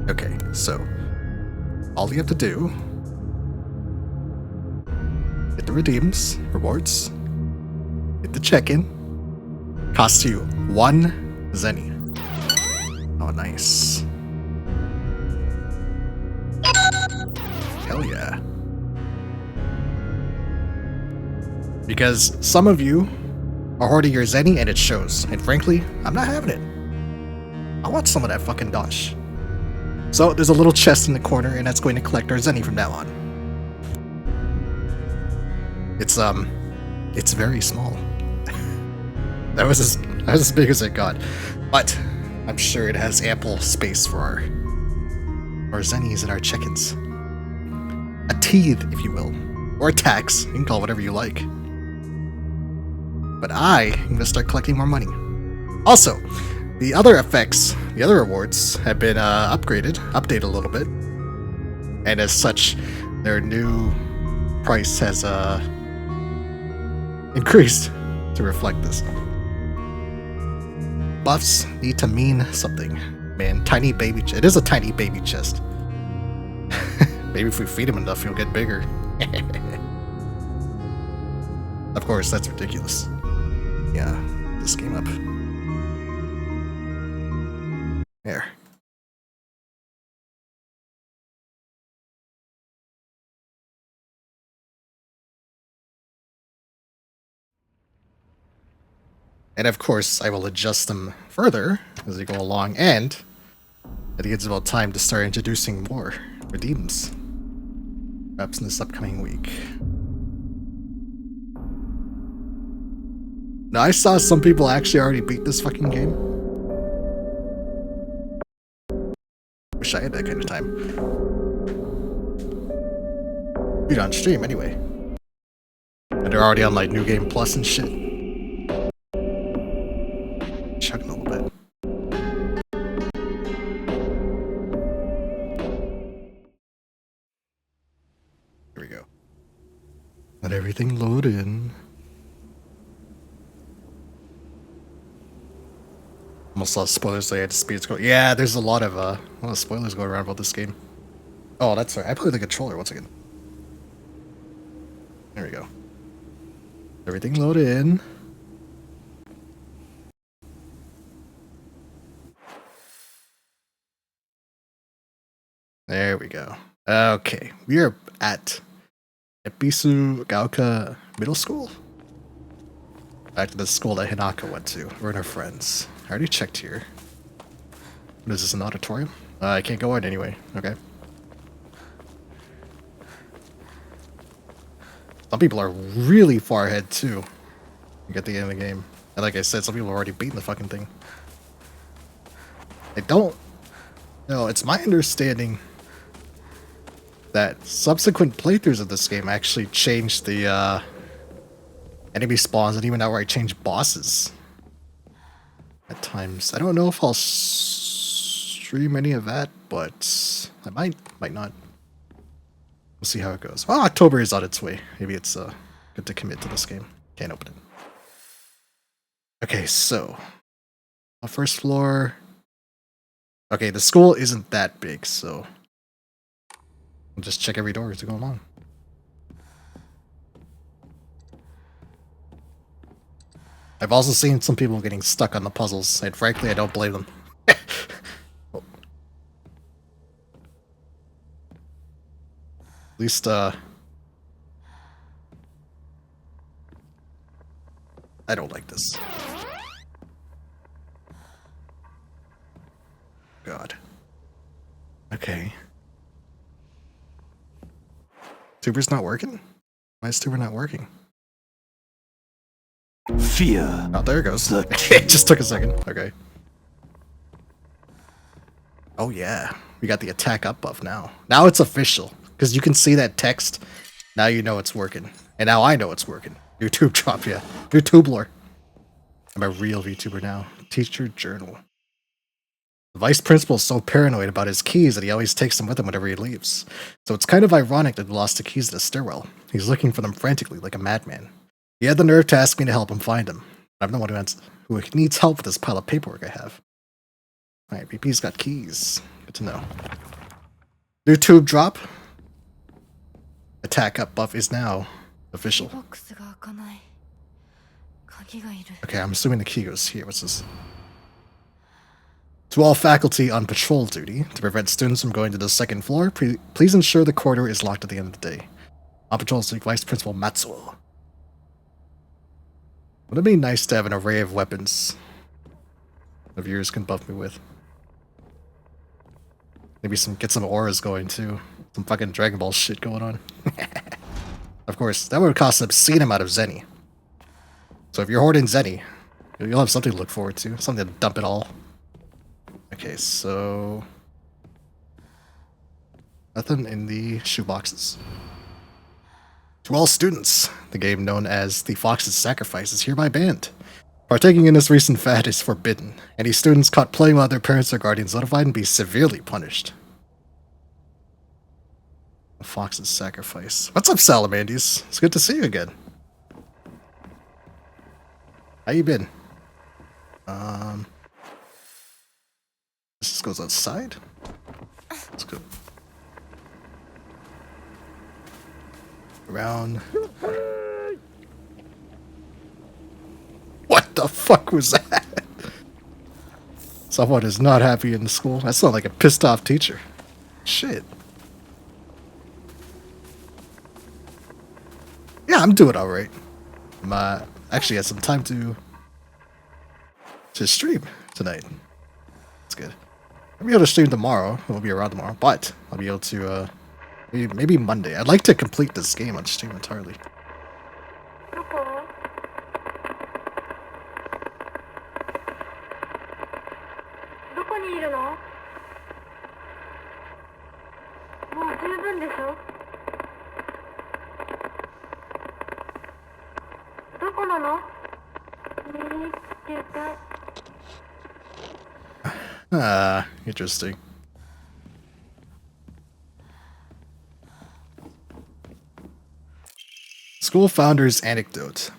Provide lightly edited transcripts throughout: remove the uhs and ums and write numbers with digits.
Okay, so all you have to do, hit the redeems, rewards, hit the check-in, costs you 1 zenny. Oh, nice. Hell yeah. Because some of you are hoarding your zenny and it shows. And frankly, I'm not having it. I want some of that fucking dosh. So there's a little chest in the corner and that's going to collect our zenny from now on. It's very small. that was as big as it got. But I'm sure it has ample space for our zennies and our check-ins. A teeth, if you will. Or a tax. You can call it whatever you like. But I'm going to start collecting more money. Also, the other effects, the other rewards, have been updated a little bit. And as such, their new price has increased to reflect this. Buffs need to mean something. Man, tiny baby it is a tiny baby chest. Maybe if we feed him enough, he'll get bigger. Of course, that's ridiculous. Yeah, this game up. There. And of course, I will adjust them further as we go along, and I think it's about time to start introducing more redeems. Perhaps in this upcoming week. Now, I saw some people actually already beat this fucking game. Wish I had that kind of time. Beat on stream, anyway. And they're already on, like, New Game Plus and shit. Chugging a little bit. Here we go. Let everything load in. Almost saw spoilers, so I had to speed scroll. Yeah, there's a lot of spoilers going around about this game. Oh, that's right. I played the controller once again. There we go. Everything load in. There we go. Okay, we are at Ebisu Gaoka Middle School. Back to the school that Hinaka went to. We're her friends. I already checked here. What is this, an auditorium? I can't go in anyway. Okay. Some people are really far ahead too. You get the end of the game. And like I said, some people are already beating the fucking thing. I don't know. It's my understanding that subsequent playthroughs of this game actually changed the enemy spawns and even outright changed bosses at times. I don't know if I'll stream any of that, but I might not. We'll see how it goes. Well, October is on its way. Maybe it's good to commit to this game. Can't open it. Okay, so first floor. Okay, the school isn't that big, so we'll just check every door as we go along. I've also seen some people getting stuck on the puzzles, and frankly, I don't blame them. Oh. At least, I don't like this. God. Okay. Tuber's not working? Why is Tuber not working? Fear. Oh, there it goes. It just took a second. Okay. Oh yeah, we got the attack up buff now. Now it's official, because you can see that text. Now you know it's working. And now I know it's working. YouTube drop, yeah. YouTuber. I'm a real VTuber now. Teacher journal. The vice principal is so paranoid about his keys that he always takes them with him whenever he leaves. So it's kind of ironic that he lost the keys to the stairwell. He's looking for them frantically like a madman. He had the nerve to ask me to help him find them. I'm the one who needs help with this pile of paperwork I have. Alright, BP's got keys. Good to know. New tube drop. Attack up buff is now official. Okay, I'm assuming the key goes here. What's this? To all faculty on patrol duty, to prevent students from going to the second floor, please ensure the corridor is locked at the end of the day. On patrol is Vice Principal Matsuo. Would it be nice to have an array of weapons the viewers can buff me with? Maybe get some auras going too. Some fucking Dragon Ball shit going on. Of course, that would cost an obscene amount of Zenny. So if you're hoarding Zenny, you'll have something to look forward to. Something to dump it all. Okay, so... nothing in the shoeboxes. To all students, the game known as The Fox's Sacrifice is hereby banned. Partaking in this recent fad is forbidden. Any students caught playing while their parents or guardians notified and be severely punished. The Fox's Sacrifice. What's up, Salamandys? It's good to see you again. How you been? This just goes outside? Let's go. Around. What the fuck was that? Someone is not happy in the school. That sounds like a pissed off teacher. Shit. Yeah, I'm doing alright. I'm actually had some time to stream tonight. That's good. I'll be able to stream tomorrow. We'll be around tomorrow, but I'll be able to maybe Monday. I'd like to complete this game on stream entirely. Interesting. School founder's anecdote.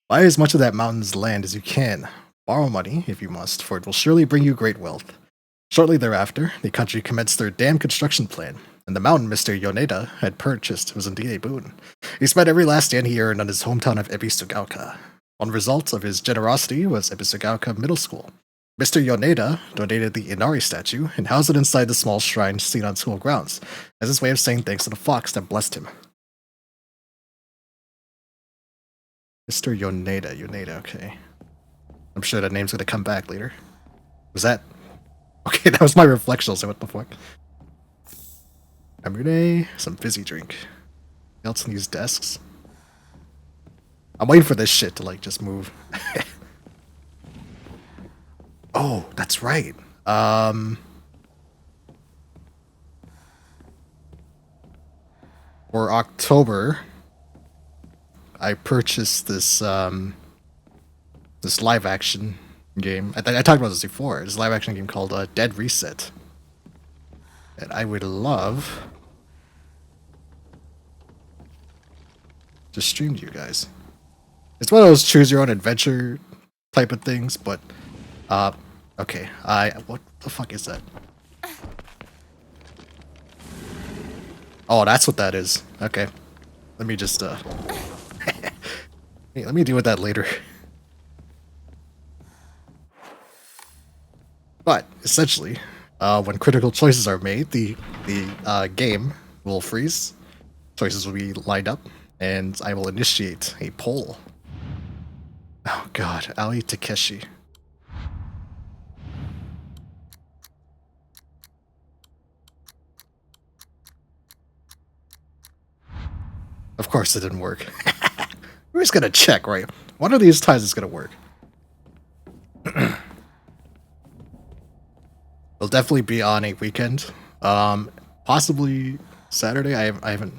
Buy as much of that mountain's land as you can. Borrow money, if you must, for it will surely bring you great wealth. Shortly thereafter, the country commenced their dam construction plan, and the mountain Mr. Yoneda had purchased was indeed a boon. He spent every last yen he earned on his hometown of Ebisugaoka. One result of his generosity was Ebisugaoka Middle School. Mr. Yoneda donated the Inari statue and housed it inside the small shrine seen on school grounds, as his way of saying thanks to the fox that blessed him. Mr. Yoneda, okay. I'm sure that name's gonna come back later. Was that? Okay, that was my reflection, so what the fuck? Amune, some fizzy drink. Anything else in these desks? I'm waiting for this shit to, like, just move. Oh, that's right. For October, I purchased this this live action game. I talked about this before. This live action game called Dead Reset, and I would love to stream to you guys. It's one of those choose your own adventure type of things, but okay. What the fuck is that? Oh, that's what that is. Okay. Let me just hey, let me deal with that later. But essentially, when critical choices are made, the game will freeze. Choices will be lined up, and I will initiate a poll. Oh god, Ali Takeshi. Of course it didn't work. We're just gonna check, right? One of these times it's gonna work. It'll definitely be on a weekend. Possibly Saturday. I haven't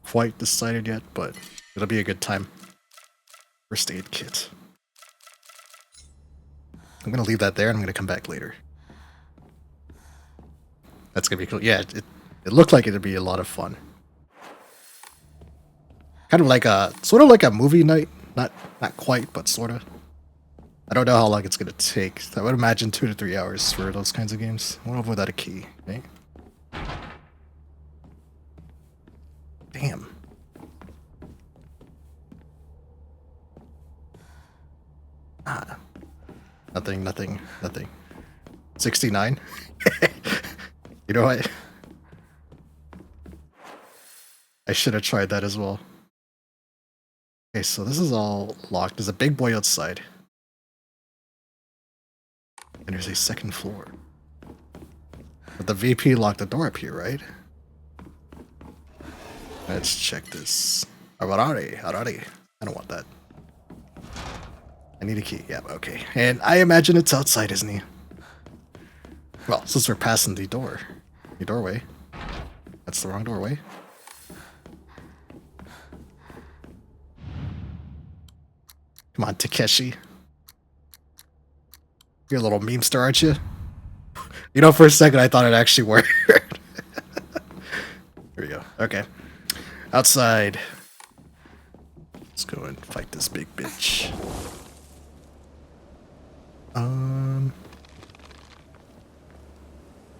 quite decided yet, but it'll be a good time. First aid kit. I'm gonna leave that there and I'm gonna come back later. That's gonna be cool. Yeah, it looked like it'd be a lot of fun. Kind of like sort of like a movie night. Not quite, but sort of. I don't know how long it's gonna take. I would imagine 2 to 3 hours for those kinds of games. I want to avoid a key, okay? Damn. Ah. Nothing, nothing, nothing. 69? You know what? I should have tried that as well. Okay, so this is all locked. There's a big boy outside. And there's a second floor. But the VP locked the door up here, right? Let's check this. Arari. I don't want that. I need a key. Yeah, okay. And I imagine it's outside, isn't he? Well, since we're passing the doorway. That's the wrong doorway. Come on, Takeshi. You're a little memester, aren't you? You know, for a second I thought it actually worked. Here we go. Okay. Outside. Let's go and fight this big bitch.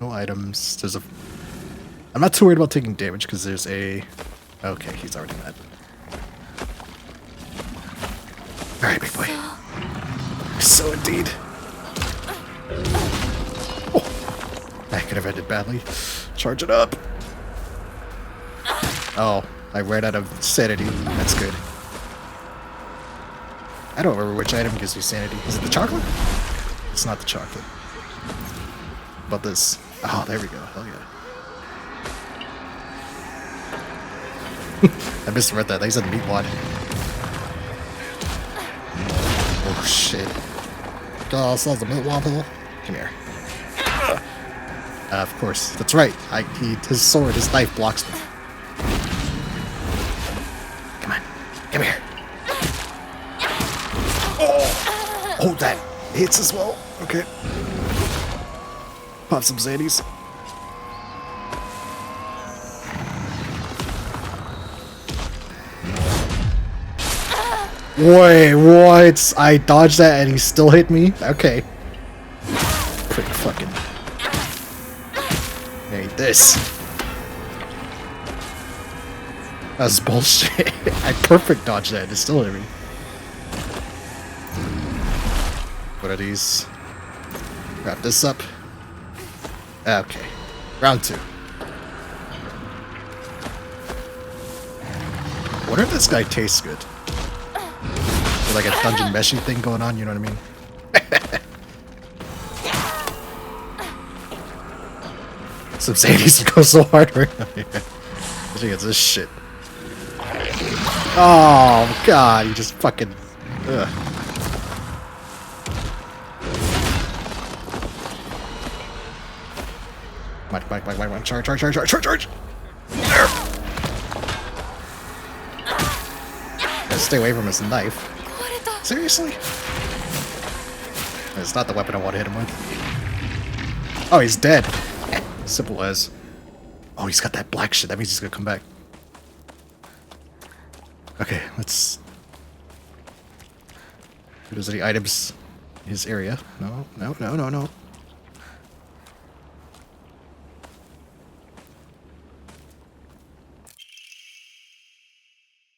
No items. There's a... I'm not too worried about taking damage because there's a... Okay, he's already dead. Alright, big boy. So indeed. Oh, that could have ended badly. Charge it up. Oh, I ran out of sanity. That's good. I don't remember which item gives me sanity. Is it the chocolate? It's not the chocolate. But this. Oh, there we go. Hell yeah. I misread that. They said meat wad. Oh shit. God, sounds a meat wad. Come here. Of course. That's right. His sword, his knife blocks me. Come on. Come here. Oh, that hits as well. Okay. Pop some Xannies. Wait, what? I dodged that and he still hit me? Okay. Pretty fucking... Hey, this. That's bullshit. I perfect dodged that and it still hit me. What are these? Wrap this up. Okay. Round 2. What if this guy tastes good? With like a dungeon meshy thing going on, you know what I mean? Some Zanies go so hard right now. Especially against this shit. Oh god, you just fucking... Ugh. Come on, charge! There! Gotta stay away from his knife. Seriously? It's not the weapon I want to hit him with. Oh, he's dead. Simple as. Oh, he's got that black shit. That means he's gonna come back. Okay, let's... If there's any items in his area. No.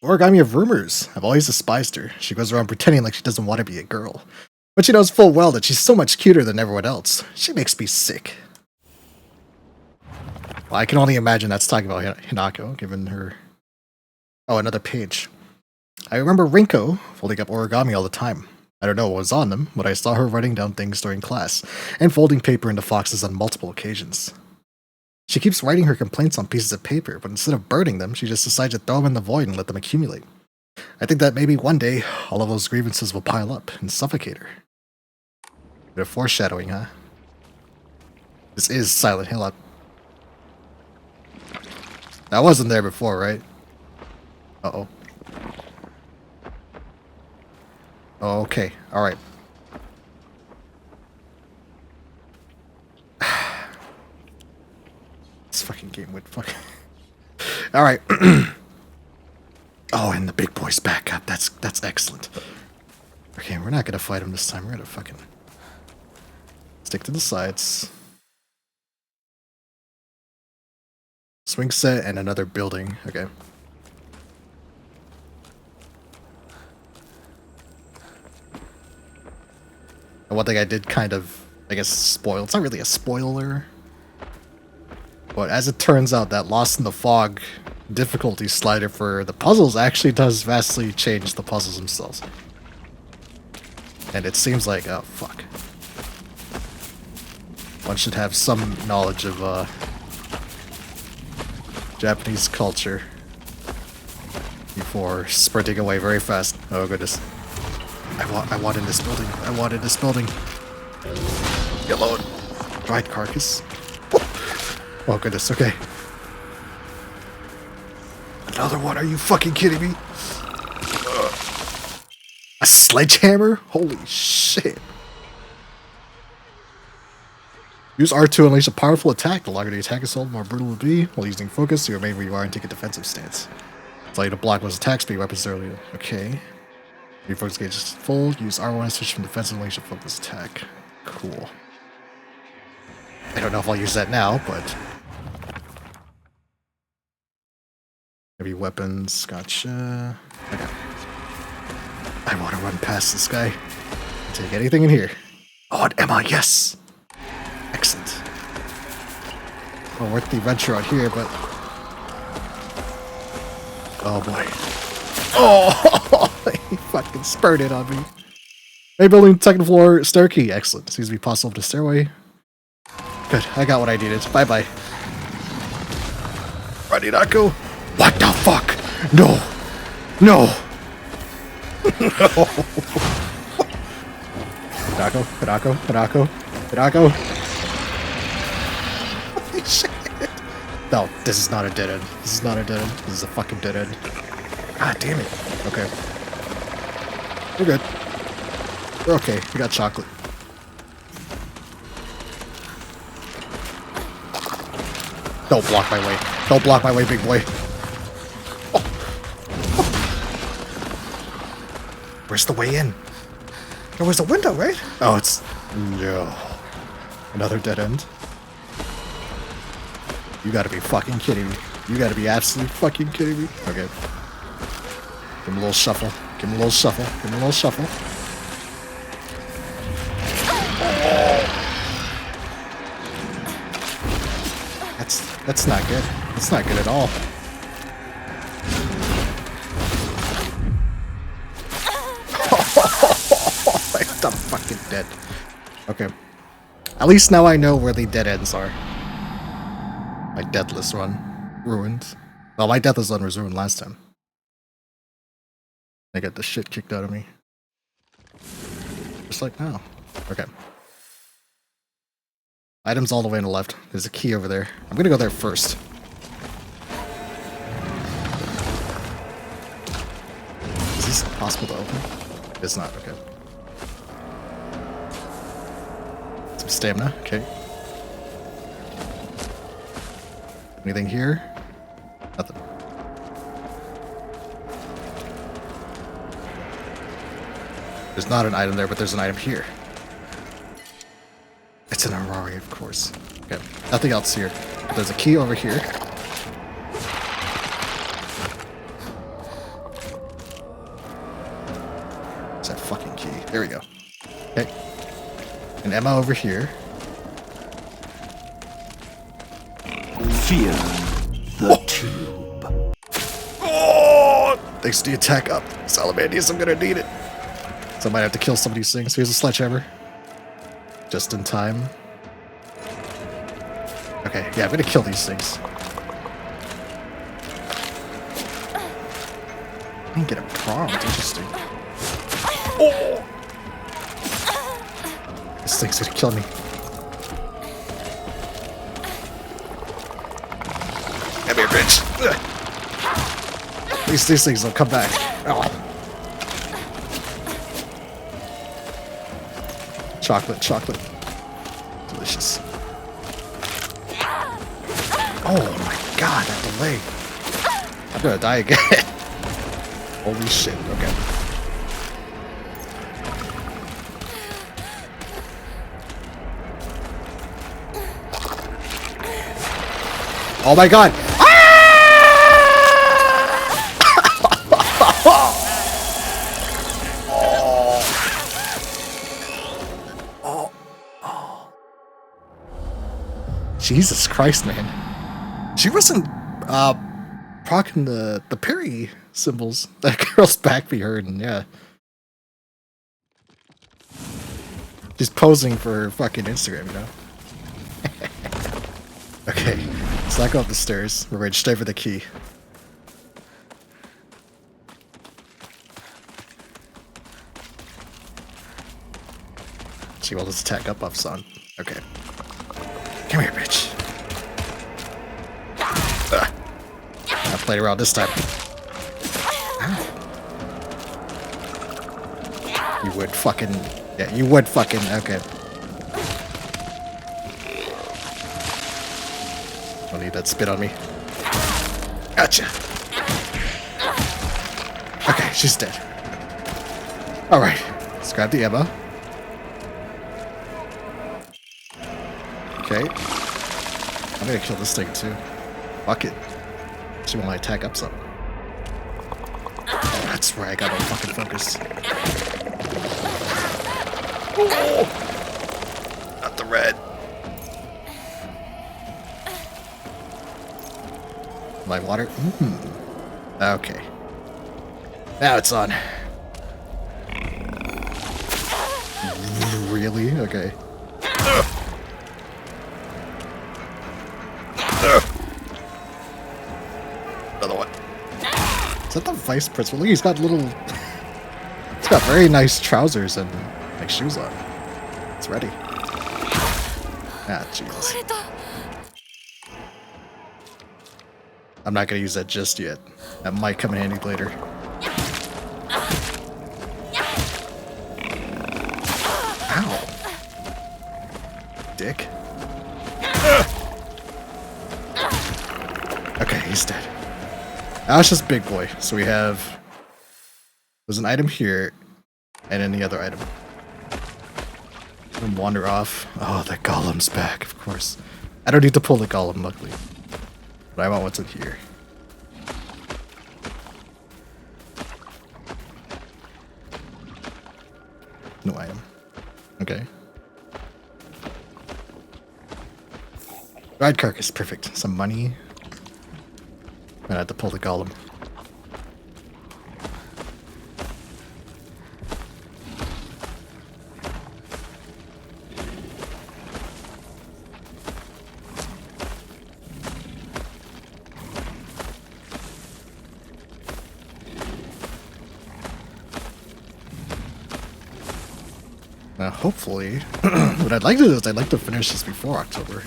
Origami of rumors. I've always despised her. She goes around pretending like she doesn't want to be a girl. But she knows full well that she's so much cuter than everyone else. She makes me sick. Well, I can only imagine that's talking about Hinako, given her... Oh, another page. I remember Rinko folding up origami all the time. I don't know what was on them, but I saw her writing down things during class, and folding paper into foxes on multiple occasions. She keeps writing her complaints on pieces of paper, but instead of burning them, she just decides to throw them in the void and let them accumulate. I think that maybe one day, all of those grievances will pile up and suffocate her. Bit of foreshadowing, huh? This is Silent Hill. That wasn't there before, right? Uh-oh. Oh, okay, alright. This fucking game would fucking... Alright. Oh, and the big boy's back up. That's excellent. Okay, we're not gonna fight him this time. We're gonna fucking stick to the sides. Swing set and another building. Okay. And one thing I did kind of, I guess, spoil. It's not really a spoiler. But as it turns out, that Lost in the Fog difficulty slider for the puzzles actually does vastly change the puzzles themselves. And it seems like, oh fuck. One should have some knowledge of Japanese culture before sprinting away very fast. Oh goodness. I want in this building. I want in this building. Get low. Dried carcass. Oh goodness, okay. Another one, are you fucking kidding me? A sledgehammer? Holy shit. Use R2 to unleash a powerful attack. The longer the attack is held, the more brutal it will be. While using focus, you remain where you are and take a defensive stance. Allow you to block one's attack speed weapons earlier. Okay. Your focus gauge is full. Use R1 to switch from defensive unleash a focus attack. Cool. I don't know if I'll use that now, but... Heavy weapons, gotcha. Okay. I want to run past this guy. Take anything in here. Oh, an Emma, yes! Excellent. Well, worth the adventure out here, but... Oh boy. Oh! He fucking spurted on me. Hey, building, second floor, stair key. Excellent. Seems to be possible up the stairway. Good, I got what I needed. Bye-bye. Ready, not go. What the fuck? No! No! No! Hidako. Holy shit! No, this is not a dead end. This is not a dead end. This is a fucking dead end. God damn it. Okay. We're good. We're okay. We got chocolate. Don't block my way. Don't block my way, big boy. Oh. Oh. Where's the way in? There was a window, right? Oh, it's... No. Another dead end. You gotta be fucking kidding me. You gotta be absolutely fucking kidding me. Okay. Give him a little shuffle. Give him a little shuffle. Give him a little shuffle. That's not good. That's not good at all. I'm fucking dead. Okay. At least now I know where the dead ends are. My deathless run. Ruined. Well, my deathless run was ruined last time. I got the shit kicked out of me. Just like now. Okay. Items all the way on the left. There's a key over there. I'm gonna go there first. Is this possible to open? It's not, okay. Some stamina, okay. Anything here? Nothing. There's not an item there, but there's an item here. It's an Arari, of course. Okay, nothing else here. But there's a key over here. What's that fucking key? There we go. Okay. An Emma over here. Fear the tube. Oh! Thanks to the attack up. Salamanders, I'm gonna need it. So I might have to kill some of these things. Here's a sledgehammer. Just in time. Okay, yeah, I'm gonna kill these things. I didn't get a prompt, interesting. Oh! This thing's gonna kill me. Come here, bitch. These things will come back. Oh. Chocolate. Delicious. Oh my god, that delay. I'm gonna die again. Holy shit, okay. Oh my god! Jesus Christ, man. She wasn't procking the parry symbols. That girl's back be hurting, yeah. She's posing for fucking Instagram, you know? Okay, let's not go up the stairs. We're ready straight for the key. She will just attack up, son. Okay. Come here, bitch. I played around this time. Ow. You would fucking... Yeah, you would fucking... Okay. Don't need that spit on me. Gotcha. Okay, she's dead. Alright. Let's grab the ammo. Okay. I'm gonna kill this thing too. Fuck it. She want my attack up some. Oh, that's where I gotta fucking focus. Oh, not the red. My water? Okay. Now it's on. Really? Okay. Another one. Is that the vice principal? Look, he's got little... He's got very nice trousers and like shoes on. It's ready. Ah, Jesus. I'm not gonna use that just yet. That might come in handy later. Ow. Dick. Okay, he's dead. Now it's just big boy. So we have... There's an item here, and then the other item. And wander off. Oh, the golem's back, of course. I don't need to pull the golem, luckily. But I want what's in here. No item. Okay. Ride carcass, perfect. Some money. I had to pull the golem. Now, hopefully, what I'd like to do is I'd like to finish this before October.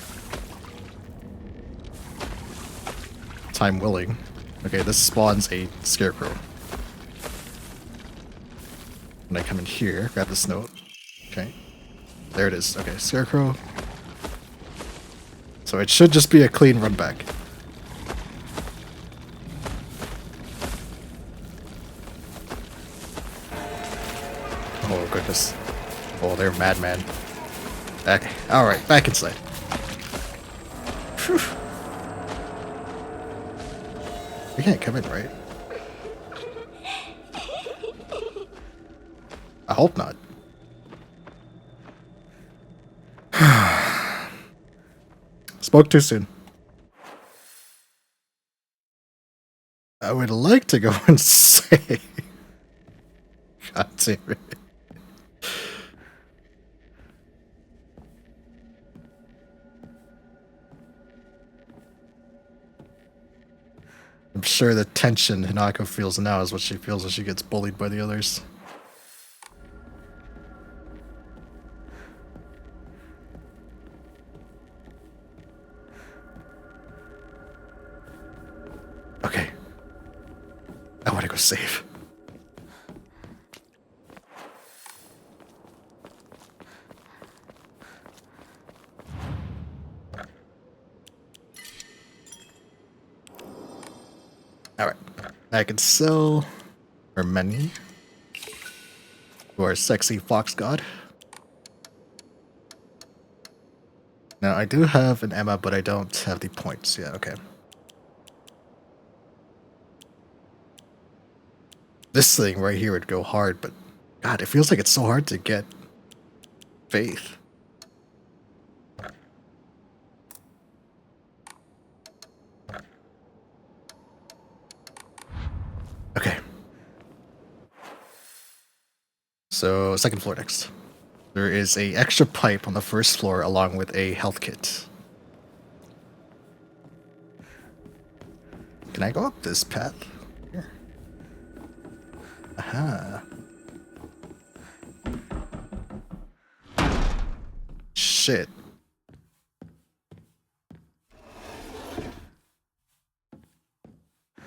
Time willing. Okay, this spawns a scarecrow. When I come in here, grab this note. Okay. There it is. Okay, scarecrow. So it should just be a clean run back. Oh, goodness. Oh, they're madman. Okay, alright, back inside. Whew. We can't come in, right? I hope not. Spoke too soon. I would like to go and say... God damn it. I'm sure the tension Hinako feels now is what she feels when she gets bullied by the others. Okay. I want to go save. Alright. I can sell our money to our sexy fox god. Now, I do have an Emma, but I don't have the points. Yeah, okay. This thing right here would go hard, but God, it feels like it's so hard to get faith. Okay. So, second floor next. There is a extra pipe on the first floor along with a health kit. Can I go up this path? Here. Aha. Shit.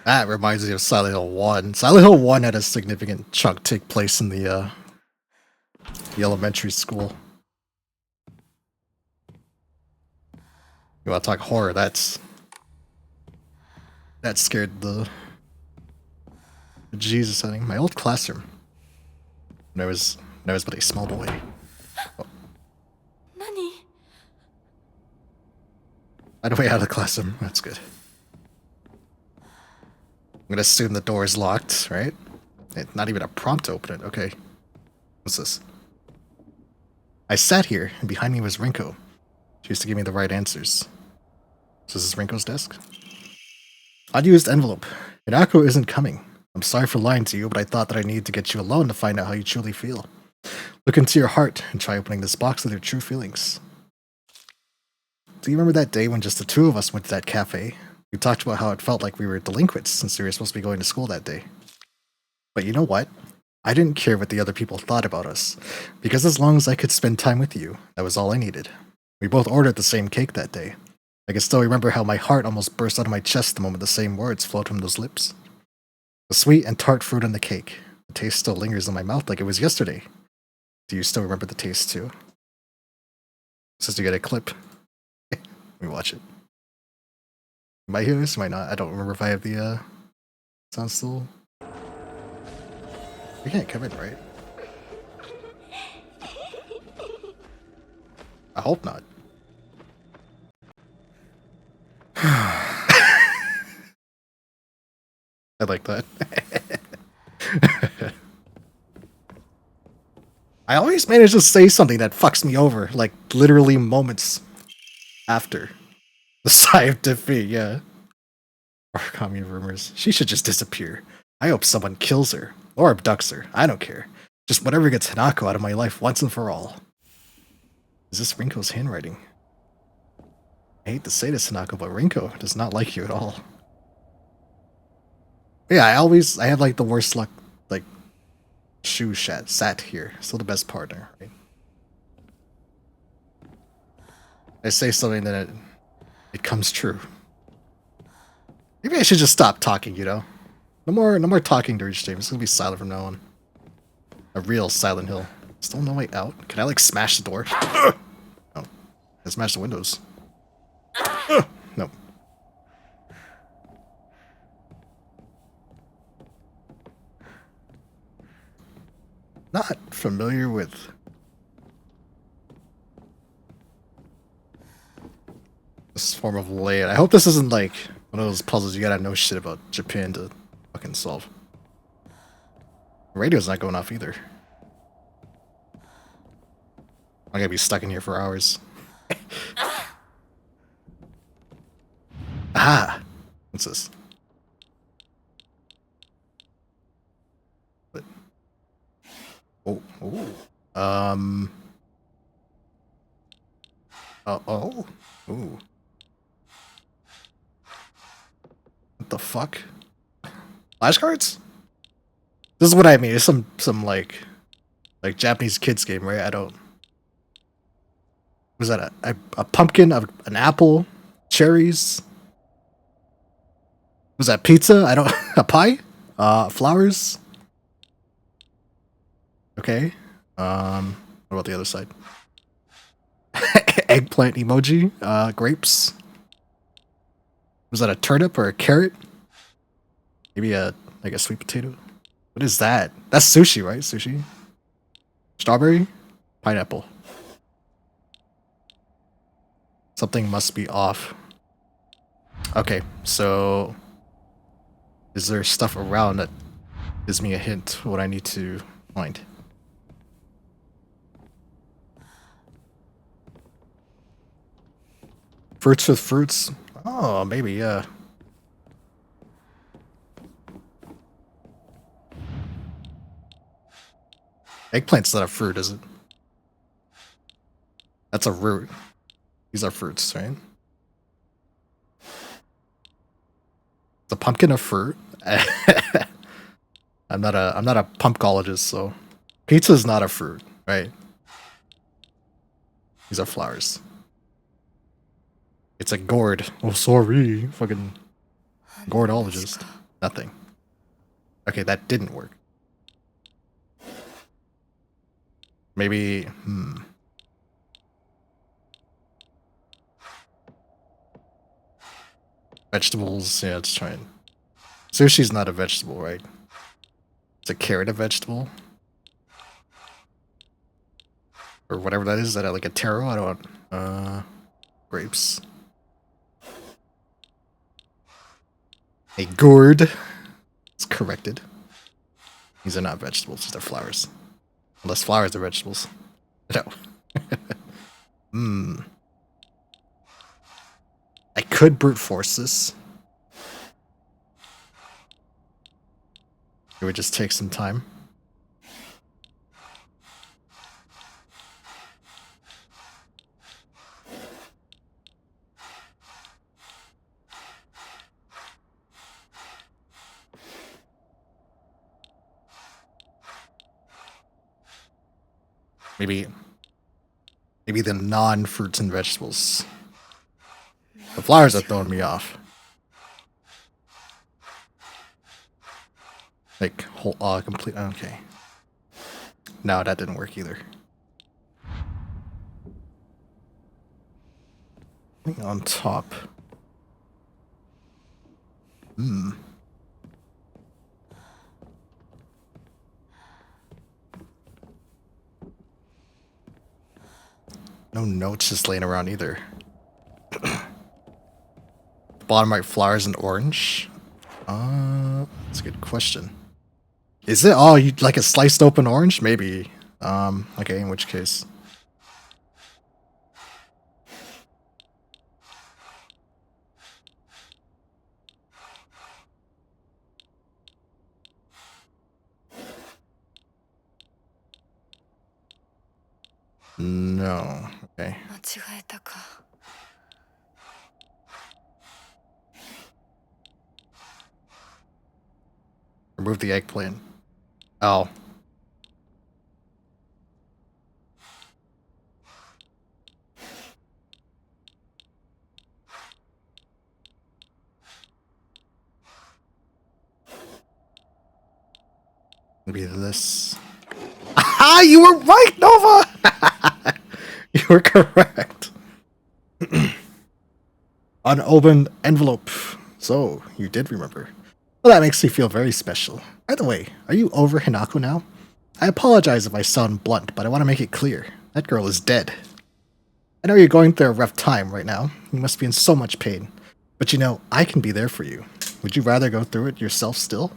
That reminds me of Silent Hill 1. Silent Hill 1 had a significant chunk take place in the elementary school. You want to talk horror? That scared the Jesus out of me. My old classroom. When I was but a small boy. Oh. Nani? By the way, out of the classroom. That's good. I'm gonna assume the door is locked, right? Not even a prompt to open it. Okay. What's this? I sat here, and behind me was Rinko. She used to give me the right answers. So this is Rinko's desk? Unused envelope. Hinako isn't coming. I'm sorry for lying to you, but I thought that I needed to get you alone to find out how you truly feel. Look into your heart and try opening this box with your true feelings. Do you remember that day when just the two of us went to that cafe? We talked about how it felt like we were delinquents since we were supposed to be going to school that day. But you know what? I didn't care what the other people thought about us, because as long as I could spend time with you, that was all I needed. We both ordered the same cake that day. I can still remember how my heart almost burst out of my chest the moment the same words flowed from those lips. The sweet and tart fruit on the cake. The taste still lingers in my mouth like it was yesterday. Do you still remember the taste too? Says to get a clip. Let me watch it. Might hear this, might not. I don't remember if I have the sound still. We can't come in, right? I hope not. I like that. I always manage to say something that fucks me over, like literally moments after the sigh of defeat, yeah. Origami rumors. She should just disappear. I hope someone kills her. Or abducts her. I don't care. Just whatever gets Hinako out of my life once and for all. Is this Rinko's handwriting? I hate to say this, Hinako, but Rinko does not like you at all. Yeah, I have like the worst luck, like, sat here. Still the best partner, right? I say something that it comes true. Maybe I should just stop talking, you know? No more talking during stream. It's gonna be silent from now on. A real Silent Hill. Still no way out. Can I like smash the door? Oh, I smash the windows. No. Not familiar with this form of layout. I hope this isn't like one of those puzzles you gotta know shit about Japan to fucking solve. The radio's not going off either. I'm gonna be stuck in here for hours. Ah! What's this? What? Oh, oh. Oh. Ooh. What the fuck? Flashcards? This is what I mean. It's some like Japanese kids game, right? I don't. Was that a pumpkin, an apple, cherries? Was that pizza? I don't. A pie? Flowers? Okay. What about the other side? Eggplant emoji? Grapes? Was that a turnip or a carrot? Maybe like a sweet potato? What is that? That's sushi, right? Sushi? Strawberry? Pineapple. Something must be off. Okay, so is there stuff around that gives me a hint what I need to find? Fruits with fruits? Oh, maybe, yeah. Eggplant's not a fruit, is it? That's a root. These are fruits, right? The pumpkin a fruit? I'm not a pumpcologist, so pizza's not a fruit, right? These are flowers. It's a gourd. Oh, sorry, fucking gourdologist. Nothing. Okay, that didn't work. Maybe. Vegetables. Yeah, let's try it. Sushi's not a vegetable, right? Is a carrot a vegetable? Or whatever that is. Is that like a taro? I don't. Grapes. A gourd. It's corrected. These are not vegetables. These are flowers. Unless flowers are vegetables. No. I could brute force this. It would just take some time. Maybe the non-fruits and vegetables. The flowers are throwing me off. Like, whole, complete, okay. No, that didn't work either. On top. No notes just laying around either. Bottom right, flowers and orange. That's a good question. Is it? Oh, you like a sliced open orange? Maybe. Okay, in which case. No. Okay. 間違えたか。 Remove the eggplant. Oh. Maybe this. Ah, you were right, Nova! You were correct. Unopened envelope. So, you did remember. Well, that makes me feel very special. By the way, are you over Hinako now? I apologize if I sound blunt, but I want to make it clear. That girl is dead. I know you're going through a rough time right now. You must be in so much pain. But you know, I can be there for you. Would you rather go through it yourself still?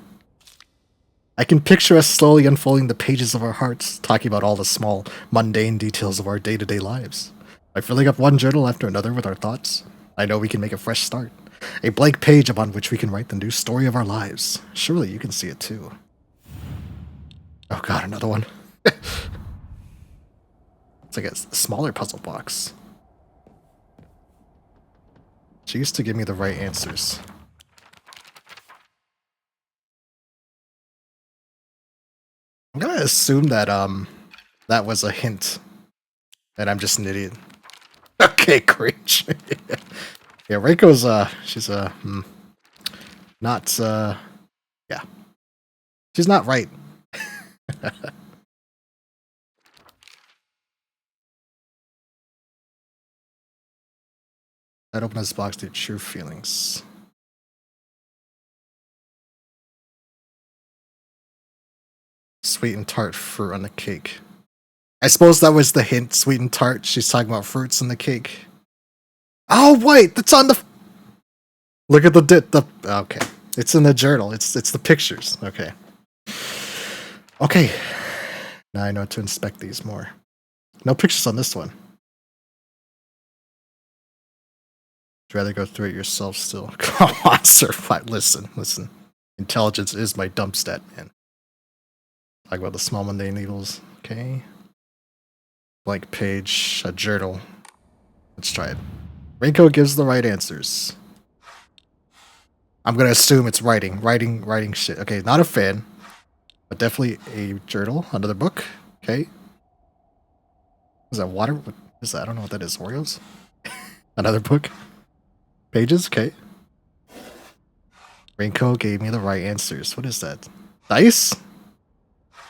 I can picture us slowly unfolding the pages of our hearts, talking about all the small, mundane details of our day-to-day lives. By filling up one journal after another with our thoughts, I know we can make a fresh start. A blank page upon which we can write the new story of our lives. Surely you can see it too. Oh god, another one. It's like a smaller puzzle box. She used to give me the right answers. I'm gonna assume that that was a hint. And I'm just an idiot. Okay, great. Yeah, Reiko's she's not yeah. She's not right. That open this box to true feelings. Sweet and tart fruit on the cake. I suppose that was the hint, sweet and tart. She's talking about fruits in the cake. Oh wait, that's on the. Look at the. Okay, it's in the journal. It's the pictures. Okay. Okay. Now I know to inspect these more. No pictures on this one. I'd rather go through it yourself still. Come on, sir. Listen. Intelligence is my dump stat, man. Talk about the small mundane evils. Okay. Blank page, a journal. Let's try it. Rinko gives the right answers. I'm gonna assume it's writing shit. Okay, not a fan, but definitely a journal. Another book. Okay. Is that water? What is that? I don't know what that is. Oreos? Another book. Pages? Okay. Rinko gave me the right answers. What is that? Dice?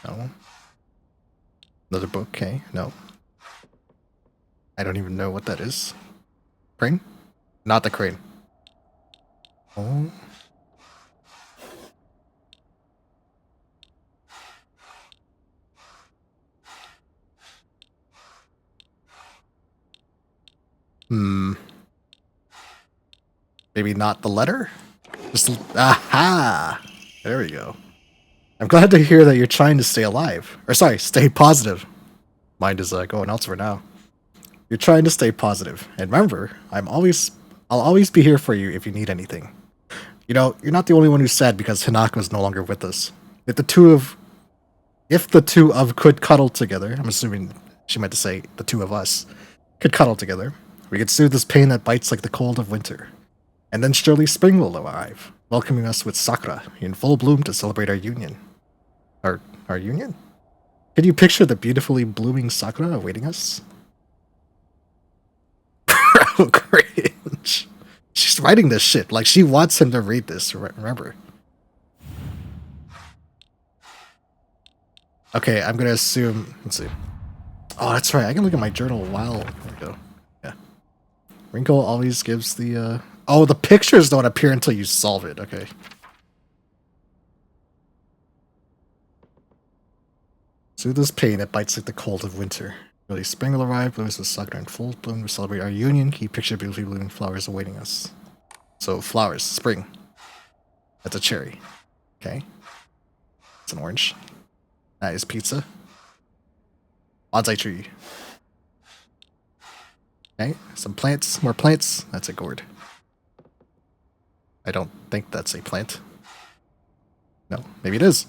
No. Another book. Okay. No. I don't even know what that is. Crane? Not the crane. Oh. Maybe not the letter? Just aha! There we go. I'm glad to hear that you're trying to stay alive. Or sorry, stay positive. Mind is going elsewhere now. You're trying to stay positive. And remember, I'll always be here for you if you need anything. You know, you're not the only one who's sad because Hanako's no longer with us. If the two of could cuddle together, I'm assuming she meant to say the two of us, could cuddle together, we could soothe this pain that bites like the cold of winter. And then surely spring will arrive, welcoming us with sakura in full bloom to celebrate our union. Our union? Can you picture the beautifully blooming sakura awaiting us? Bro, cringe. She's writing this shit. Like, she wants him to read this, remember. Okay, I'm gonna assume... Let's see. Oh, that's right. I can look at my journal while... There we go. Yeah. Wrinkle always gives the... Oh, the pictures don't appear until you solve it. Okay. Soothe this pain that bites like the cold of winter. Really, spring will arrive, blooms with sakura in full bloom to celebrate our union. Can you picture beautifully blooming flowers awaiting us? So, flowers, spring. That's a cherry. Okay. It's an orange. That is pizza. Bonsai tree. Okay, some plants, more plants. That's a gourd. I don't think that's a plant. No, maybe it is.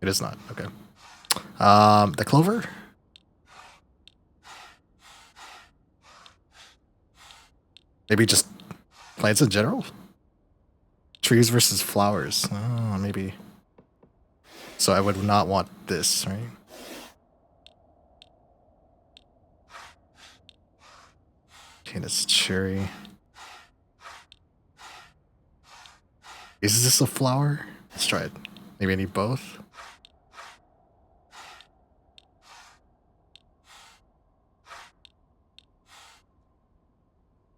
It is not. Okay. The clover. Maybe just plants in general. Trees versus flowers. Oh, maybe. So I would not want this, right? Okay, that's cherry. Is this a flower? Let's try it. Maybe I need both.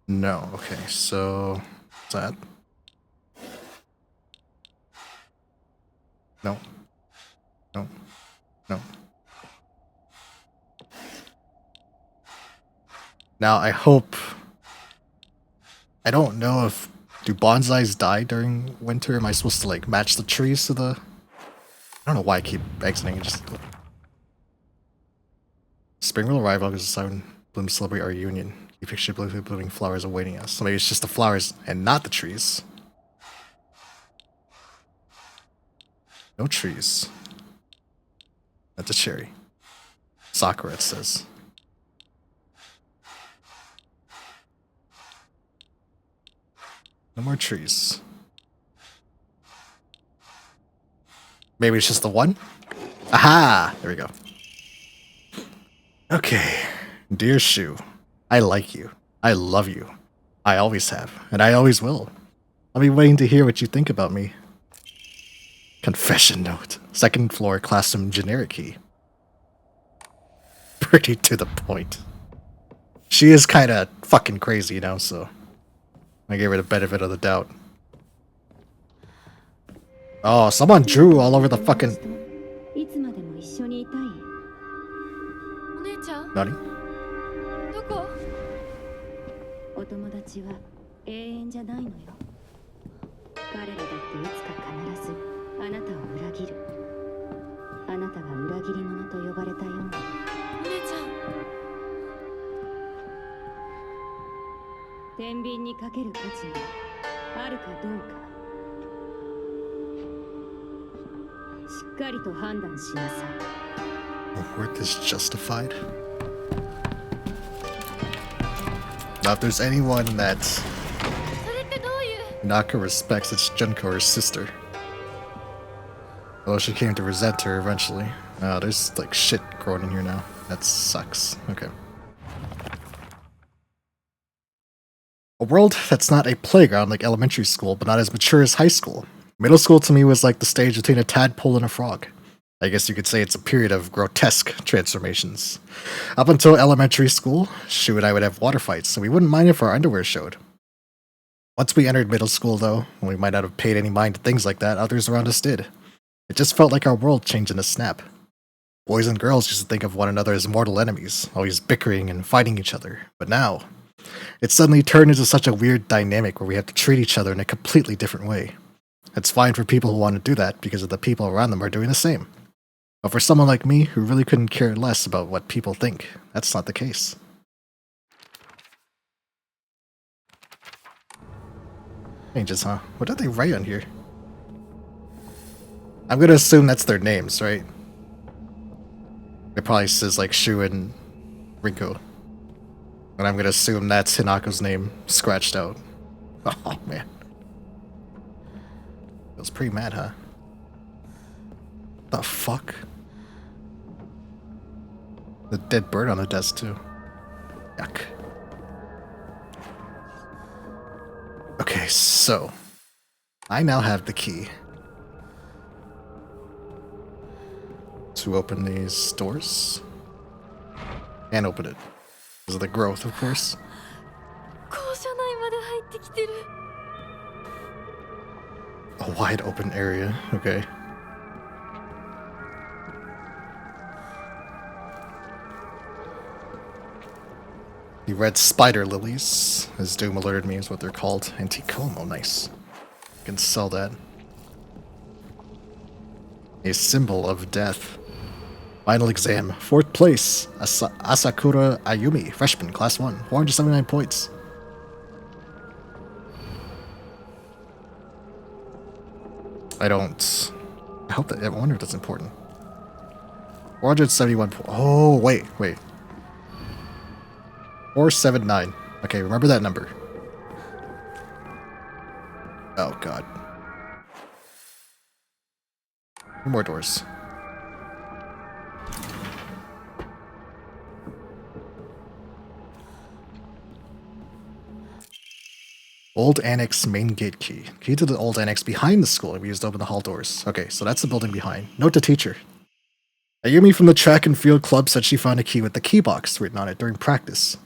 No. Okay, so what's that? No. No. No. Now I hope... I don't know if... Do bonsais die during winter? Am I supposed to like match the trees to the... I don't know why I keep exiting. Just... Spring will arrive August 7. Bloom to celebrate our union. You picture blooming flowers awaiting us. So maybe it's just the flowers and not the trees. No trees. That's a cherry. Sakura, it says. No more trees. Maybe it's just the one? Aha! There we go. Okay. Dear Shu, I like you. I love you. I always have, and I always will. I'll be waiting to hear what you think about me. Confession note. Second floor classroom generic key. Pretty to the point. She is kind of fucking crazy, you know, so I gave her the benefit of the doubt. Oh, someone drew all over the fucking... いつまでも一緒にいたい。お姉ちゃん、Nani? どこ？お友達は永遠じゃないのよ。彼らだっていつか必ずあなたを裏切る。あなたが裏切り者と呼ばれたように。お姉ちゃん。天秤にかける価値があるかどうか。しっかりと判断しなさい。Worth is justified. Now, if there's anyone that Naka respects, it's Junko, her sister. Although she came to resent her eventually. Oh, there's like shit growing in here now. That sucks. Okay. A world that's not a playground like elementary school, but not as mature as high school. Middle school to me was like the stage between a tadpole and a frog. I guess you could say it's a period of grotesque transformations. Up until elementary school, Shu and I would have water fights, so we wouldn't mind if our underwear showed. Once we entered middle school, though, and we might not have paid any mind to things like that, others around us did. It just felt like our world changed in a snap. Boys and girls used to think of one another as mortal enemies, always bickering and fighting each other. But now, it suddenly turned into such a weird dynamic where we have to treat each other in a completely different way. It's fine for people who want to do that because of the people around them are doing the same. But for someone like me, who really couldn't care less about what people think, that's not the case. Changes, huh? What did they write on here? I'm gonna assume that's their names, right? It probably says like Shu and Rinko. And I'm gonna assume that's Hinako's name scratched out. Oh man. Feels pretty mad, huh? The fuck? The dead bird on the desk too. Yuck. Okay, so I now have the key to open these doors and open it because of the growth, of course. A wide open area, okay. The red spider lilies, as Doom alerted me, is what they're called. Anticomo, nice. You can sell that. A symbol of death. Final exam, 4th place. Asakura Ayumi, freshman, class 1, 479 points. I hope that, I wonder if that's important. 471 points. Oh, wait. 479. Okay, remember that number. Oh, God. 2 more doors. Old Annex main gate key. Key to the old annex behind the school we used to open the hall doors. Okay, so that's the building behind. Note to teacher. Ayumi from the track and field club said she found a key with the key box written on it during practice.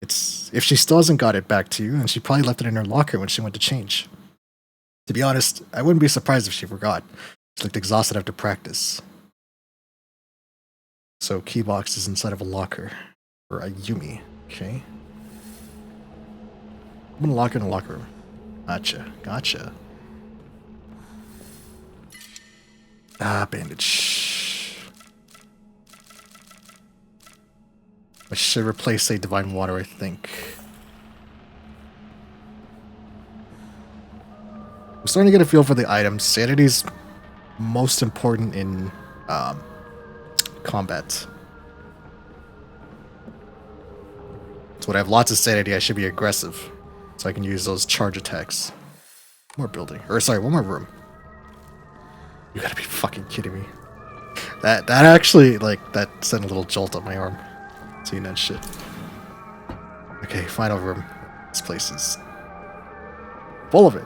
If she still hasn't got it back to you, then she probably left it in her locker when she went to change. To be honest, I wouldn't be surprised if she forgot. She looked exhausted after practice. So key box is inside of a locker for Ayumi. Okay. I'm gonna lock her in the locker room. Gotcha. Ah, bandage. I should replace a divine water, I think. I'm starting to get a feel for the items. Sanity's most important in combat. So when I have lots of sanity, I should be aggressive. So I can use those charge attacks. More building. Or sorry, one more room. You gotta be fucking kidding me. That actually, like, that sent a little jolt up my arm. Seeing that shit. Okay, final room. This place is full of it.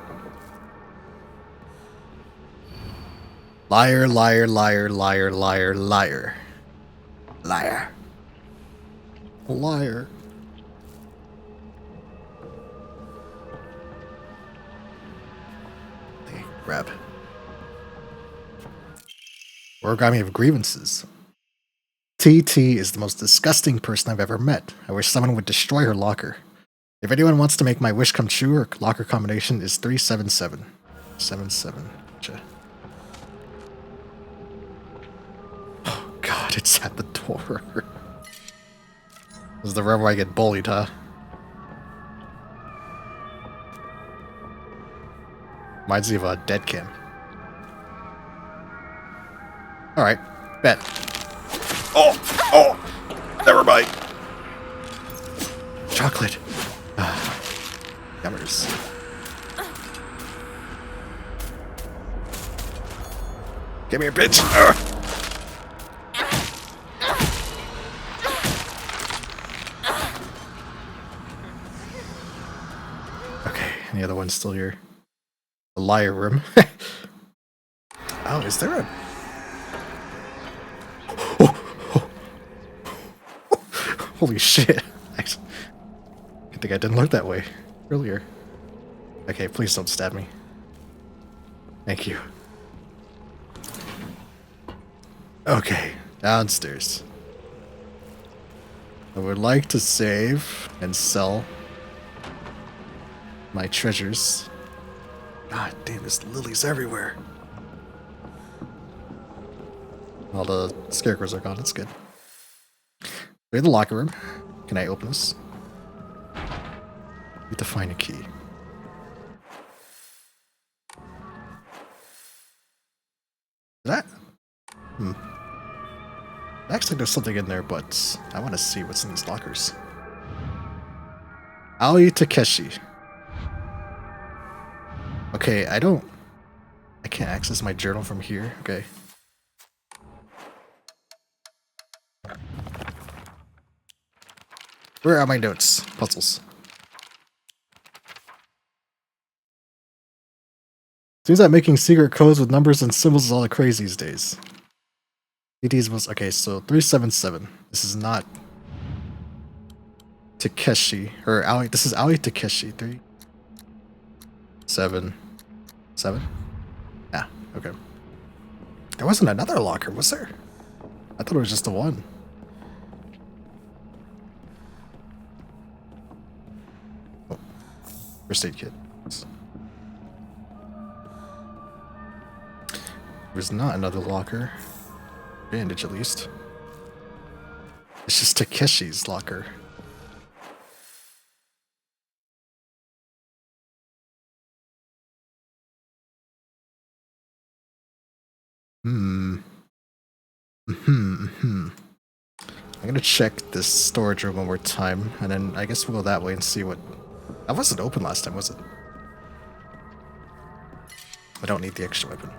Liar. Okay, grab. Origami of grievances. TT is the most disgusting person I've ever met. I wish someone would destroy her locker. If anyone wants to make my wish come true, our locker combination is 377. 77. Gotcha. Oh god, it's at the door. This is the room where I get bullied, huh? Reminds me of a dead cam. Alright, bet. Oh! Never mind. Chocolate. Yummers. Give me a bitch. Okay, and the other one's still here. The liar room. Oh, is there a... Holy shit. I think I didn't look that way earlier. Okay, please don't stab me. Thank you. Okay, downstairs. I would like to save and sell my treasures. God damn, there's lilies everywhere. All the scarecrows are gone, that's good. We're in the locker room. Can I open this? Need to find a key. That? Actually, there's something in there, but I want to see what's in these lockers. Aoi Takeshi. Okay, I can't access my journal from here. Okay. Where are my notes? Puzzles. Seems that making secret codes with numbers and symbols is all the craze these days. DD's was okay, so 377. This is not Takeshi or Aoi. This is Aoi Takeshi. 377. Yeah, okay. There wasn't another locker, was there? I thought it was just the one. Oh, first aid kit. There's not another locker. Bandage, at least. It's just Takeshi's locker. I'm gonna check this storage room one more time, and then I guess we'll go that way and see what... That wasn't open last time, was it? I don't need the extra weapon.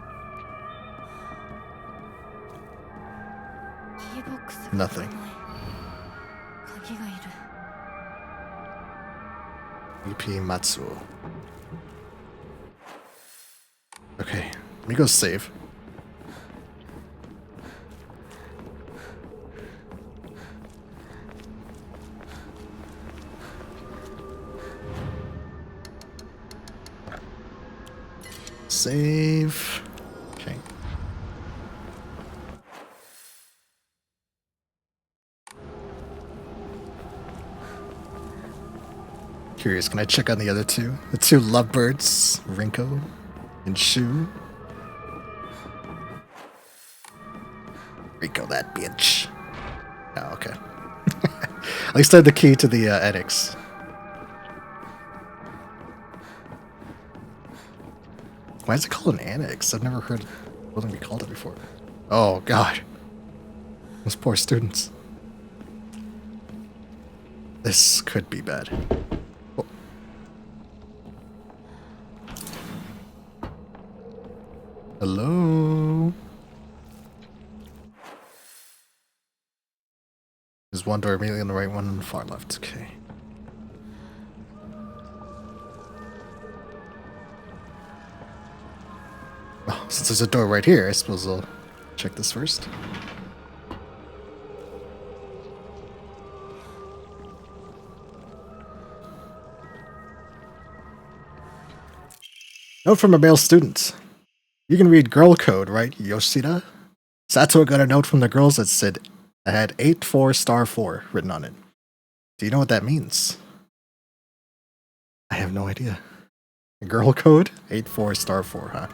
Nothing. EP Matsuo. Okay, let me go save. Save. Okay. Curious, can I check on the other two? The two lovebirds, Rinko and Shu. Rinko, that bitch. Oh, okay. At least I have the key to the annex. Why is it called an annex? I've never heard building be called it before. Oh god. Those poor students. This could be bad. Oh. Hello? There's one door immediately on the right, one on the far left. Okay. Oh, since there's a door right here, I suppose I'll check this first. Note from a male student. You can read girl code, right, Yoshida? Sato got a note from the girls that said it had 84*4 written on it. Do you know what that means? I have no idea. Girl code 84*4, huh?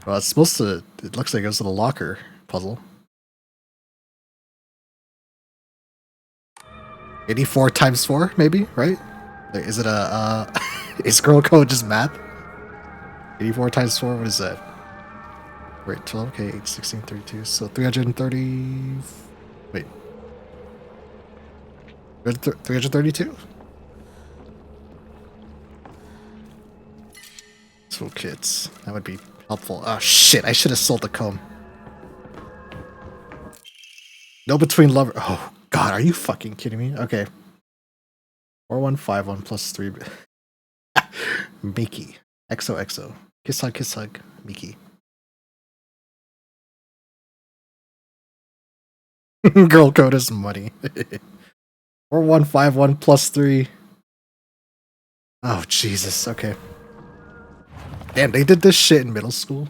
Well, it's supposed to. It looks like it's a locker puzzle. 84 times 4, maybe, right? Is it a, is girl code just math? 84 times 4, what is that? Wait, 12, okay, 8, 16, 32, so 330, wait. 332? Toolkits, that would be helpful. Oh shit, I should have sold the comb. No between lover, oh god, are you fucking kidding me? Okay. 4151 plus 3. Miki. XOXO. Kiss hug, Miki. Girl code is money. 4151 plus 3. Oh, Jesus. Okay. Damn, they did this shit in middle school.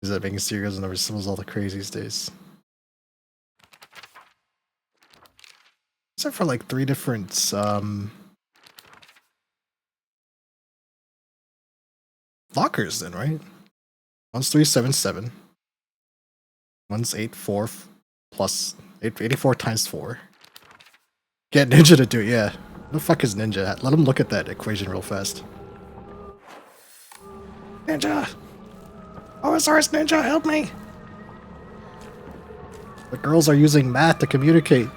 Is that making serials and number symbols all the craziest days? Except for like 3 different, lockers then, right? One's 377. One's 84 plus 84 times 4. Get Ninja to do it, yeah. What the fuck is Ninja? Let him look at that equation real fast. Ninja! OSRS Ninja, help me! The girls are using math to communicate.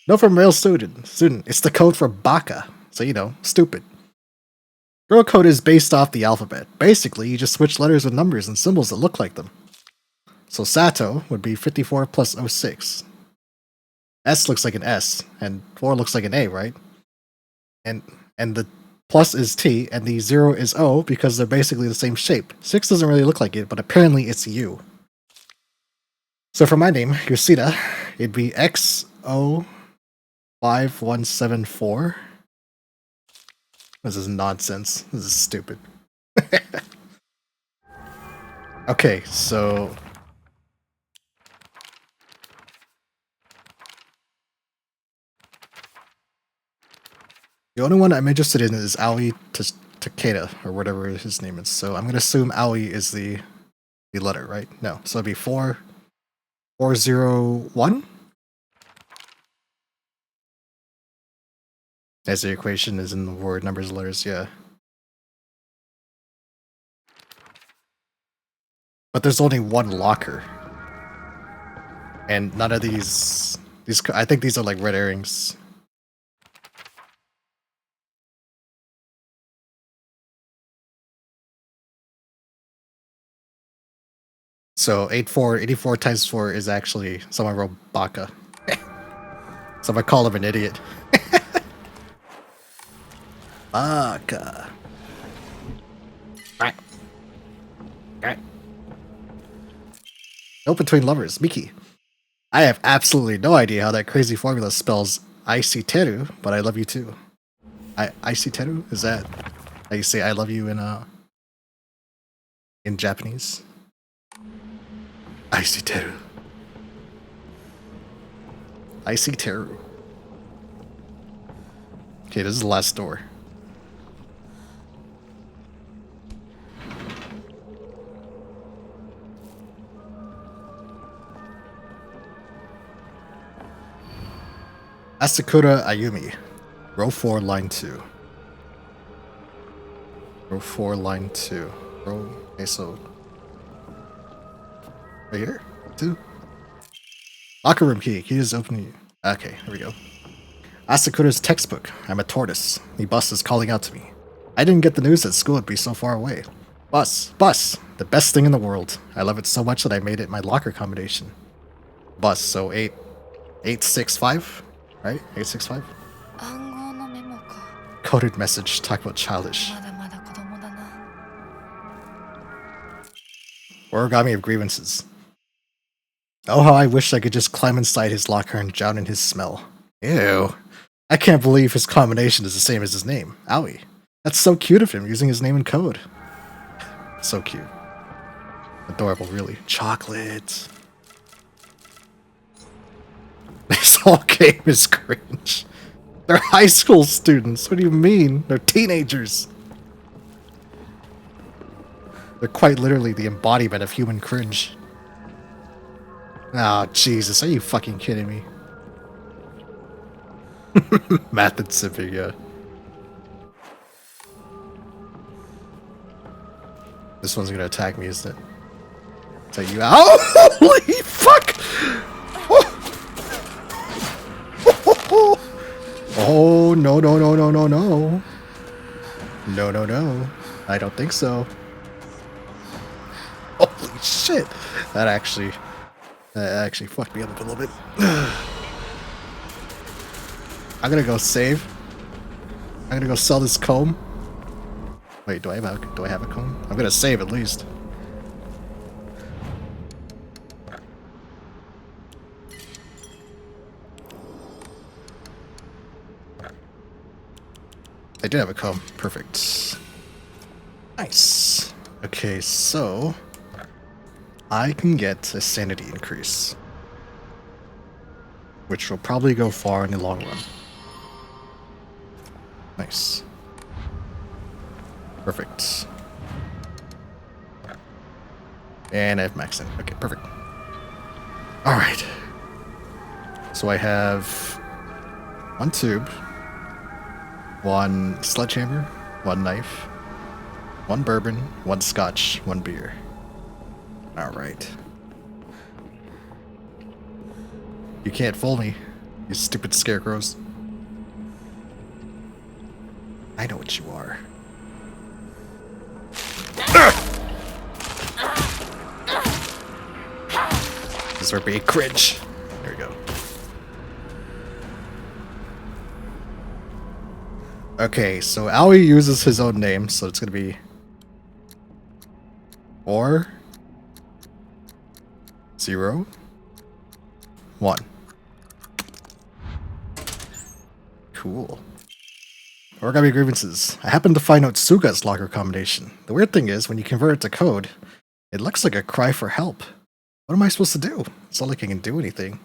No, from male student. It's the code for baka. So, you know, stupid. Girl code is based off the alphabet. Basically, you just switch letters with numbers and symbols that look like them. So Sato would be 54 plus 06. S looks like an S, and 4 looks like an A, right? And the plus is T, and the 0 is O, because they're basically the same shape. 6 doesn't really look like it, but apparently it's U. So for my name, Yoshida, it'd be XO5174. This is nonsense. This is stupid. Okay, so... The only one I'm interested in is Aoi Takeda, or whatever his name is. So I'm going to assume Aoi is the letter, right? No. So it'd be 401? As the equation is in the word, numbers, letters, yeah. But there's only one locker. And none of these, I think these are like red herrings. So 84 times 4 is actually, someone wrote baka. So I call him an idiot. Baka. No between lovers, Miki. I have absolutely no idea how that crazy formula spells Aisiteru, but I love you too. Aisiteru? Is that how you say I love you in Japanese? Aisiteru. Aisiteru. Okay, this is the last door. Asakura Ayumi. Row 4, line 2. Row 4, line 2. Okay, so... right here? 2? Locker room key. Key is opening. Okay, here we go. Asakura's textbook. I'm a tortoise. The bus is calling out to me. I didn't get the news that school would be so far away. Bus. The best thing in the world. I love it so much that I made it my locker combination. Bus, so 865? Right? 865? Coded message. Talk about childish. Origami of grievances. Oh, how I wish I could just climb inside his locker and drown in his smell. Ew. I can't believe his combination is the same as his name, Aoi. That's so cute of him, using his name in code. So cute. Adorable, really. Chocolate. whole game is cringe. They're high school students. What do you mean? They're teenagers. They're quite literally the embodiment of human cringe. Oh, Jesus. Are you fucking kidding me? Math and civic, yeah. This one's gonna attack me, isn't it? Take you out. Oh, holy fuck! Oh, no, no, no, no, no, no. No, no, no. I don't think so. Holy shit! That actually fucked me up a little bit. I'm gonna go save. I'm gonna go sell this comb. Wait, do I have a comb? I'm gonna save at least. I do have a comb. Perfect. Nice. Okay, so I can get a sanity increase, which will probably go far in the long run. Nice. Perfect. And I have max in. Okay, perfect. Alright. So I have one tube, one sledgehammer, one knife, one bourbon, one scotch, one beer. Alright. You can't fool me, you stupid scarecrows. I know what you are. This would be cringe. There we go. Okay, so Aoi uses his own name, so it's gonna be 4 0 1. Cool. Origami grievances. I happened to find out Suga's locker combination. The weird thing is, when you convert it to code, it looks like a cry for help. What am I supposed to do? It's not like I can do anything.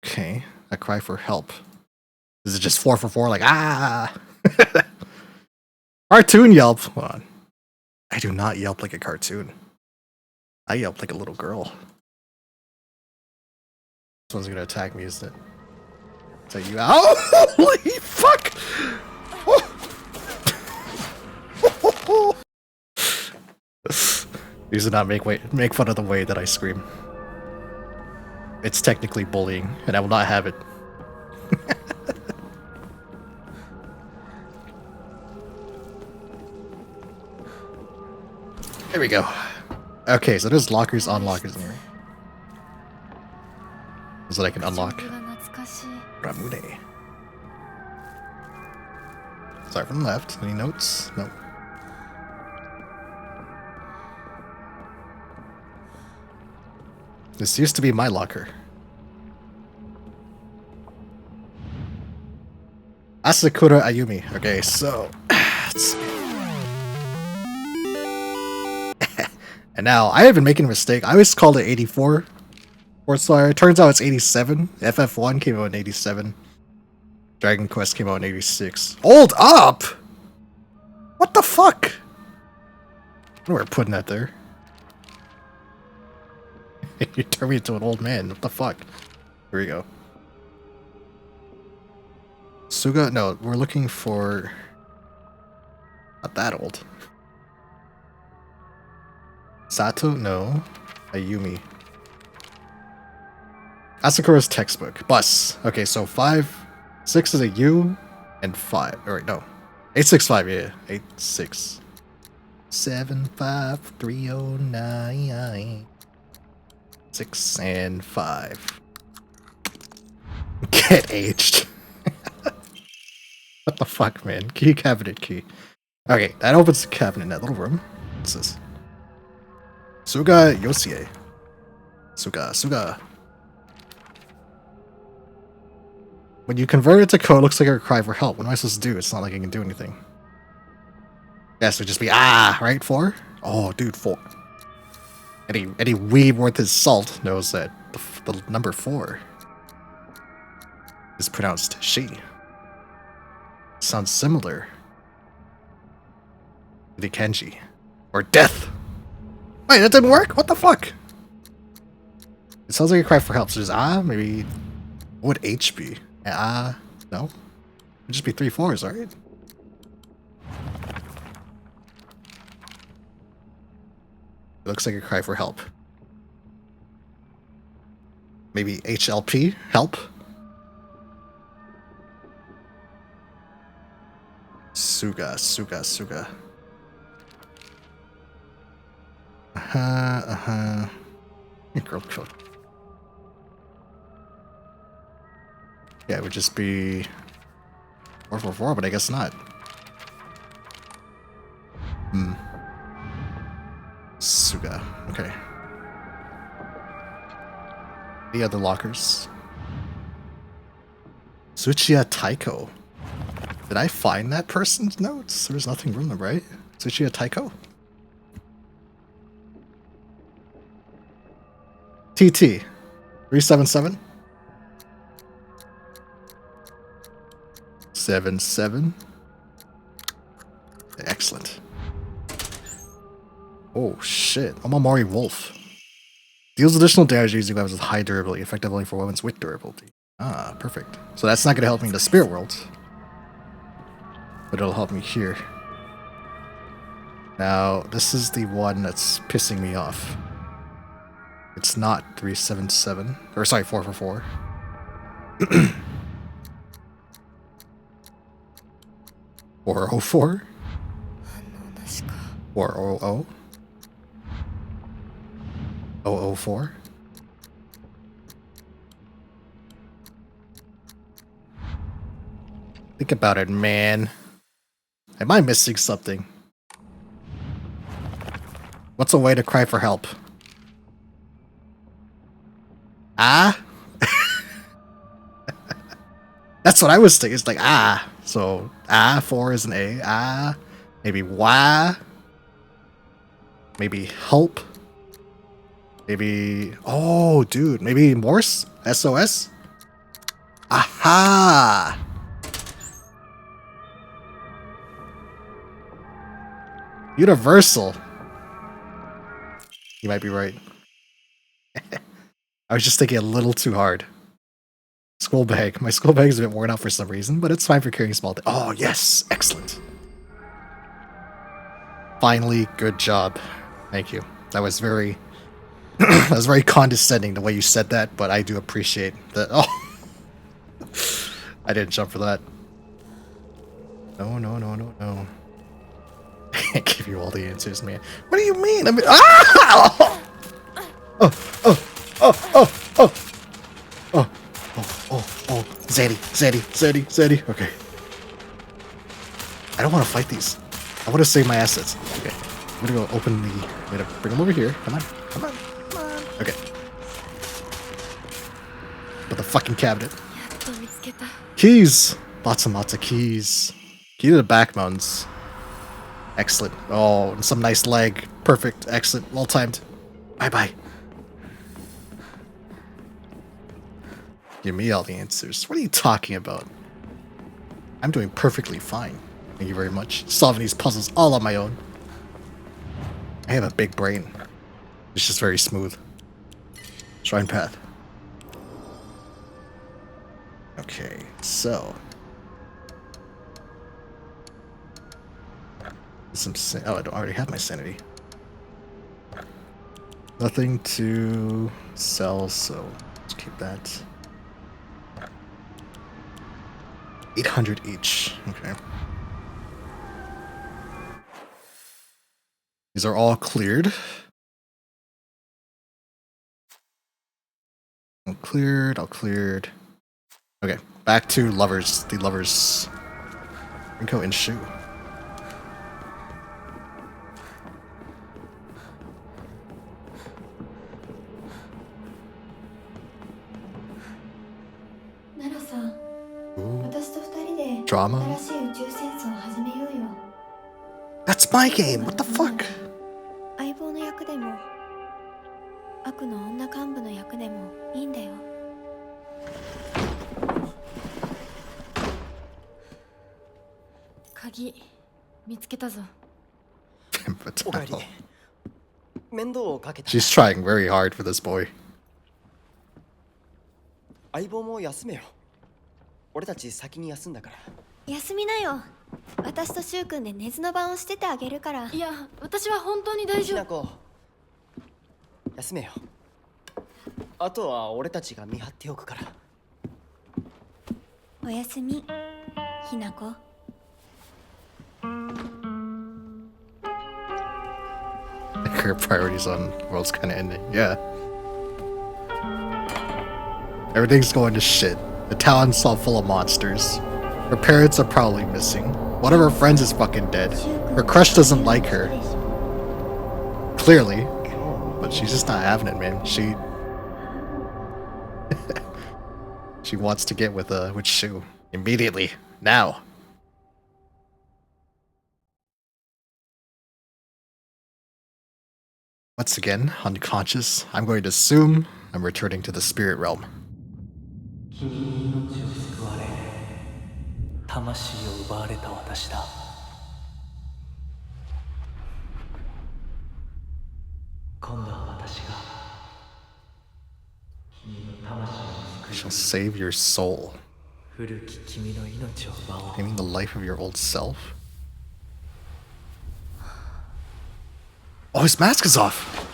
Okay, a cry for help. Is it just 4 for 4? Like, ah! Cartoon yelp. Hold on. I do not yelp like a cartoon. I yelp like a little girl. This one's gonna attack me, isn't it? Take you out. Oh, holy fuck! Oh. These do not make fun of the way that I scream. It's technically bullying, and I will not have it. There we go. Okay, so there's lockers on lockers in here. So that I can unlock Ramune. Start from the left. Any notes? Nope. This used to be my locker. Asakura Ayumi. Okay, so let's see. And now I have been making a mistake. I always called it 84. Star. It turns out it's 87. FF1 came out in 87. Dragon Quest came out in 86. Hold up! What the fuck? I know we're putting that there. You turned me into an old man. What the fuck? Here we go. Suga? No, we're looking for... Not that old. Sato? No. Ayumi. Asakura's textbook. Bus. Okay, so 6 is a U, and 5. Alright, no. 865, yeah. 86. 75309. 6 and 5. Get aged. What the fuck, man? Key cabinet key. Okay, that opens the cabinet in that little room. What's this? Suga Yosie. Suga. When you convert it to code, it looks like a cry for help. What am I supposed to do? It's not like I can do anything. Yes, it would just be, ah, right? 4? Oh, dude, 4. Any weeb worth his salt knows that the number 4 is pronounced she. Sounds similar to the kanji. Or death! Wait, that didn't work? What the fuck? It sounds like a cry for help. So there's maybe... What would H be? No? It'd just be 3 4s, right? It looks like a cry for help. Maybe HLP? Help? Suga. Girl code. Yeah, it would just be 444, but I guess not. Suga. Okay. The other lockers. Tsuchiya Taiko. Did I find that person's notes? There was nothing from them, right? Tsuchiya Taiko? TT. 377? 77. Excellent. Oh shit. Omamori Wolf. Deals additional damage using weapons with high durability, effective only for weapons with durability. Ah, perfect. So that's not going to help me in the spirit world. But it'll help me here. Now, this is the one that's pissing me off. It's not 377. Or sorry, 444. 404? 400? 004? Think about it, man. Am I missing something? What's a way to cry for help? Ah? That's what I was thinking. It's like, ah. So, 4 is an A. Maybe Y. Maybe help. Maybe... Oh, dude. Maybe Morse? SOS? Aha! Universal. You might be right. I was just thinking a little too hard. School bag. My school bag is a bit worn out for some reason, but it's fine for carrying small things. Oh, yes! Excellent. Finally, good job. Thank you. That was very... that was very condescending the way you said that, but I do appreciate that. Oh! I didn't jump for that. No. I can't give you all the answers, man. What do you mean? I mean... Ah! Oh. Zeddy. Okay. I don't want to fight these. I want to save my assets. Okay. I'm gonna go open the... I'm gonna bring them over here. Come on. Okay. Put the fucking cabinet. Keys! Lots and lots of keys. Key to the back mountains. Excellent. Oh, and some nice leg. Perfect. Excellent. Well timed. Bye-bye. Give me all the answers. What are you talking about? I'm doing perfectly fine. Thank you very much. Solving these puzzles all on my own. I have a big brain. It's just very smooth. Shrine path. Okay, so... Oh, I don't already have my sanity. Nothing to sell, so let's keep that. 800 each. Okay. These are all cleared. All cleared. Okay, back to lovers. The lovers. Rinko and Shu. Drama? That's my game! What the fuck? 悪の女幹部の役でもいいんだよ。鍵見つけたぞ。おかえり。面倒をかけた。 She's trying very hard for this boy. 相棒も休めよ。俺たち先に休んだから。休みなよ。私とシュウ君で寝ずの番をしててあげるから。いや、私は本当に大丈夫。ひなこ、休めよ。あとは俺たちが見張っておくから。おやすみ、ひなこ。Her priorities on world's kind of ending. Yeah. Everything's going to shit. The town's all full of monsters. Her parents are probably missing. One of her friends is fucking dead. Her crush doesn't like her. Clearly. But she's just not having it, man. She... she wants to get with Shu. Immediately. Now. Once again, unconscious, I'm going to assume I'm returning to the spirit realm. 君に命を救われ魂を奪われた私だ。今度は私が君の魂を Shall 救い save your soul. 古き君の命を奪おう。 Naming the life of your old self? Oh, his mask is off!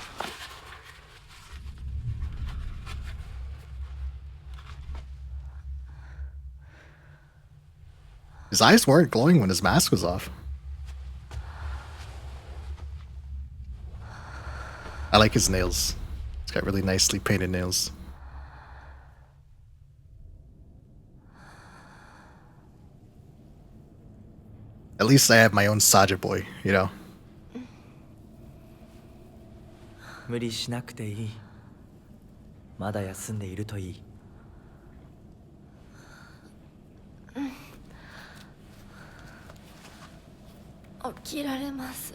His eyes weren't glowing when his mask was off. I like his nails. He's got really nicely painted nails. At least I have my own Saja boy, you know? 無理しなくていい。まだ休んでいるといい。起きられます。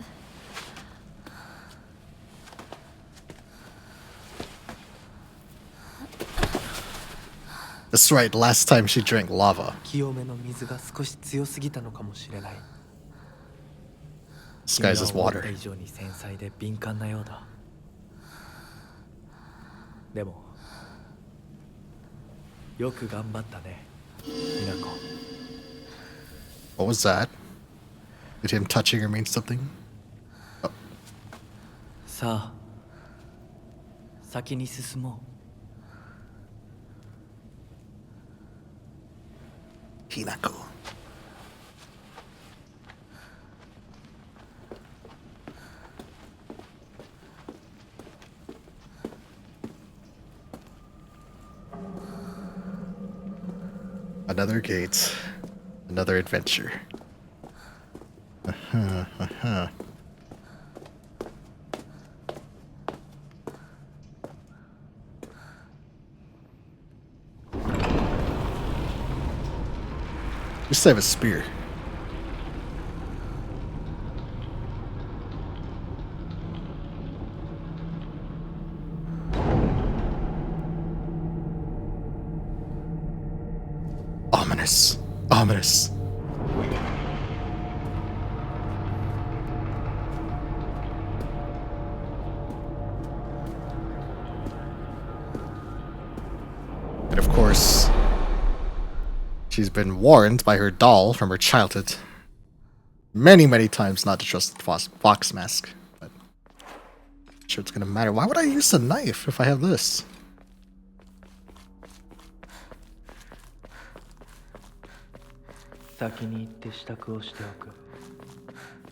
That's right, last time she drank lava. 清めの水が少し強すぎたのかもしれない。 This guy's is 君は思った water. 以上に繊細で敏感なようだ。でもよく頑張ったね、みなこ。 What was that? Did him touching her mean something? さあ、先に進もう。 Hinako. Another gate. Another adventure. Just have a spear. Ominous. Ominous. And of course, she's been warned by her doll from her childhood many, many times not to trust the fox mask. But I'm sure it's gonna matter. Why would I use a knife if I have this?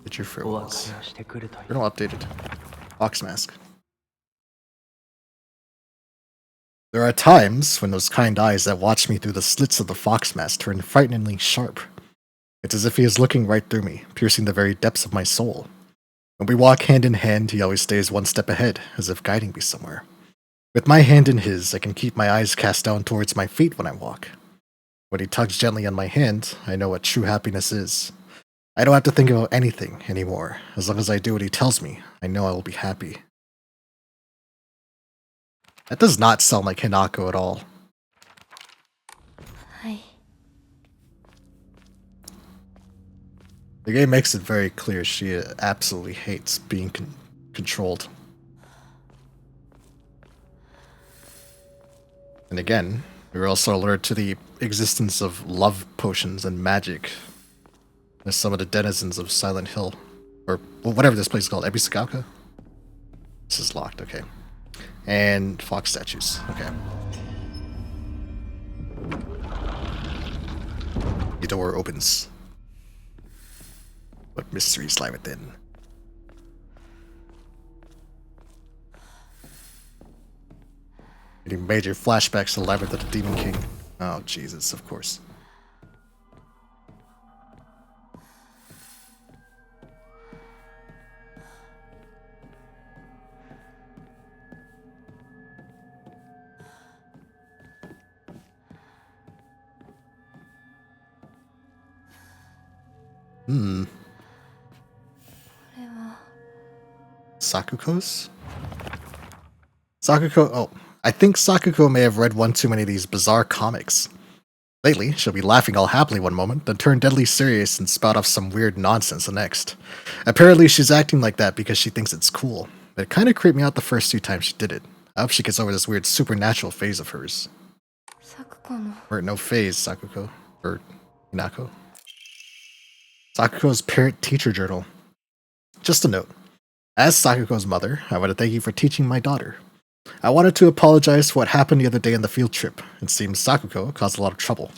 Get your farewells. Journal updated. Fox mask. There are times when those kind eyes that watch me through the slits of the fox mask turn frighteningly sharp. It's as if he is looking right through me, piercing the very depths of my soul. When we walk hand in hand, he always stays one step ahead, as if guiding me somewhere. With my hand in his, I can keep my eyes cast down towards my feet when I walk. When he tugs gently on my hand, I know what true happiness is. I don't have to think about anything anymore. As long as I do what he tells me, I know I will be happy. That does not sound like Hinako at all. はい。 The game makes it very clear she absolutely hates being controlled. And again, we were also alerted to the existence of love potions and magic as some of the denizens of Silent Hill. Or whatever this place is called, Ebisagaoka? This is locked, okay. And fox statues, okay. The door opens. What mysteries lie within? Getting major flashbacks to the Labyrinth of the Demon King. Oh, Jesus, of course. Hmm. これは Sakuko's? Sakuko, oh, I think Sakuko may have read one too many of these bizarre comics. Lately, she'll be laughing all happily one moment, then turn deadly serious and spout off some weird nonsense the next. Apparently, she's acting like that because she thinks it's cool. It kinda creeped me out the first 2 times she did it. I hope she gets over this weird supernatural phase of hers. サクコの Or no phase, Sakuko. Or Hinako. Sakuko's parent-teacher journal. Just a note. As Sakuko's mother, I want to thank you for teaching my daughter. I wanted to apologize for what happened the other day on the field trip. It seems Sakuko caused a lot of trouble.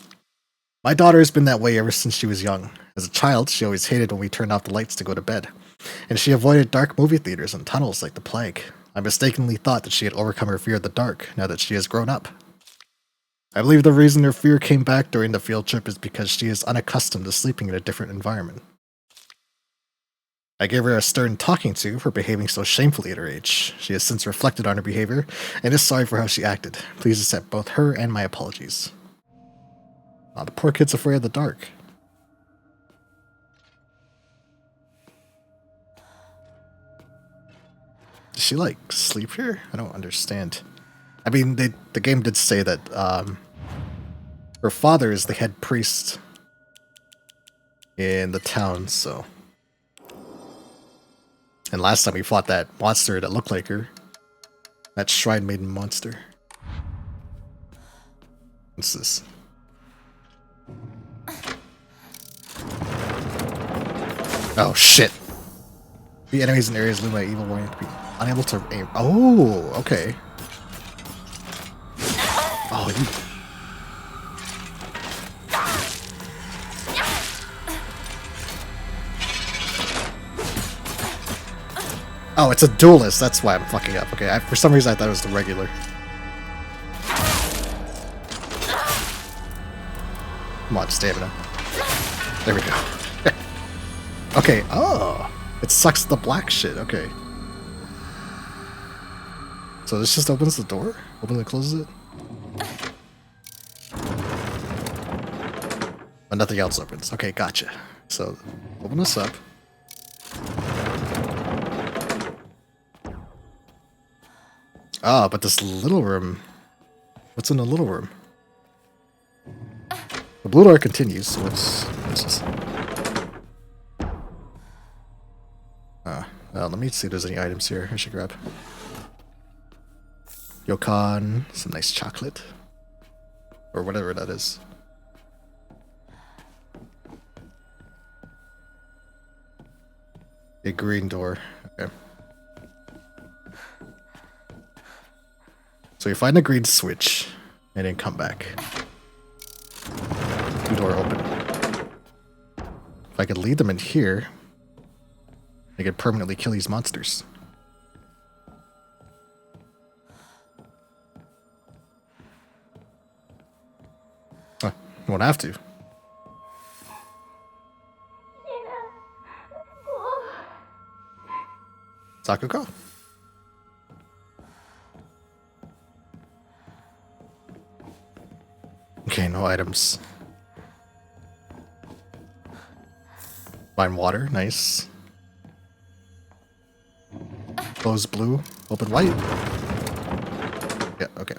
My daughter has been that way ever since she was young. As a child, she always hated when we turned off the lights to go to bed. And she avoided dark movie theaters and tunnels like the plague. I mistakenly thought that she had overcome her fear of the dark now that she has grown up. I believe the reason her fear came back during the field trip is because she is unaccustomed to sleeping in a different environment. I gave her a stern talking to for behaving so shamefully at her age. She has since reflected on her behavior and is sorry for how she acted. Please accept both her and my apologies. Aw, the poor kid's afraid of the dark. Does she, like, sleep here? I don't understand. I mean, the game did say that, her father is the head priest in the town, so... And last time we fought that monster that looked like her. That Shrine Maiden monster. What's this? Oh, shit. The enemies in areas lived by evil warning to be unable to aim. Oh, okay. Oh, you... Oh, it's a duelist. That's why I'm fucking up. Okay, for some reason I thought it was the regular. Come on, stamina. There we go. Okay, oh. It sucks the black shit. Okay. So this just opens the door? Opens and closes it? But nothing else opens. Okay, gotcha. So, open this up. Ah, but this little room... What's in the little room? The blue door continues, so what's this? Let me see if there's any items here I should grab. Yokan, some nice chocolate. Or whatever that is. A green door. Okay. So you find the green switch, and then come back. The door open. If I could lead them in here, I could permanently kill these monsters. Huh, you won't have to. Sakuko? Okay, no items. Find water, nice. Close blue, open white. Yeah, okay.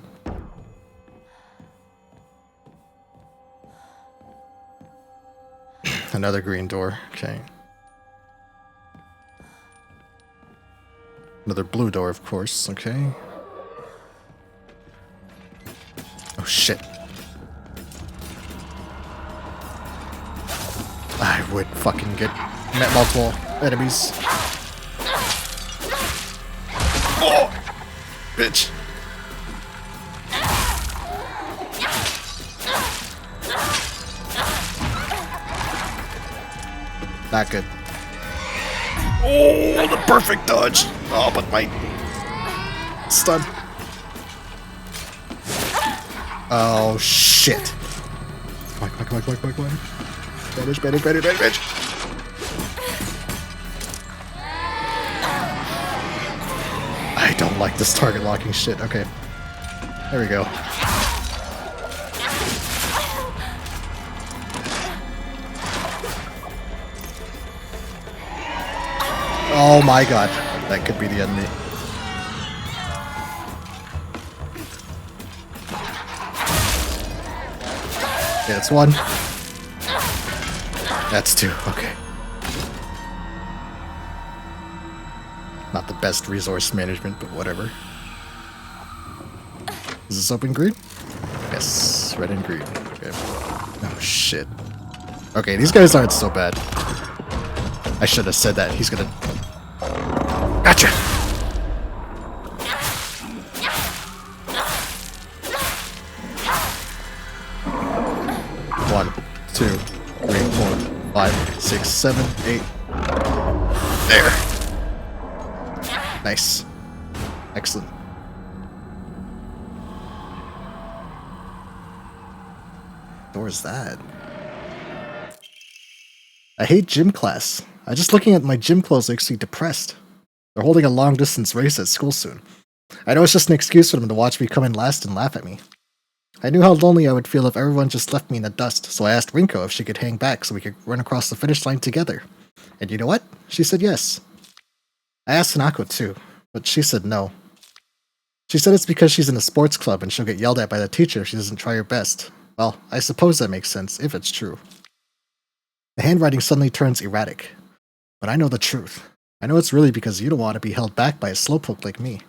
Another green door. Okay. Another blue door, of course. Okay. Oh, shit. I would fucking get met multiple enemies. Oh! Bitch. Not good. Oh, the perfect dodge. Oh, but my stun. Oh, shit. Come on, come on, come on, come on, come on. Bandage, bandage, bandage, bandage. I don't like this target locking shit. Okay. There we go. Oh my god. That could be the enemy. Okay, that's one. That's two. Okay. Not the best resource management, but whatever. Is this open green? Yes, red and green. Okay. Oh shit. Okay, these guys aren't so bad. I should have said that. He's gonna... Gotcha! One, two, three, 4, 5, 6, 7, 8. There. Nice. Excellent. Door is that? I hate gym class. Just looking at my gym clothes makes me depressed. They're holding a long distance race at school soon. I know it's just an excuse for them to watch me come in last and laugh at me. I knew how lonely I would feel if everyone just left me in the dust, so I asked Rinko if she could hang back so we could run across the finish line together. And you know what? She said yes. I asked Hanako too, but she said no. She said it's because she's in a sports club and she'll get yelled at by the teacher if she doesn't try her best. Well, I suppose that makes sense, if it's true. The handwriting suddenly turns erratic. But I know the truth. I know it's really because you don't want to be held back by a slowpoke like me.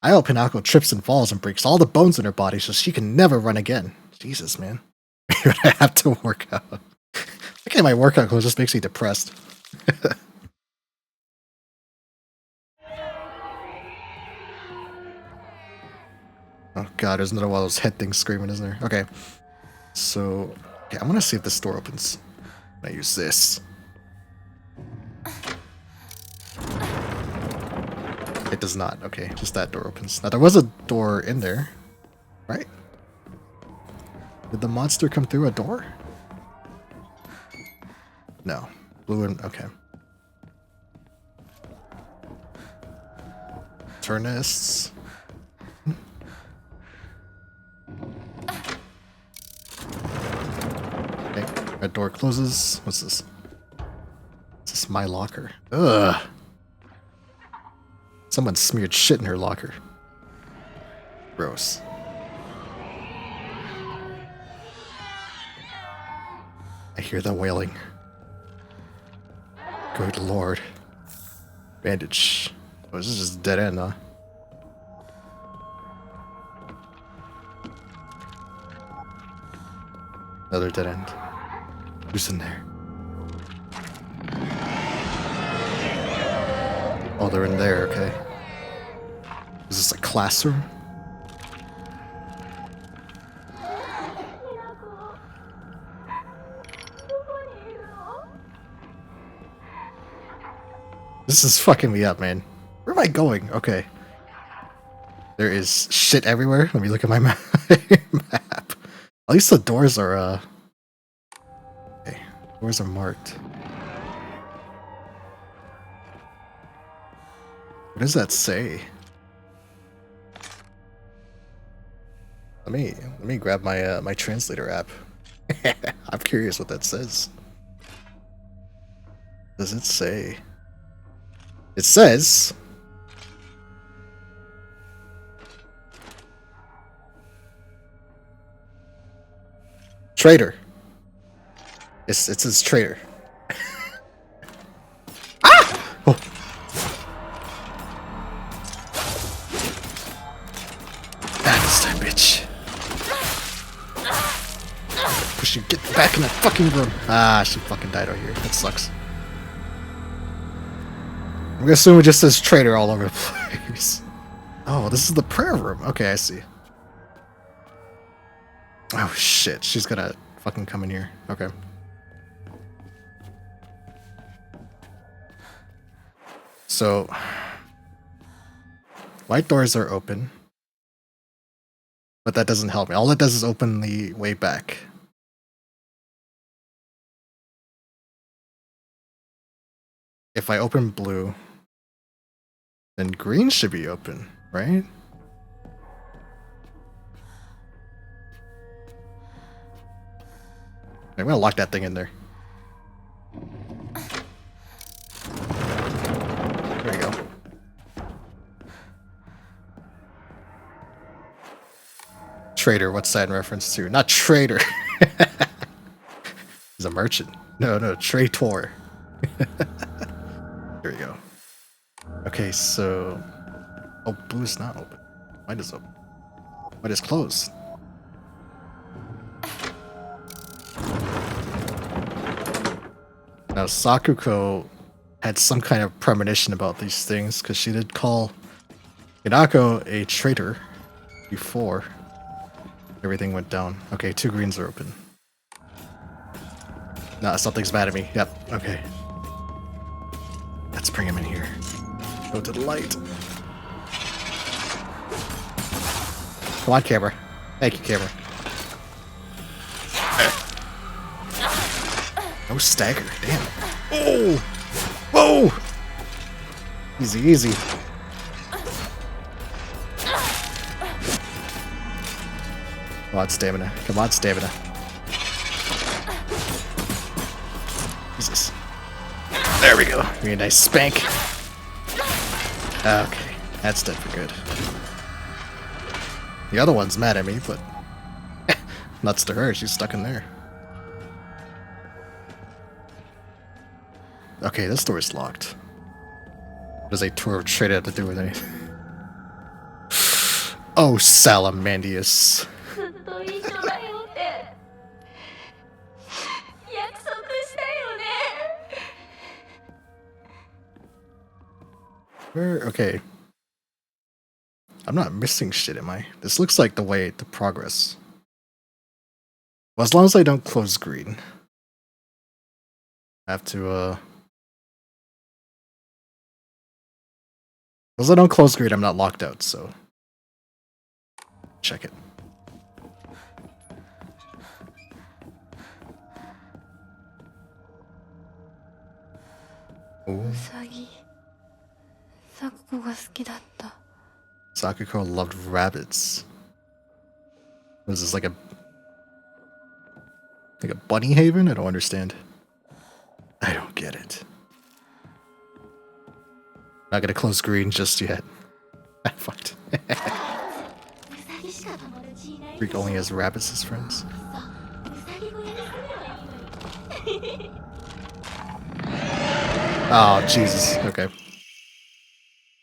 I hope Hinako trips and falls and breaks all the bones in her body so she can never run again. Jesus, man. I have to work out. Look at my workout clothes, just makes me depressed. Oh god, there's another one of those head things screaming, isn't there? Okay. So, okay, I want to see if this door opens. I use this. It does not. Okay, just that door opens. Now, there was a door in there, right? Did the monster come through a door? No. Blue and... okay. Turnists. Okay, that door closes. What's this? Is this my locker? Ugh. Someone smeared shit in her locker. Gross. I hear the wailing. Good lord. Bandage. Oh, this is just dead end, huh? Another dead end. Who's in there? Oh, they're in there, okay. Is this a classroom? This is fucking me up, man. Where am I going? Okay. There is shit everywhere. Let me look at my map. At least the doors are, okay. Doors are marked. What does that say? Let me grab my my translator app. I'm curious what that says. Does it say? It says Traitor. It's his traitor. Ah! Oh. That's that bitch. Push you, get back in that fucking room. Ah, she fucking died out here. That sucks. I'm gonna assume it just says traitor all over the place. Oh, this is the prayer room. Okay, I see. Oh shit, she's gonna fucking come in here. Okay. So, white doors are open, but that doesn't help me. All it does is open the way back. If I open blue, then green should be open, right? I'm gonna lock that thing in there. There you go. Trader, what's that in reference to? Not traitor. He's a merchant. No, traitor. There we go. Okay, so... Oh, blue is not open. White is open. White is closed. Now, Sakuko had some kind of premonition about these things, because she did call Hinako a traitor before everything went down. Okay, 2 greens are open. Nah, something's mad at me. Yep, okay. Let's bring him in here. Go to the light. Come on, camera. Thank you, camera. No stagger, damn. Oh! Whoa! Easy, easy. Come on, stamina. Come on, stamina. Jesus. There we go. Give me a nice spank. Okay, that's dead for good. The other one's mad at me, but nuts to her, she's stuck in there. Okay, this door is locked. What does a tour of trade have to do with anything? Oh, Salamandius. ずっと一緒だよって約束したよね Where? Okay. I'm not missing shit, am I? This looks like the way to progress. Well, as long as I don't close green. I have to, as I don't close green, I'm not locked out, so... Check it. Ooh. ウサギサクコが好きだった Sakuko loved rabbits. What is this, like a bunny haven? I don't understand. I don't get it. Not gonna close green just yet. I fucked. Freak only has rabbits as friends. Oh, Jesus. Okay.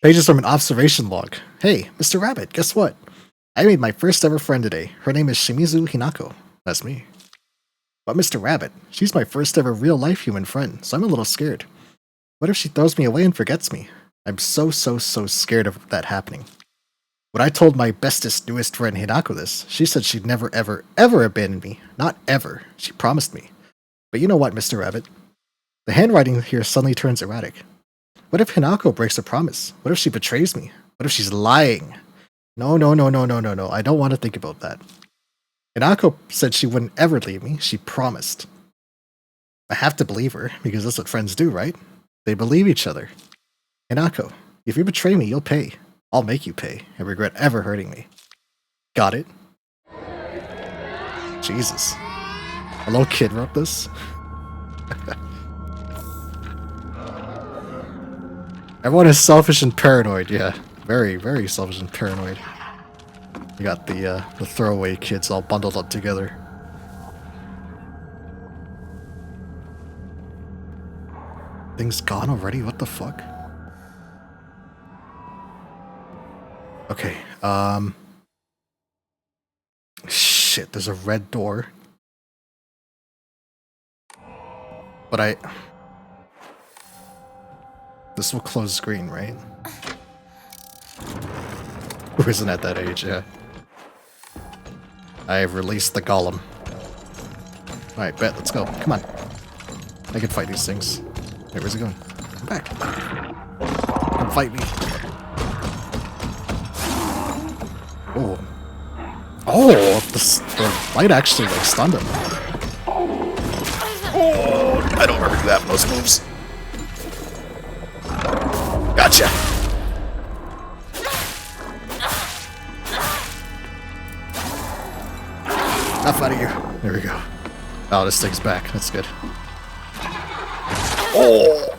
Pages from an observation log. Hey, Mr. Rabbit, guess what? I made my first ever friend today. Her name is Shimizu Hinako. That's me. But Mr. Rabbit, she's my first ever real-life human friend, so I'm a little scared. What if she throws me away and forgets me? I'm so scared of that happening. When I told my bestest, newest friend Hinako this, she said she'd never ever abandon me. Not ever. She promised me. But you know what, Mr. Rabbit? The handwriting here suddenly turns erratic. What if Hinako breaks her promise? What if she betrays me? What if she's lying? No. I don't want to think about that. Hinako said she wouldn't ever leave me. She promised. I have to believe her, because that's what friends do, right? They believe each other. Hinako, if you betray me, you'll pay. I'll make you pay and regret ever hurting me. Got it? Jesus. A little kid wrote this? Everyone is selfish and paranoid, yeah. Very selfish and paranoid. You got the throwaway kids all bundled up together. Thing's gone already? What the fuck? Okay, shit, there's a red door. But this will close screen, right? Who isn't at that age, yeah. I have released the golem. Alright, bet, let's go. Come on. I can fight these things. Wait, where's it going? Come back. Come fight me. Oh. Oh, the light actually like stunned him. Oh, I don't remember that most moves. Gotcha. Enough out of you. There we go. Oh, this thing's back. That's good. Oh!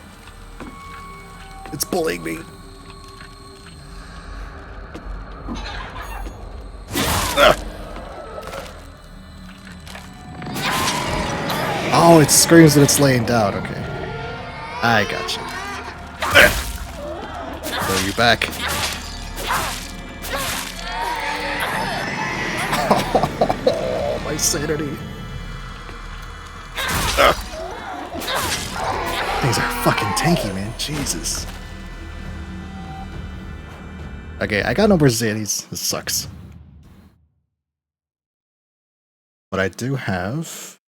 It's bullying me. Oh, it screams that it's laying down. Okay. I got you. Throw you back. Oh, my sanity. Things are fucking tanky, man. Jesus. Okay, I got no more zanies. This sucks. But I do have...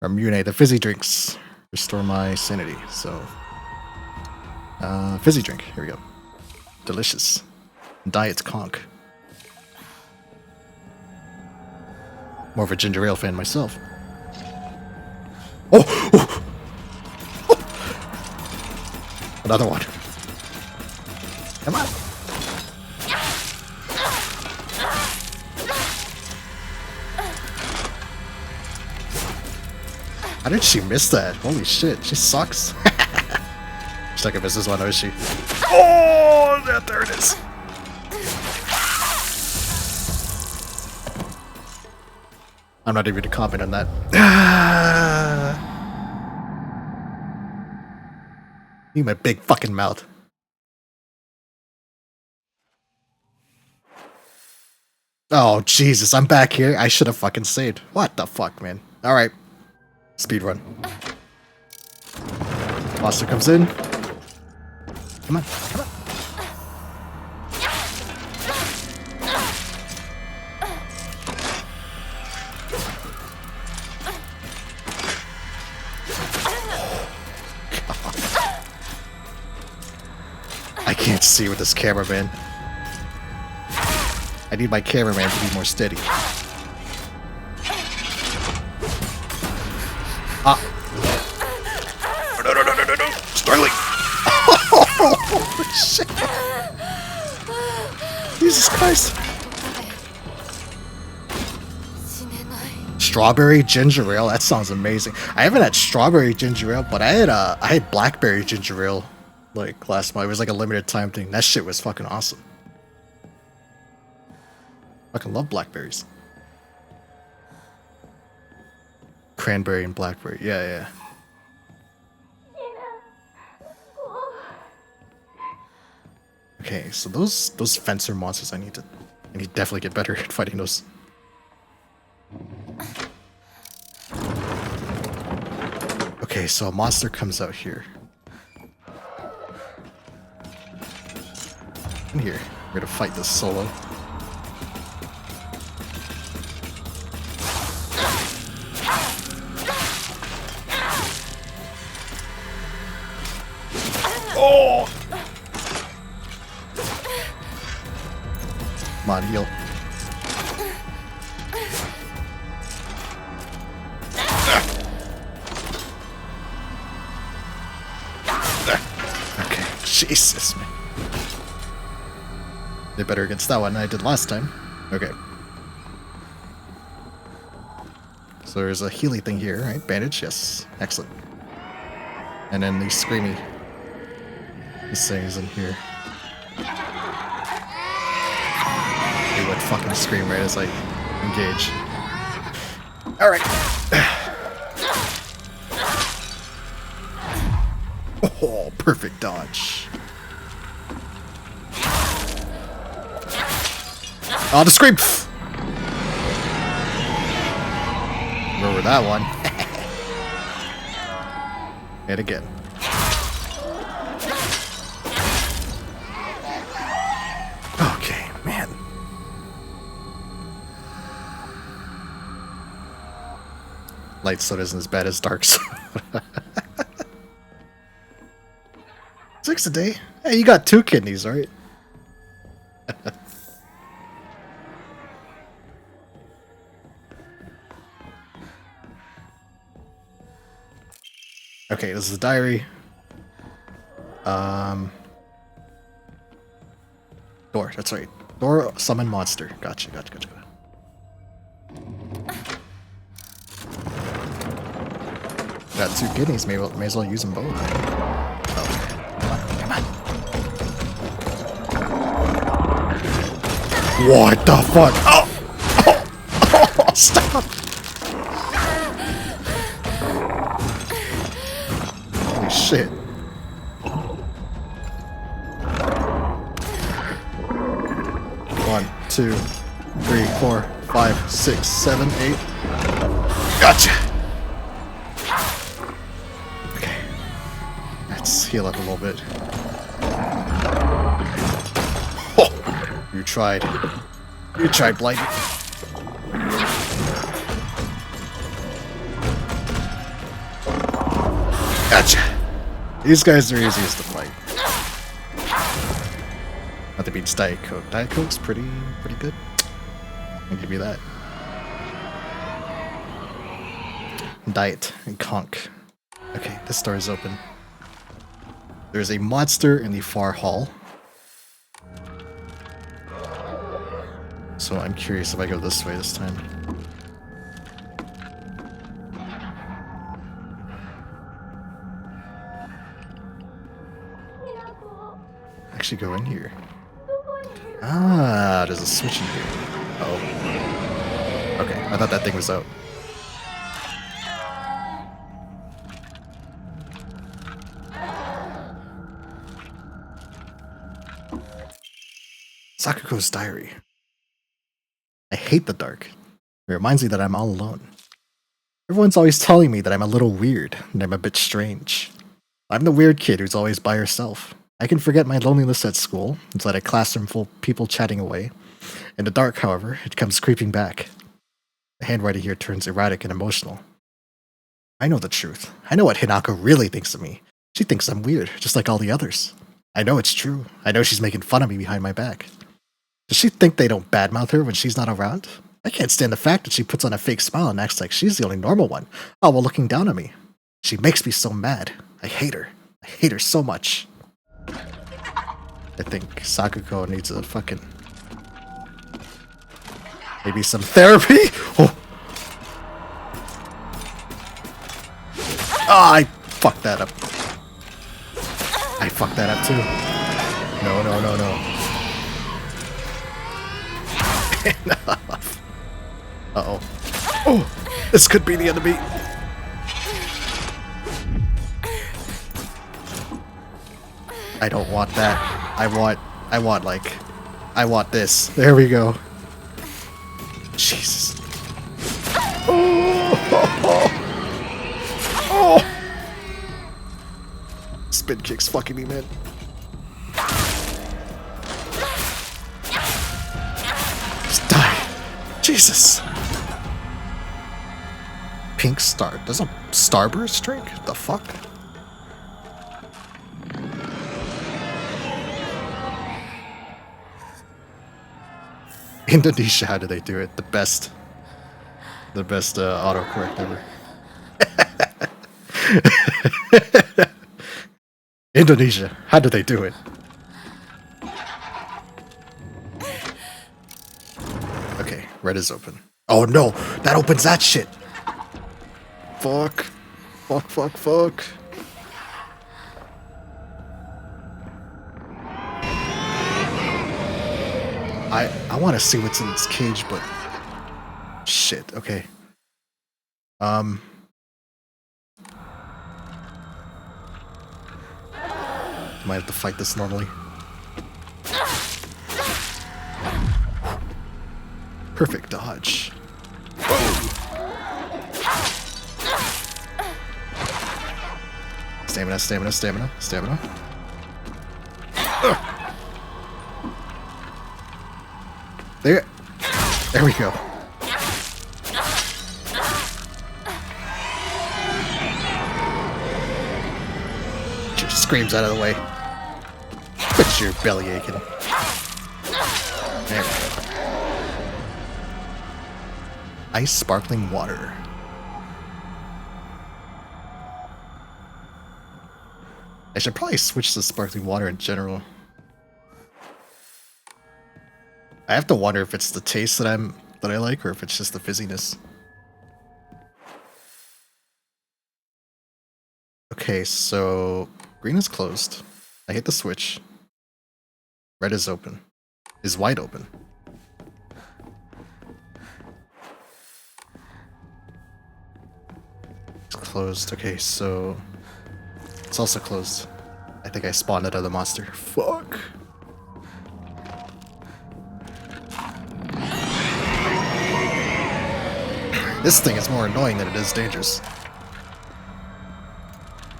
Ramune, the fizzy drinks. Restore my sanity, so... fizzy drink. Here we go. Delicious. Diet conch. More of a ginger ale fan myself. Oh! Oh! Oh! Another one. Come on. How did she miss that? Holy shit, she sucks. She's not gonna miss this one, is she? Oh, yeah, there it is. I'm not even gonna comment on that. Need my big fucking mouth. Oh, Jesus, I'm back here. I should have fucking saved. What the fuck, man? Alright. Speedrun. Monster comes in. Come on, come on. I can't see with this cameraman. I need my cameraman to be more steady. Ah. No, no, no, no, no, no. Struggling. Oh, shit. Jesus Christ. Strawberry ginger ale. That sounds amazing. I haven't had strawberry ginger ale, but I had blackberry ginger ale like last month. It was like a limited time thing. That shit was fucking awesome. Fucking love blackberries. Cranberry and blackberry. Yeah, yeah. Okay, so those fencer monsters I need to definitely get better at fighting those. Okay, so a monster comes out here. In here. We're gonna fight this solo. Oh! Come on, heal. Okay, Jesus, man. Did better against that one than I did last time. Okay. So there's a healy thing here, right? Bandage, yes. Excellent. And then these screamy... These things in here. They would fucking scream right as I engage. Alright. Perfect dodge. Oh, the scream! Remember that one. And again. Okay, man. Light soda isn't as bad as dark soda. 6 a day? Hey, you got 2 kidneys, right? Okay, this is the diary. Door, that's right. Door, summon monster. Gotcha. Got 2 kidneys, may as well use them both. Oh, come on. What the fuck? Oh, stop! Holy shit. One, 2, 3, 4, 5, 6, 7, 8. Gotcha! Okay. Let's heal up a little bit. Oh! You tried. You tried, Blight. Gotcha! These guys are easiest to fight. Not to beat Diet Coke. Diet Coke's pretty good. I'll give you that. Diet and conch. Okay, this door is open. There's a monster in the far hall. So I'm curious if I go this way this time. Actually go in here. Ah, there's a switch in here. Oh. Okay, I thought that thing was out. Sakuko's diary. I hate the dark. It reminds me that I'm all alone. Everyone's always telling me that I'm a little weird and I'm a bit strange. I'm the weird kid who's always by herself. I can forget my loneliness at school, inside a classroom full of people chatting away. In the dark, however, it comes creeping back. The handwriting here turns erratic and emotional. I know the truth. I know what Hinako really thinks of me. She thinks I'm weird, just like all the others. I know it's true. I know she's making fun of me behind my back. Does she think they don't badmouth her when she's not around? I can't stand the fact that she puts on a fake smile and acts like she's the only normal one, all while looking down on me. She makes me so mad. I hate her. I hate her so much. I think Sakuko needs a fucking... maybe some therapy? Oh! Ah, I fucked that up. I fucked that up too. No. Uh-oh. Oh! This could be the enemy! I don't want that. I want this. There we go. Jesus. Oh! Spin kicks fucking me, man. Just die. Jesus. Pink star. Does a starburst drink? The fuck? Indonesia, how do they do it? The best autocorrect ever. Indonesia, how do they do it? Okay, red is open. Oh no, that opens that shit. Fuck. I want to see what's in this cage, but shit. Okay. Might have to fight this normally. Perfect dodge. Stamina, stamina, stamina, stamina. Ugh. There we go. Just screams out of the way. Quit your belly aching. There we go. Ice sparkling water. I should probably switch to sparkling water in general. I have to wonder if it's the taste that I like or if it's just the fizziness. Okay, so green is closed. I hit the switch. Red is open. Is wide open. It's closed. Okay, so it's also closed. I think I spawned another monster. Fuck. This thing is more annoying than it is dangerous.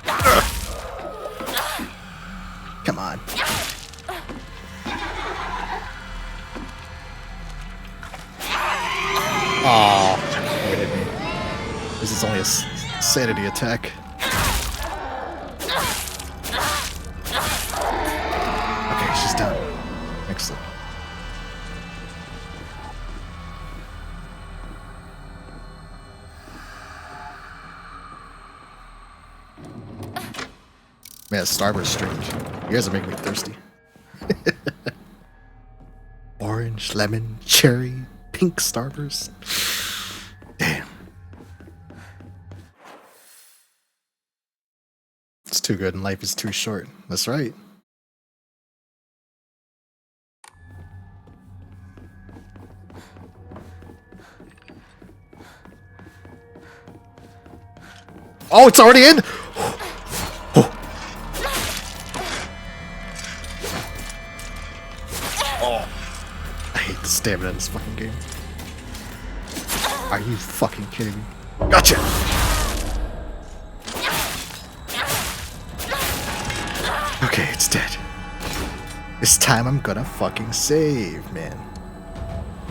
Ugh. Come on. Aw, oh, it hit me. This is only a sanity attack. Okay, she's down. Excellent. Man, Starburst strange. You guys are making me thirsty. Orange, lemon, cherry, pink Starburst. Damn. It's too good and life is too short. That's right. Oh, it's already in? I hate the stamina in this fucking game. Are you fucking kidding me? Gotcha! Okay, it's dead. This time I'm gonna fucking save, man.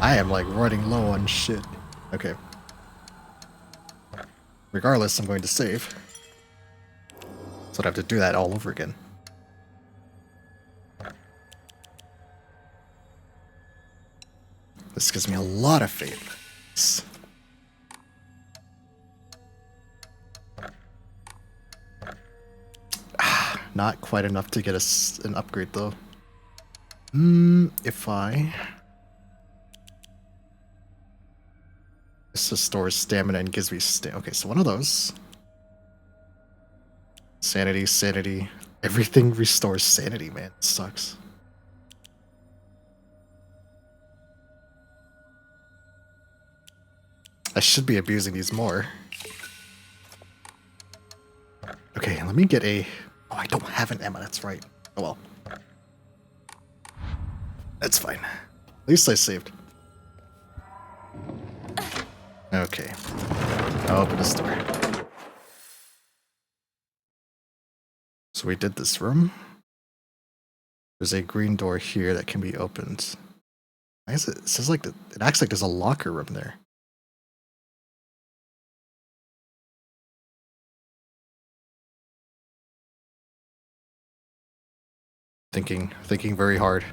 I am like running low on shit. Okay. Regardless, I'm going to save. So I'd have to do that all over again. This gives me a lot of faith. Not quite enough to get us an upgrade though. If I... This restores stamina and gives me okay, so one of those. Sanity, sanity. Everything restores sanity, man. It sucks. I should be abusing these more. Okay, let me get a... Oh, I don't have an Emma, that's right. Oh well. That's fine. At least I saved. Okay. I'll open this door. So we did this room. There's a green door here that can be opened. Why is it? It says like it acts like there's a locker room there. Thinking very hard.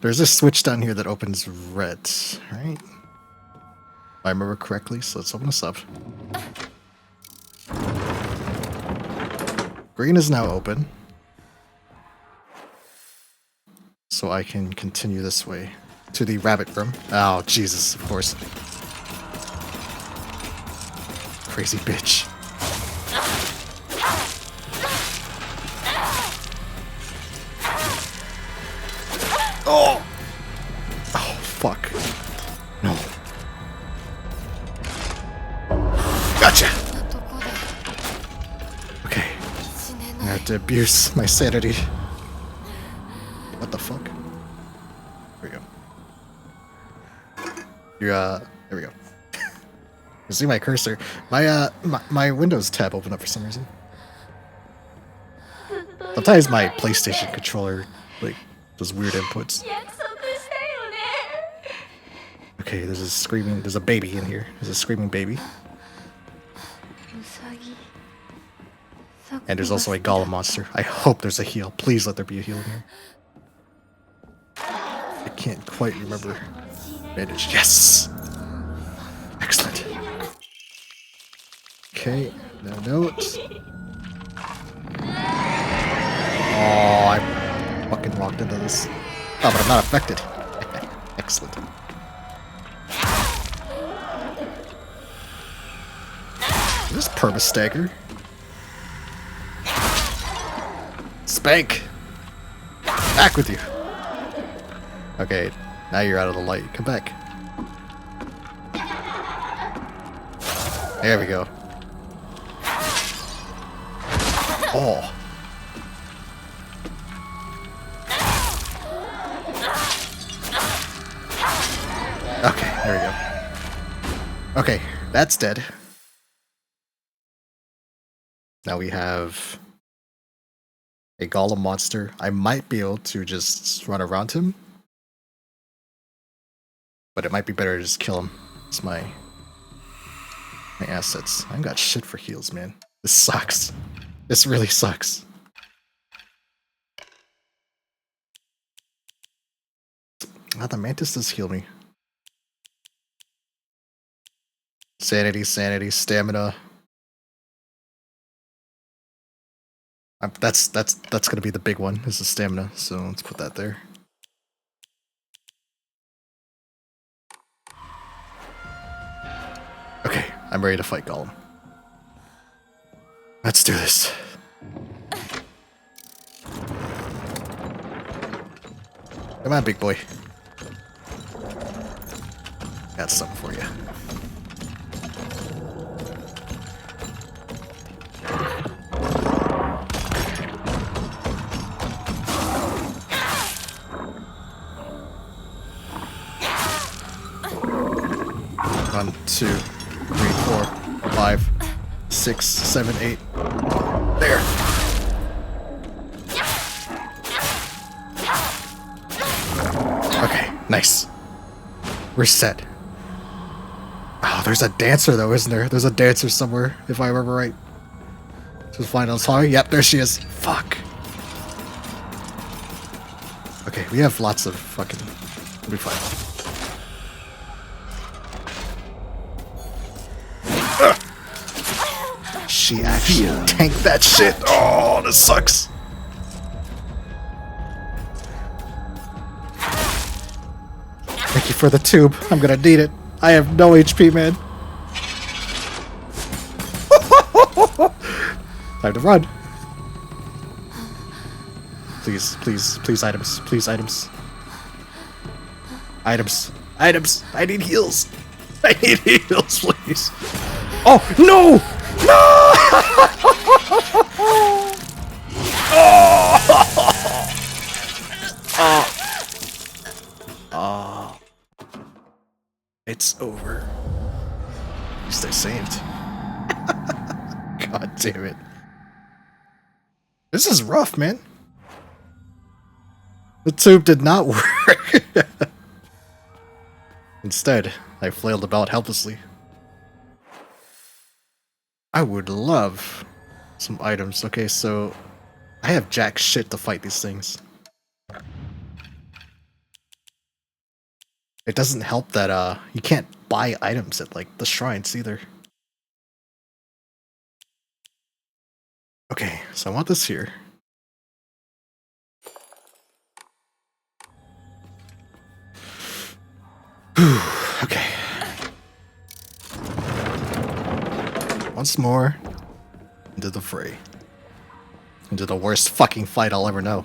There's a switch down here that opens red, right? If I remember correctly, so let's open this up. Green is now open. So I can continue this way to the rabbit room. Oh, Jesus, of course. Crazy bitch. Oh! Oh, fuck. Gotcha. こんなとこで Okay, 死ね I ない have to abuse my sanity. What the fuck? There we go. There we go. You see my cursor? My Windows tab opened up for some reason. Sometimes my PlayStation controller like does weird inputs. 約束したよね Okay, there's a baby in here. There's a screaming baby. ウサギ And there's also a golem monster. I hope there's a heal. Please let there be a heal in here. I can't quite remember. Bandage. Yes! Excellent. Okay, no note. Oh, I fucking walked into this. Oh, but I'm not affected. Excellent. This perma stagger. Spank! Back with you! Okay, now you're out of the light. Come back. There we go. Oh. Okay, there we go. Okay, that's dead. Now we have a golem monster. I might be able to just run around him, but it might be better to just kill him. It's my assets. I got shit for heals, man. This sucks. This really sucks. Ah, the mantis does heal me. Sanity, sanity, stamina. That's gonna be the big one, is the stamina, so let's put that there. Okay, I'm ready to fight Golem. Let's do this. Come on, big boy. Got something for you. One, two, three, 4, 5, 6, 7, 8. There. Okay, nice. We're set. Oh, there's a dancer though, isn't there? There's a dancer somewhere, if I remember right. To find out. Sorry. Yep, there she is. Fuck. Okay, we have lots of fucking. We'll be fine. She actually tanked that shit. Oh, this sucks. Thank you for the tube. I'm gonna need it. I have no HP, man. Time to run. Please, please, please, items. Please, items. Items. Items. I need heals. I need heals, please. Oh, no! No! Oh. It's over. At least I saved. God damn it. This is rough, man. The tube did not work. Instead, I flailed about helplessly. I would love some items. Okay, so I have jack shit to fight these things. It doesn't help that you can't buy items at like the shrines either. Okay, so I want this here. Okay. Once more into the fray. Into the worst fucking fight I'll ever know.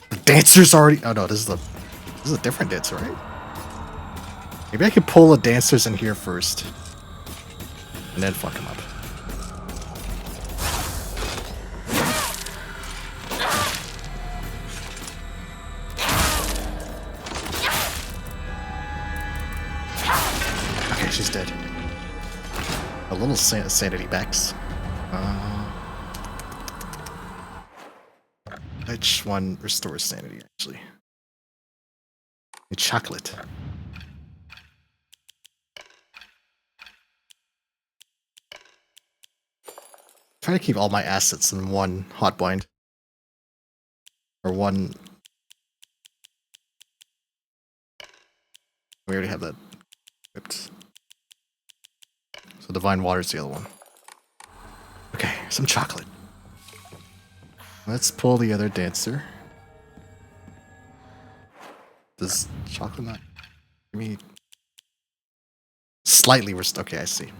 The dancer's already. Oh no, this is a different dancer, right? Maybe I could pull the dancers in here first. And then fuck them up. Okay, she's dead. A little sanity backs. Which one restores sanity, actually? A chocolate. Try to keep all my assets in one hotbind. Or one... We already have that equipped. So Divine Water's the other one. Okay, some chocolate. Let's pull the other dancer. Does chocolate not give me slightly rest? Okay, I see.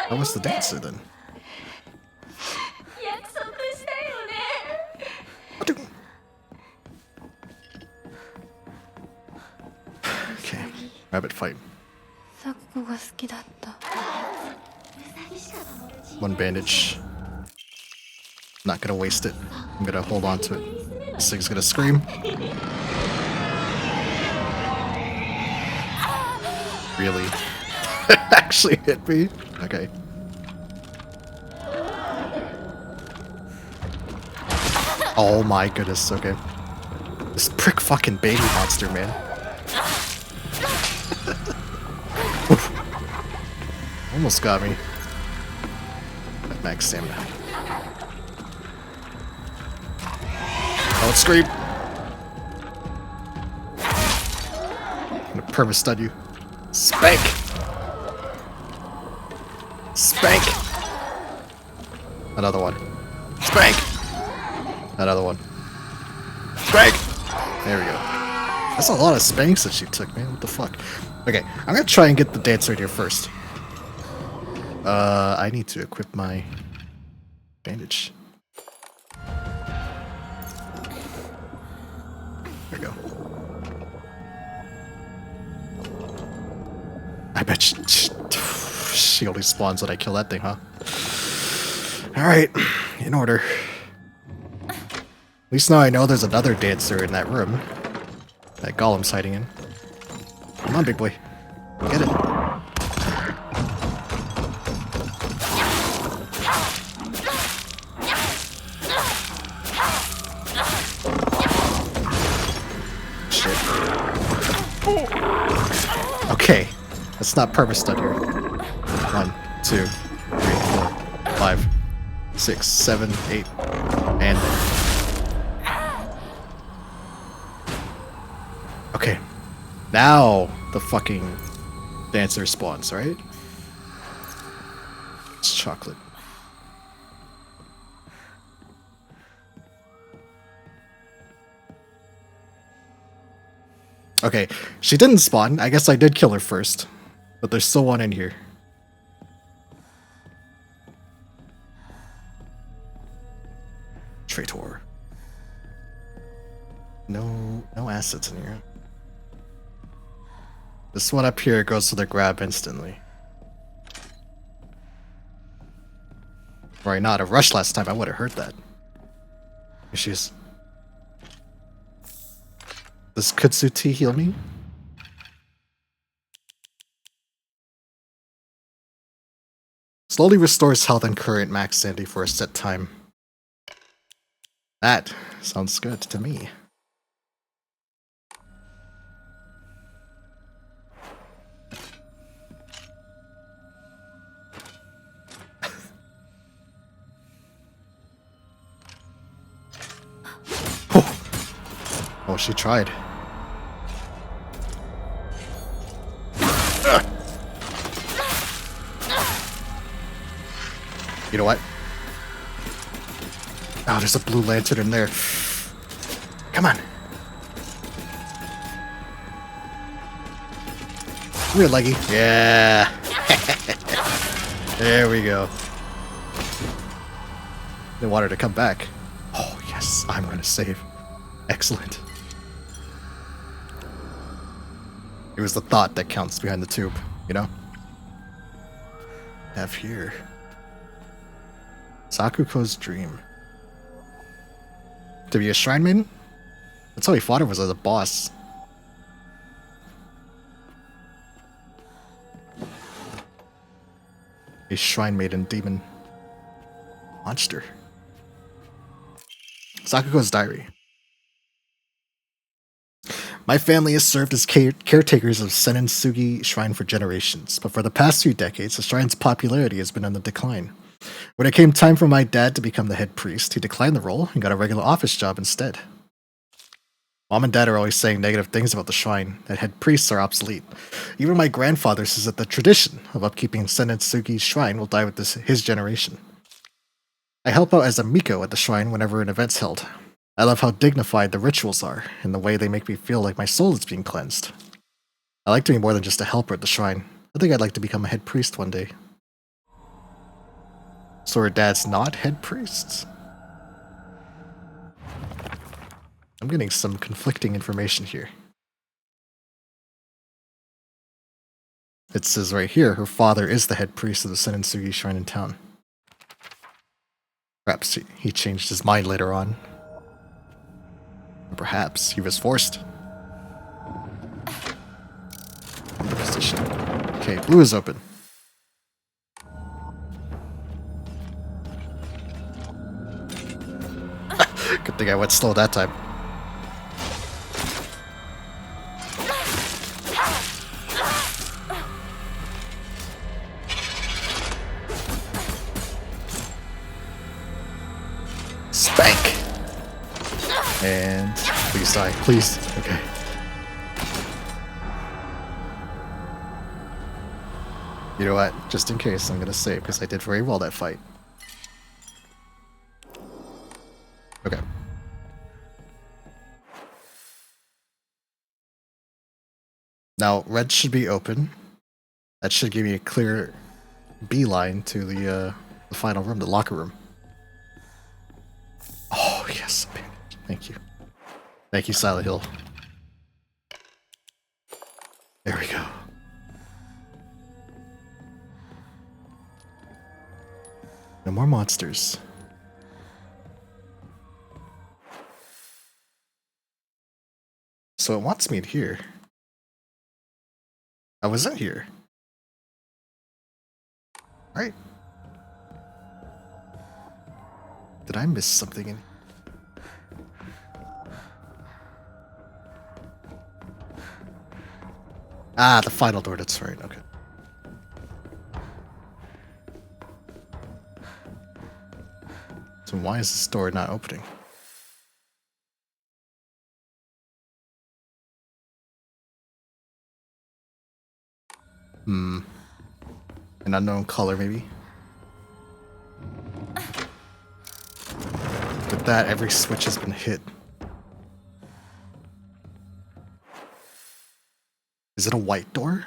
How was the dancer then? Okay, rabbit fight. 咲子が好きだった。 One bandage. Not gonna waste it. I'm gonna hold on to it. This thing's gonna scream. Really? Actually hit me? Okay. Oh my goodness, okay. This prick fucking baby monster, man. Almost got me. At max stamina. Don't scream! I'm gonna perma-stun you. Spank! Spank! Another one. Spank! Another one. Spank! There we go. That's a lot of spanks that she took, man. What the fuck? Okay, I'm gonna try and get the dancer in here first. I need to equip my bandage. There we go. I bet she only spawns when I kill that thing, huh? Alright, in order. At least now I know there's another dancer in that room that Golem's hiding in. Come on, big boy. Get it. Shit. Okay. Let's not perma-stun here. 1, 2, 3, 4, 5, 6, 7, 8, and... Okay. Now the fucking dancer spawns, right? It's chocolate. Okay, she didn't spawn. I guess I did kill her first. But there's still one in here. Traitor. No assets in here. This one up here goes to the grab instantly. Right, not a rush last time. I would have heard that. Here she is. Does Kutsuti heal me? Slowly restores health and current max sanity for a set time. That sounds good to me. Oh, she tried. You know what? Oh, there's a blue lantern in there. Come on. Come here, Leggy. Yeah. There we go. They want her to come back. Oh, yes. I'm going to save. Excellent. It was the thought that counts behind the tube, you know? Have here. Sakuko's dream. To be a shrine maiden? That's how he fought her, was as a boss. A shrine maiden demon. Monster. Sakuko's diary. My family has served as caretakers of Senensugi Shrine for generations, but for the past few decades, the shrine's popularity has been on the decline. When it came time for my dad to become the head priest, he declined the role and got a regular office job instead. Mom and Dad are always saying negative things about the shrine, that head priests are obsolete. Even my grandfather says that the tradition of upkeeping Senensugi's shrine will die with his generation. I help out as a Miko at the shrine whenever an event's held. I love how dignified the rituals are, and the way they make me feel like my soul is being cleansed. I like to be more than just a helper at the shrine. I think I'd like to become a head priest one day. So her dad's not head priests? I'm getting some conflicting information here. It says right here, her father is the head priest of the Senensugi Shrine in town. Perhaps he changed his mind later on. Or perhaps he was forced. The position. Okay, blue is open. Good thing I went slow that time. Spank! And please die, please. Okay. You know what? Just in case, I'm gonna save because I did very well that fight. Okay. Now, red should be open. That should give me a clear beeline to the final room, the locker room. Oh, yes. Thank you. Thank you, Silent Hill. There we go. No more monsters. So it wants me in here. I was in here. Right. Did I miss something in? Ah, the final door, that's right, okay. So why is this door not opening? An unknown color, maybe? With that, every switch has been hit. Is it a white door?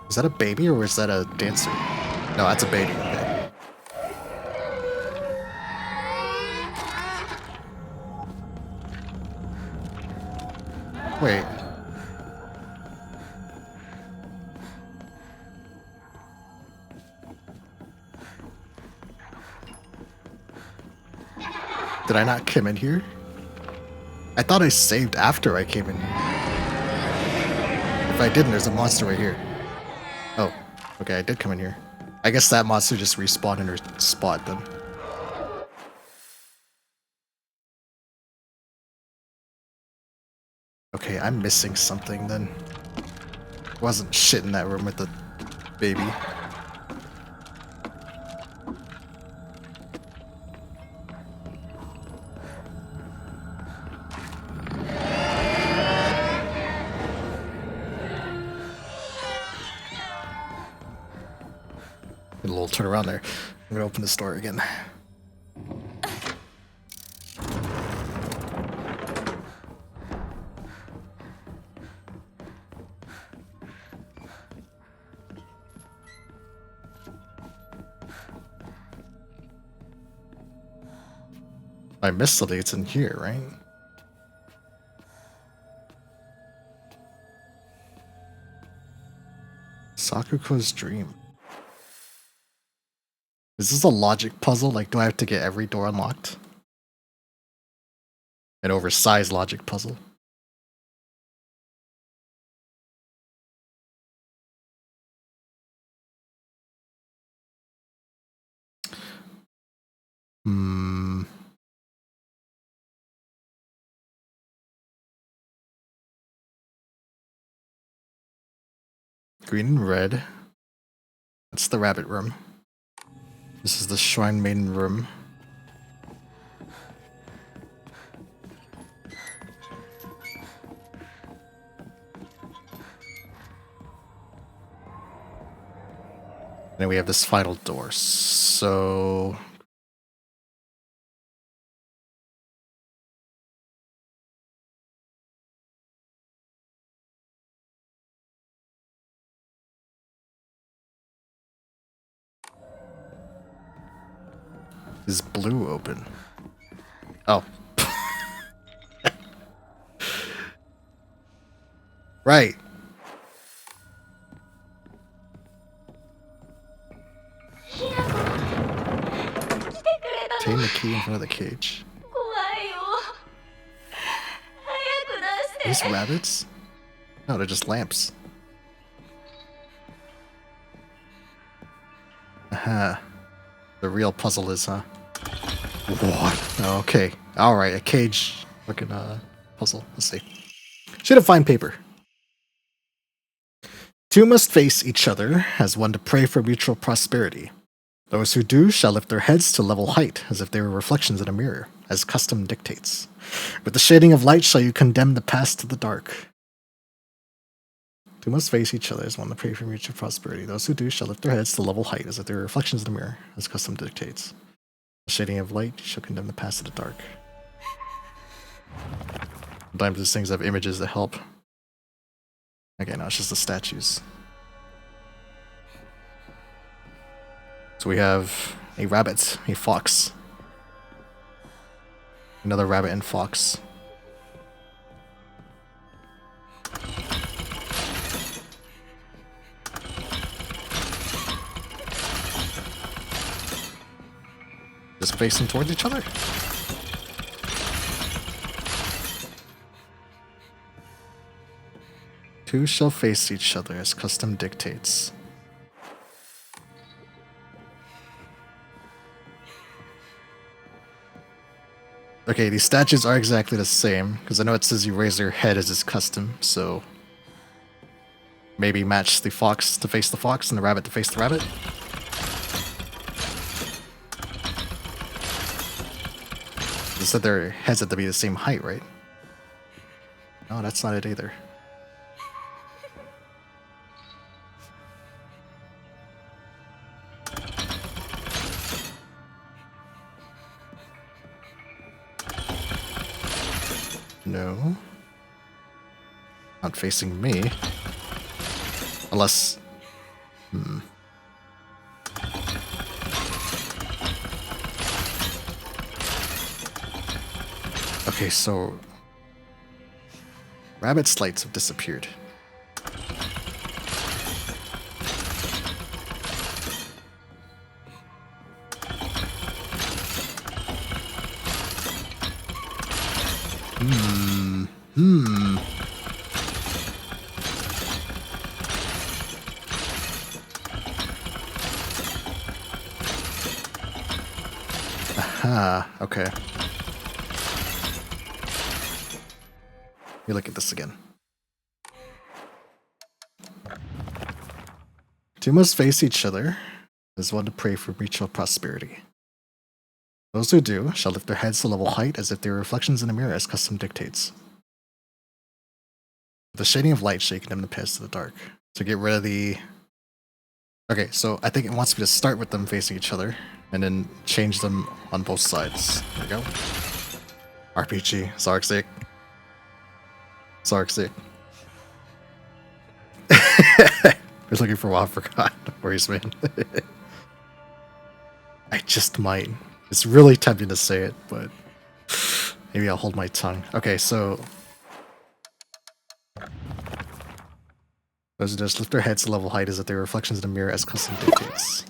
Is that a baby or is that a dancer? No, that's a baby. Okay. Wait. Did I not come in here? I thought I saved after I came in here. If I didn't, there's a monster right here. Oh, okay, I did come in here. I guess that monster just respawned in her spot then. Okay, I'm missing something then. Wasn't shit in that room with the baby. A little turn around there. I'm gonna open this door again. I missed something. It's in here, right? Sakuko's dream. Is this a logic puzzle? Like, do I have to get every door unlocked? An oversized logic puzzle. Hmm. Green and red. That's the rabbit room. This is the shrine maiden room. And then we have this final door. So is blue open? Oh. Right. Obtain the key in front of the cage. These rabbits? No, they're just lamps. Aha. The real puzzle is, huh? What? Okay. Alright, a cage looking puzzle. Let's see. Should have fine paper. Two must face each other as one to pray for mutual prosperity. Those who do shall lift their heads to level height, as if they were reflections in a mirror, as custom dictates. With the shading of light shall you condemn the past to the dark. Two must face each other as one to pray for mutual prosperity. Those who do shall lift their heads to level height, as if they were reflections in a mirror, as custom dictates. The shading of light shall condemn the past to the dark. Sometimes these things have images that help. Okay, no, it's just the statues. So we have a rabbit, a fox, another rabbit and fox. Just facing towards each other. Two shall face each other as custom dictates. Okay, these statues are exactly the same, because I know it says you raise your head as is custom, so maybe match the fox to face the fox and the rabbit to face the rabbit. They said their heads had to be the same height, right? No, that's not it either. No. Not facing me. Unless... Okay, so... Rabbit's lights have disappeared. Aha, okay. Let me look at this again. Two must face each other as one to pray for mutual prosperity. Those who do shall lift their heads to level height as if they were reflections in a mirror, as custom dictates. The shading of light shall you condemn the past to the dark. To get rid of the... Okay, so I think it wants me to start with them facing each other, and then change them on both sides. There we go. RPG. Zarxic. Zarxic. I was looking for a while, forgot. Worries, man. I just might. It's really tempting to say it, but Maybe I'll hold my tongue. Okay, so visitors lift their heads to level height as if their reflections in the mirror as custom dictates.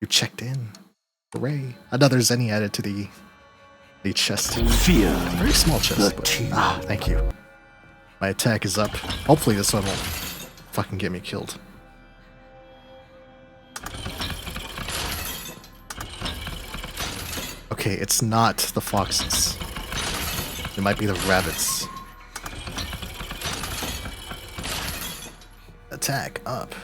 You checked in. Hooray. Another Zenny added to the chest. Fear. Very small chest, but thank you. My attack is up. Hopefully this one won't fucking get me killed. Okay, it's not the foxes. It might be the rabbits. Attack up.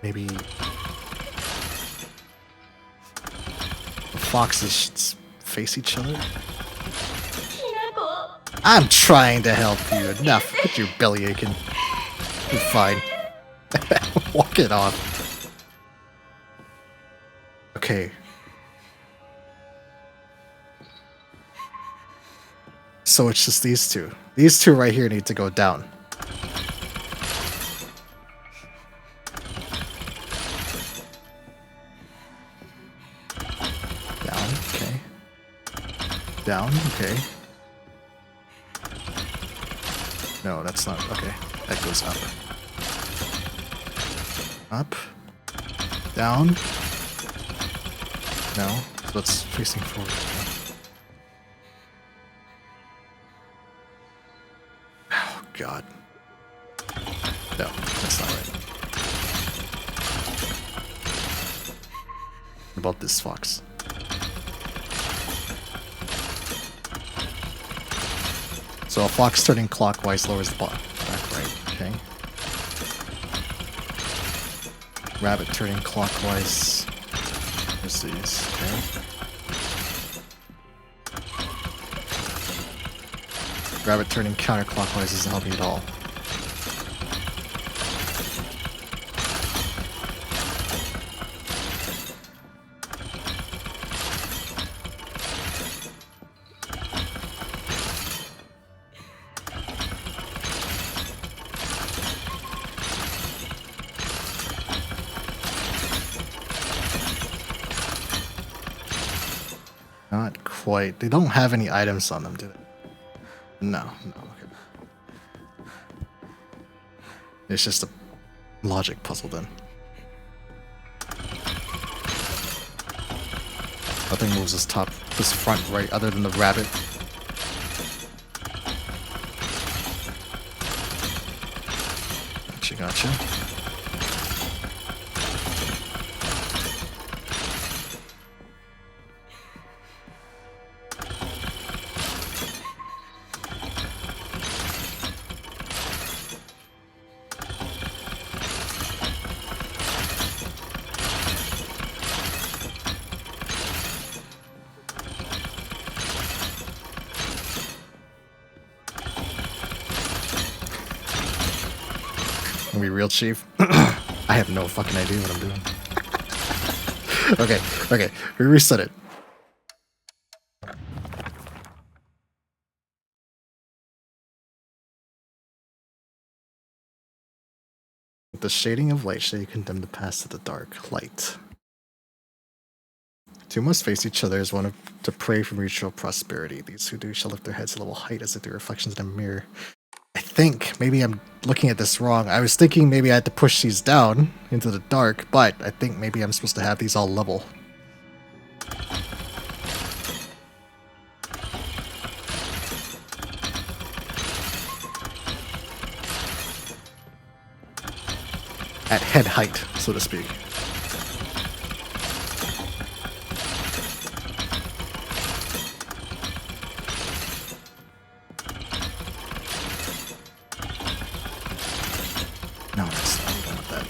Maybe the foxes should face each other. I'm trying to help you. Enough. Get your belly aching. You're fine. Walk it off. Okay. So it's just these two. These two right here need to go down. Down, okay. Down, okay. No, that's not, okay. That goes up. Up. Down. No, so it's facing forward. Oh, God. No, that's not right. What about this fox? So a fox turning clockwise lowers the back right, okay. Rabbit turning clockwise. Where's these? Okay. Rabbit turning counterclockwise isn't helping at all. Not quite. They don't have any items on them, do they? No, okay. It's just a logic puzzle then. Nothing moves this front right other than the rabbit. Gotcha. Be real, Chief. I have no fucking idea what I'm doing. Okay, we reset it. The shading of light shall you condemn to pass to the dark light. Two must face each other as one to pray for mutual prosperity. These who do shall lift their heads a little height as if their reflections in a mirror. I think maybe I'm looking at this wrong. I was thinking maybe I had to push these down into the dark, but I think maybe I'm supposed to have these all level. At head height, so to speak. No, that's not, I'm done with that.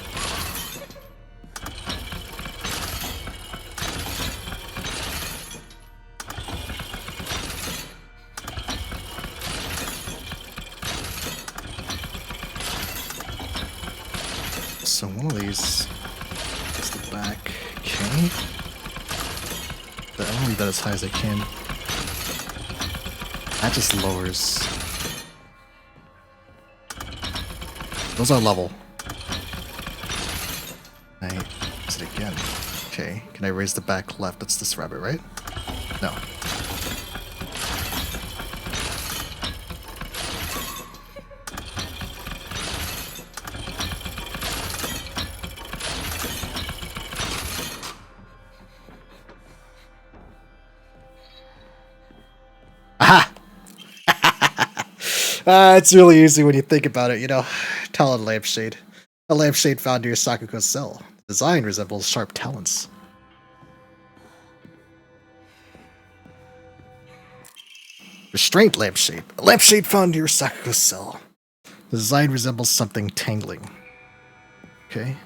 So one of these is the back. Okay. I want to leave that as high as I can. That just lowers Those are level. Can I use it again? Okay. Can I raise the back left? That's this rabbit, right? No. Aha! It's really easy when you think about it, you know. Talon lampshade. A lampshade found near Sakuko's cell. The design resembles sharp talons. Restraint lampshade. A lampshade found near Sakuko's cell. The design resembles something tangling. Okay.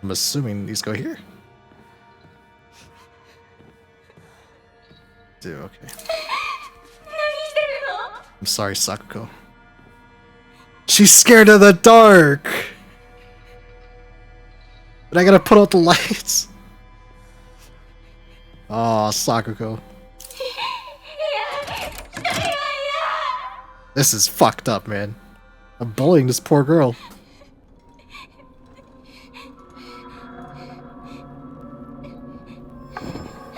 I'm assuming these go here. Do okay. I'm sorry, Sakuko. She's scared of the dark! But I gotta put out the lights. Oh, Sakuko. This is fucked up, man. I'm bullying this poor girl.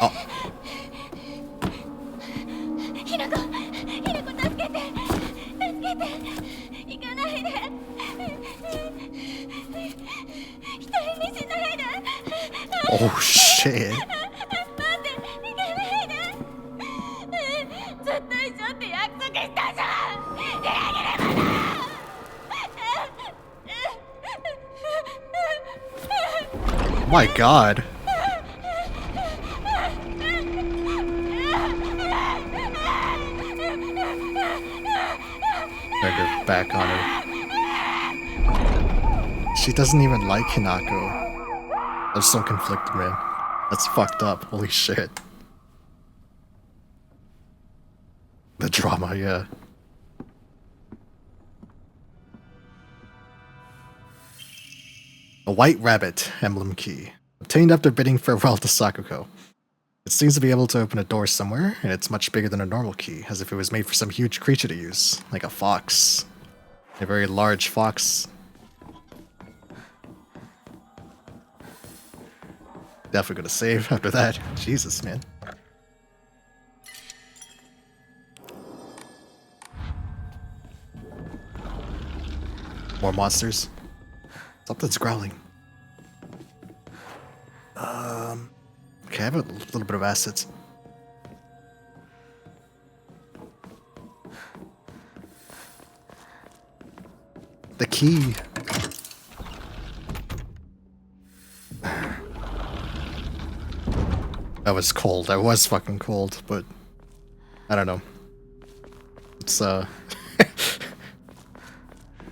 Oh. Oh shit. My god. Turned her back on her. She doesn't even like Hinako. I'm so conflicted, man. That's fucked up. Holy shit. The drama, yeah. A white rabbit emblem key. Obtained after bidding farewell to Sakuko. It seems to be able to open a door somewhere, and it's much bigger than a normal key, as if it was made for some huge creature to use, like a fox. A very large fox. Definitely gonna save after that. Jesus, man. More monsters. Something's growling. Okay, I have a little bit of assets. The key. That was cold. I was fucking cold, but I don't know. It's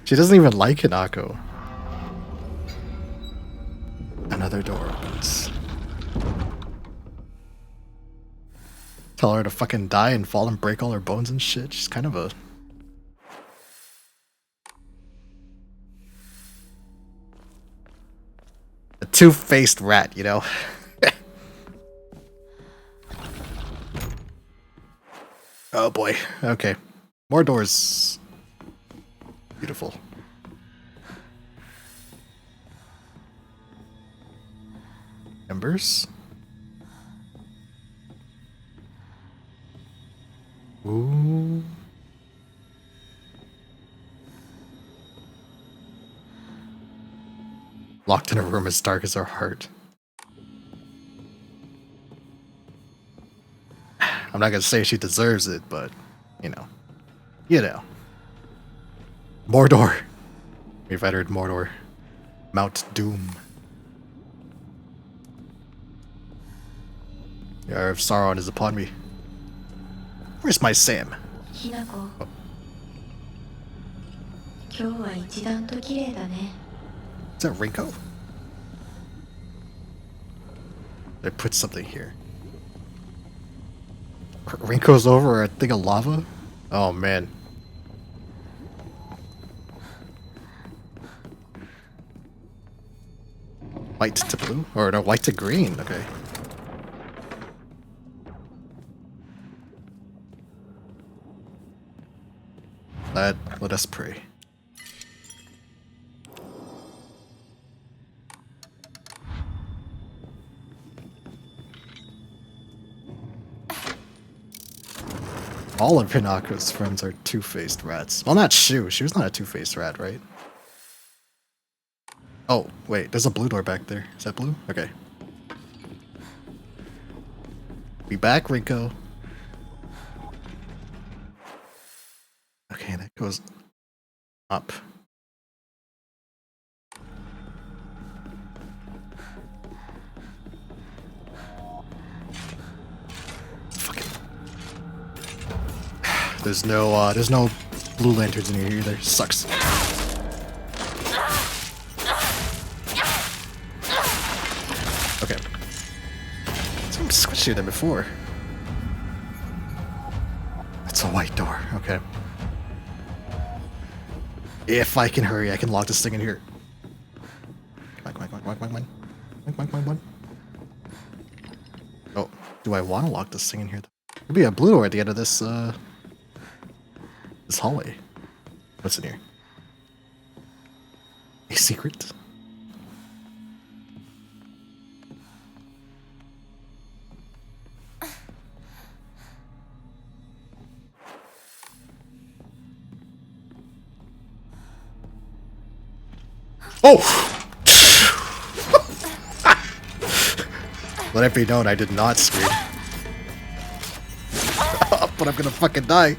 she doesn't even like Hinako. Another door opens. Tell her to fucking die and fall and break all her bones and shit. She's kind of a two-faced rat, you know? Oh boy. Okay. More doors. Beautiful. Embers. Ooh. Locked in a room as dark as our heart. I'm not gonna say she deserves it, but you know. You know. Mordor. We've entered Mordor. Mount Doom. The eye of Sauron is upon me. Where's my Sam? ひなこ今日は一段と綺麗だね Is that Rinko? They put something here. Rinko's over a thing of lava? Oh man. White to blue? Or no, white to green, okay. Let us pray. All of Hinako's friends are two-faced rats. Well, not Shu. Shu's not a two-faced rat, right? Oh, wait. There's a blue door back there. Is that blue? Okay. Be back, Rinko. Okay, that goes up. Fuck it. There's no blue lanterns in here either. Sucks. Okay. Seems squishier than before. It's a white door. Okay. If I can hurry, I can lock this thing in here. Oh, do I want to lock this thing in here? There'll be a blue door at the end of this this hallway. What's in here? A secret? Oh! Let it be known, I did not scream. But I'm gonna fucking die.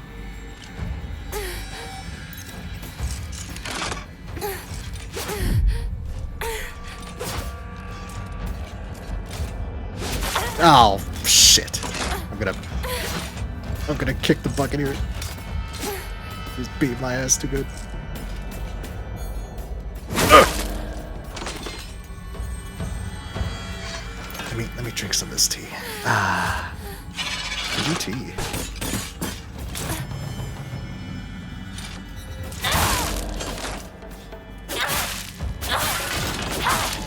Oh, shit. I'm gonna kick the bucket here. He's beating my ass too good. Let me drink some of this tea. Ah, good tea.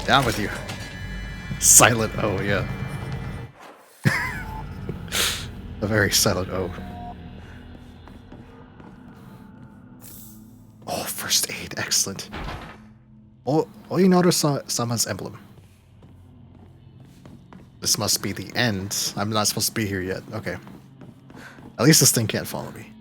Down with you. Silent O, yeah. A very silent O. Oh, first aid, excellent. Oh, you notice someone's emblem. This must be the end. I'm not supposed to be here yet. Okay. At least this thing can't follow me.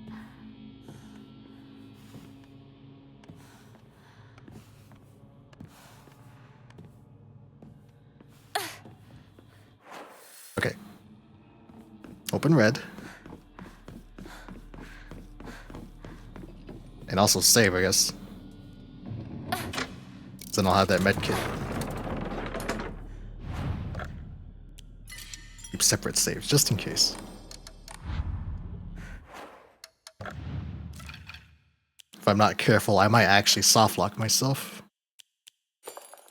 Okay. Open red. And also save, I guess. Then I'll have that med kit. Keep separate saves, just in case. If I'm not careful, I might actually soft lock myself.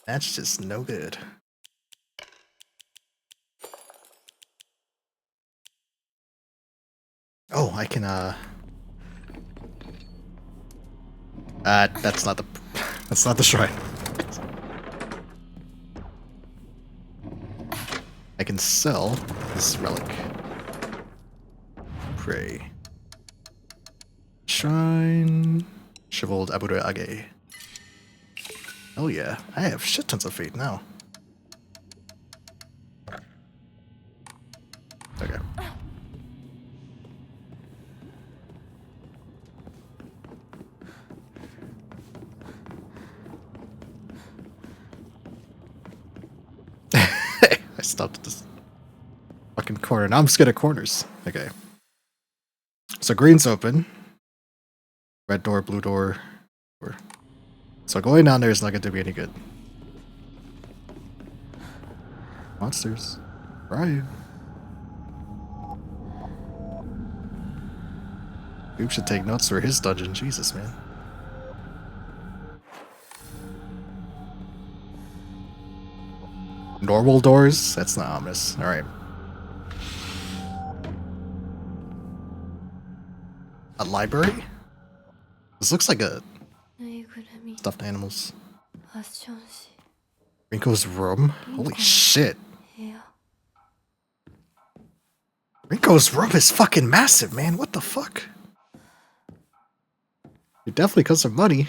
That's just no good. Oh, I can, that's not the, that's not the shrine. I can sell this relic. Pray. Shrine. Chivaled Abure Age. Oh yeah, I have shit tons of fate now. Okay. I stopped at this fucking corner. Now I'm scared of corners. Okay. So green's open. Red door, blue door. So going down there is not going to be any good. Monsters. Where are you? Goob should take notes for his dungeon. Jesus, man. Normal doors? That's not ominous. Alright. A library? This looks like a stuffed animals. Rinko's room? Holy shit. Rinko's room is fucking massive, man. What the fuck? It definitely costs some money.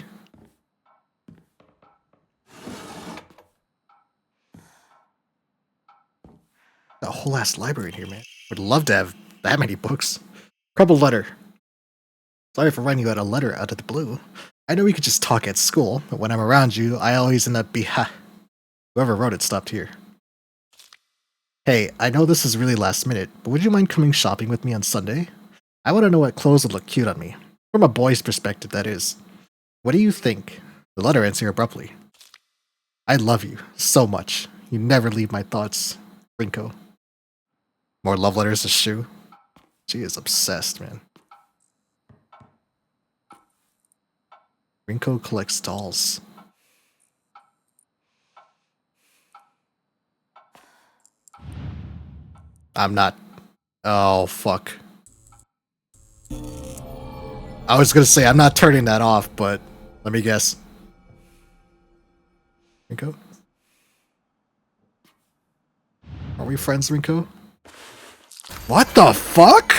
A whole ass library in here, man. Would love to have that many books. Crumpled letter. Sorry for writing you out a letter out of the blue. I know we could just talk at school, but when I'm around you, I always end up whoever wrote it stopped here. Hey, I know this is really last minute, but would you mind coming shopping with me on Sunday? I want to know what clothes would look cute on me. From a boy's perspective, that is. What do you think? The letter ends here abruptly. I love you so much. You never leave my thoughts. Rinko. More love letters to Shu. She is obsessed, man. Rinko collects dolls. I'm not. Oh, fuck. I was gonna say, I'm not turning that off, but let me guess. Rinko? Are we friends, Rinko? What the fuck?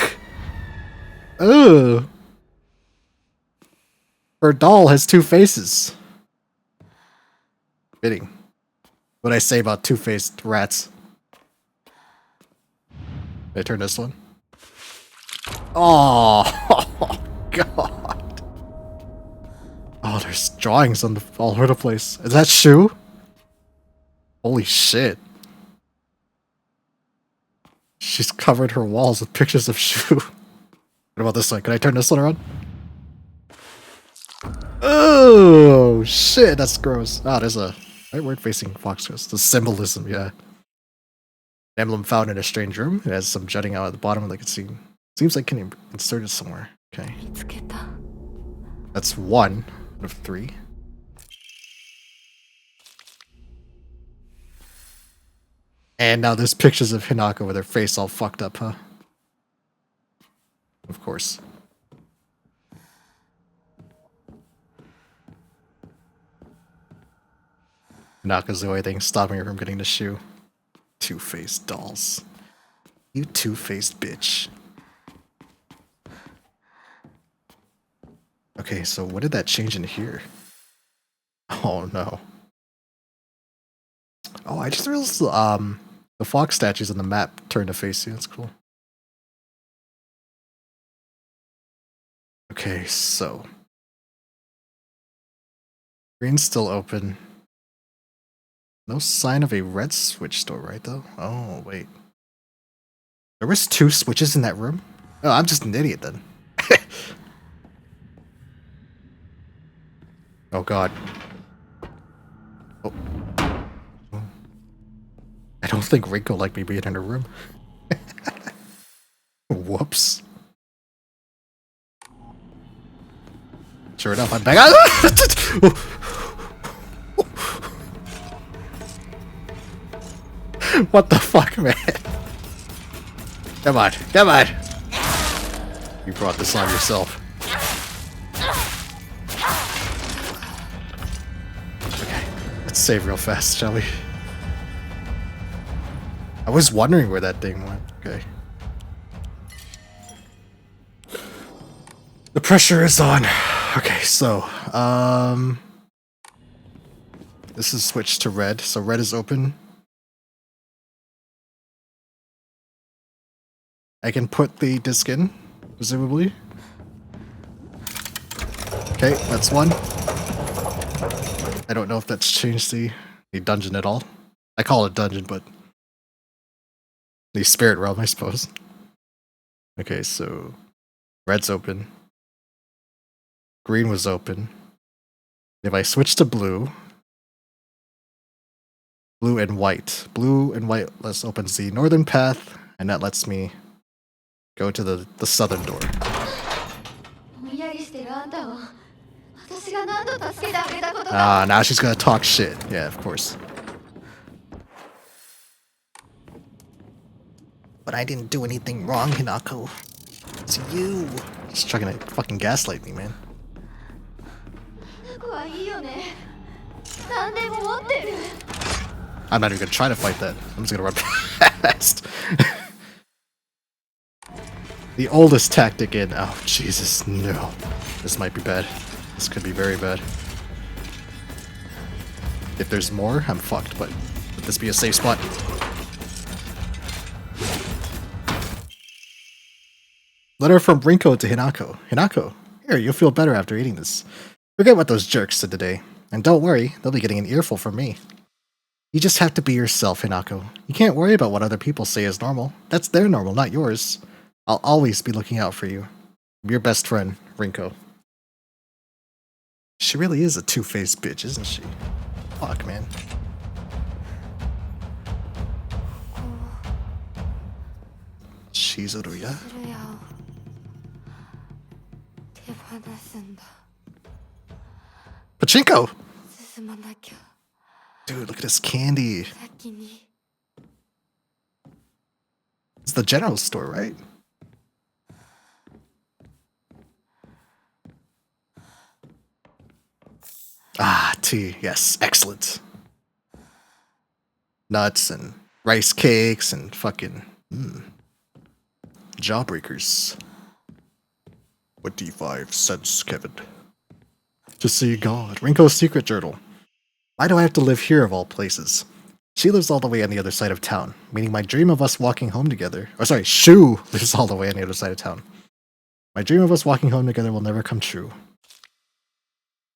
Ugh. Her doll has two faces. Fitting. What I say about two-faced rats. Did I turn this one? Oh, God. Oh, there's drawings on all over the place. Is that Shu? Holy shit. She's covered her walls with pictures of Shu. What about this one? Can I turn this one around? Oh, shit, that's gross. Ah, there's a rightward facing fox ghost. The symbolism, yeah. An emblem found in a strange room. It has some jutting out at the bottom like it seems. Seems like can insert it somewhere. Okay. That's 1 out of 3. And now there's pictures of Hinako with her face all fucked up, huh? Of course. Hinako's the only thing stopping her from getting the shoe. Two-faced dolls. You two-faced bitch. Okay, so what did that change in here? Oh no. Oh, I just realized the fox statues on the map turned to face you. That's cool. Okay, so green's still open. No sign of a red switch store, right though? Oh, wait. There was 2 switches in that room? Oh, I'm just an idiot then. Oh god. Oh. I don't think Rinko liked me being in her room. Whoops. Sure enough, I'm back. What the fuck, man? Come on, come on. You brought this on yourself. Okay, let's save real fast, shall we? I was wondering where that thing went. Okay. The pressure is on. Okay, so, this is switched to red, so red is open. I can put the disc in, presumably. Okay, that's 1. I don't know if that's changed the dungeon at all. I call it dungeon, but the spirit realm, I suppose. Okay, so red's open. Green was open. If I switch to blue, blue and white opens the northern path, and that lets me go to the southern door. Ah, now she's gonna talk shit. Yeah, of course. But I didn't do anything wrong, Hinako. It's you. Just trying to fucking gaslight me, man. I'm not even gonna try to fight that. I'm just gonna run past. The oldest tactic in. Oh, Jesus, no. This might be bad. This could be very bad. If there's more, I'm fucked, but would this be a safe spot? Letter from Rinko to Hinako. Hinako, here, you'll feel better after eating this. Forget what those jerks said today. And don't worry, they'll be getting an earful from me. You just have to be yourself, Hinako. You can't worry about what other people say is normal. That's their normal, not yours. I'll always be looking out for you. I'm your best friend, Rinko. She really is a two-faced bitch, isn't she? Fuck, man. シーズルや鶴屋を手放すんだ。 Pachinko! 進まなきゃ。 Dude, look at this candy. 先に。 It's the general store, right? Ah, tea. Yes, excellent. Nuts and rice cakes and fucking jawbreakers. What D5 cents, Kevin? To see God. Rinko's secret journal. Why do I have to live here of all places? She lives all the way on the other side of town, meaning my dream of us walking home together. Or sorry, Shu lives all the way on the other side of town. My dream of us walking home together will never come true.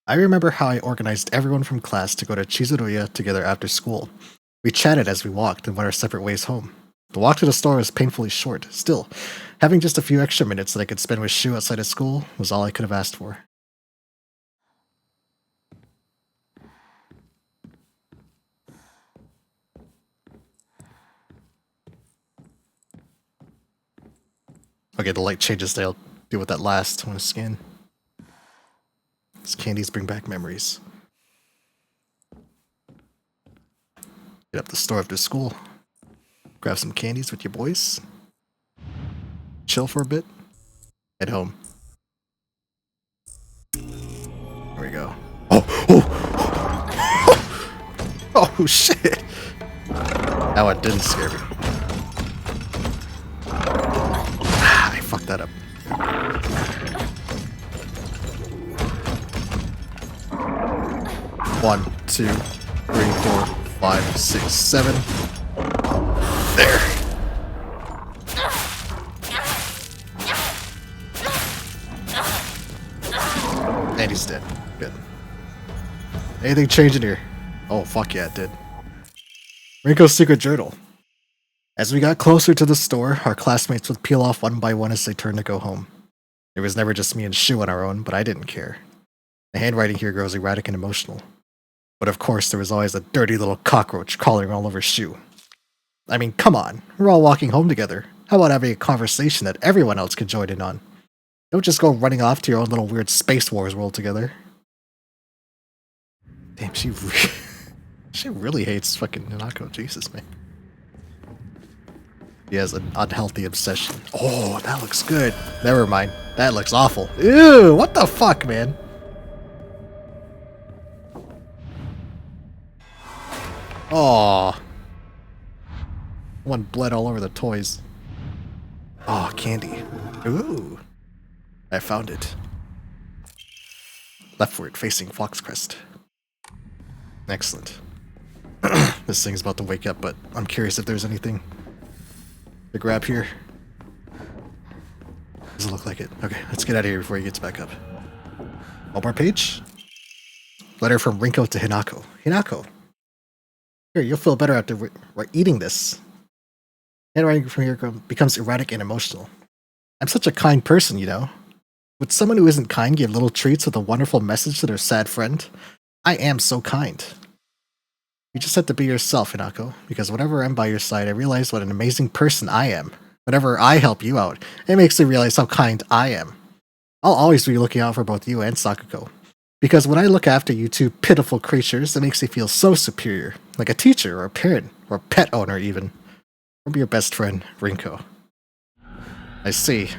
I remember how I organized everyone from class to go to Chizuruya together after school. We chatted as we walked and went our separate ways home. The walk to the store was painfully short. Still, having just a few extra minutes that I could spend with Shu outside of school was all I could have asked for. Okay, the light changes there. I'll deal with that last. I want to scan. These candies bring back memories. Get up the store after school. Grab some candies with your boys. Chill for a bit. Head home. Here we go. Oh shit! That one didn't scare me. I fucked that up. One, two, three, 4, 5, 6, 7. There. And he's dead. Good. Anything change in here? Oh, fuck yeah, it did. Rinko's secret journal. As we got closer to the store, our classmates would peel off one by one as they turned to go home. It was never just me and Shu on our own, but I didn't care. The handwriting here grows erratic and emotional. But of course, there was always a dirty little cockroach crawling all over Shu. I mean, come on, we're all walking home together. How about having a conversation that everyone else can join in on? Don't just go running off to your own little weird Space Wars world together. Damn, she really hates fucking Nanako. Jesus, man. He has an unhealthy obsession. Oh, that looks good. Never mind. That looks awful. Ew, what the fuck, man? Aw. One bled all over the toys. Oh, candy. Ooh. I found it. Leftward, facing Foxcrest. Excellent. This thing's about to wake up, but I'm curious if there's anything to grab here. Doesn't look like it. Okay, let's get out of here before he gets back up. One more page. Letter from Rinko to Hinako. Hinako. Here, you'll feel better after we're eating this. Handwriting from here becomes erratic and emotional. I'm such a kind person, you know. Would someone who isn't kind give little treats with a wonderful message to their sad friend? I am so kind. You just have to be yourself, Hinako, because whenever I'm by your side, I realize what an amazing person I am. Whenever I help you out, it makes me realize how kind I am. I'll always be looking out for both you and Sakuko. Because when I look after you two pitiful creatures, it makes me feel so superior, like a teacher or a parent or a pet owner even. Or be your best friend, Rinko. I see.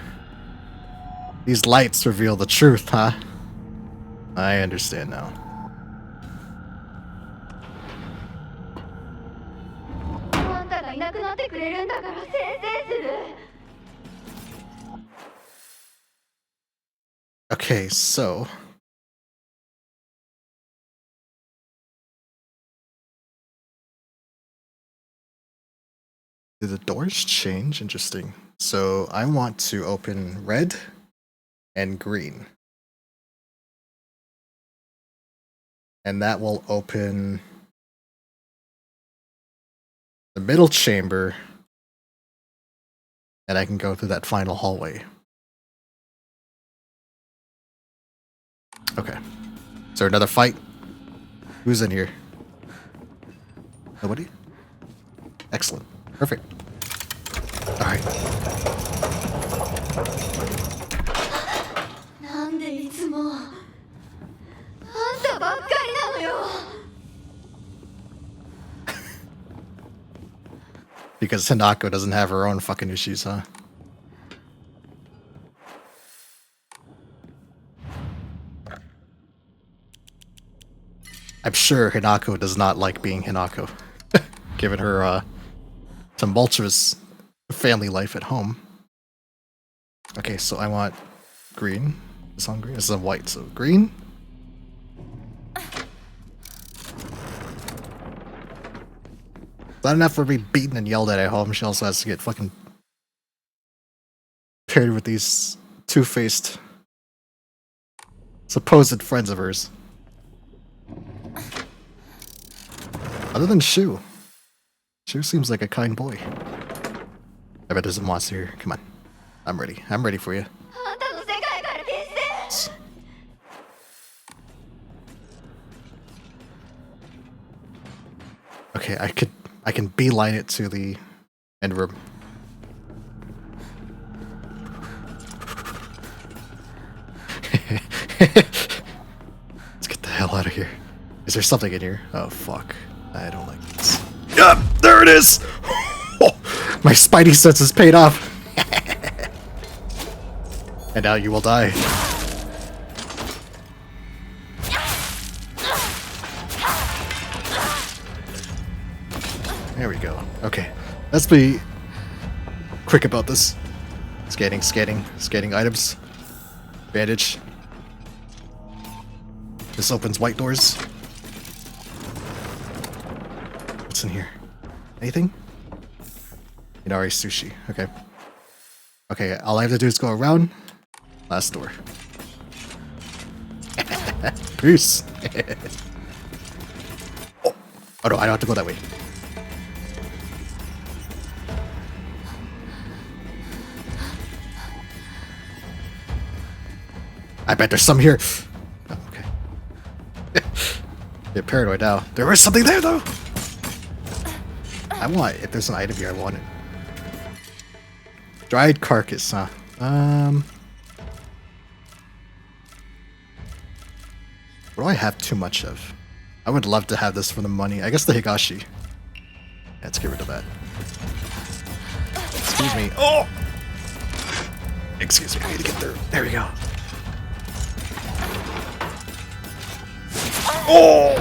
These lights reveal the truth, huh? I understand now. Okay, so Did the doors change? Interesting. So I want to open red and green. And that will open the middle chamber. And I can go through that final hallway. Okay. Is there another fight? Who's in here? Nobody? Excellent. Perfect. Alright. なんでいつもあんたばっかりなのよ。 Because Hinako doesn't have her own fucking issues, huh? I'm sure Hinako does not like being Hinako, given her tumultuous family life at home. Okay, so I want green. This on green? This is on white, so green. Not enough for being beaten and yelled at home. She also has to get fucking paired with these two-faced supposed friends of hers. Other than Shu. Shu seems like a kind boy. I bet there's a monster here. Come on. I'm ready. I'm ready for you. あんたの世界から消して。 Okay, I can beeline it to the end room. Let's get the hell out of here. Is there something in here? Oh fuck. I don't like this. Yup! There it is! My spidey senses paid off. And now you will die. There we go. Okay. Let's be quick about this. Scanning, scanning, scanning items. Bandage. This opens white doors. What's in here? Anything? Inari sushi. Okay. Okay, all I have to do is go around. Last door. Peace. Oh no, I don't have to go that way. I bet there's some here. Oh, okay. Get paranoid now. There is something there though. I want, if there's an item here, I want it. Dried carcass, huh? What do I have too much of? I would love to have this for the money. I guess the Higashi. Yeah, let's get rid of that. Excuse me. Oh! Excuse me, I need to get there. There we go. Oh!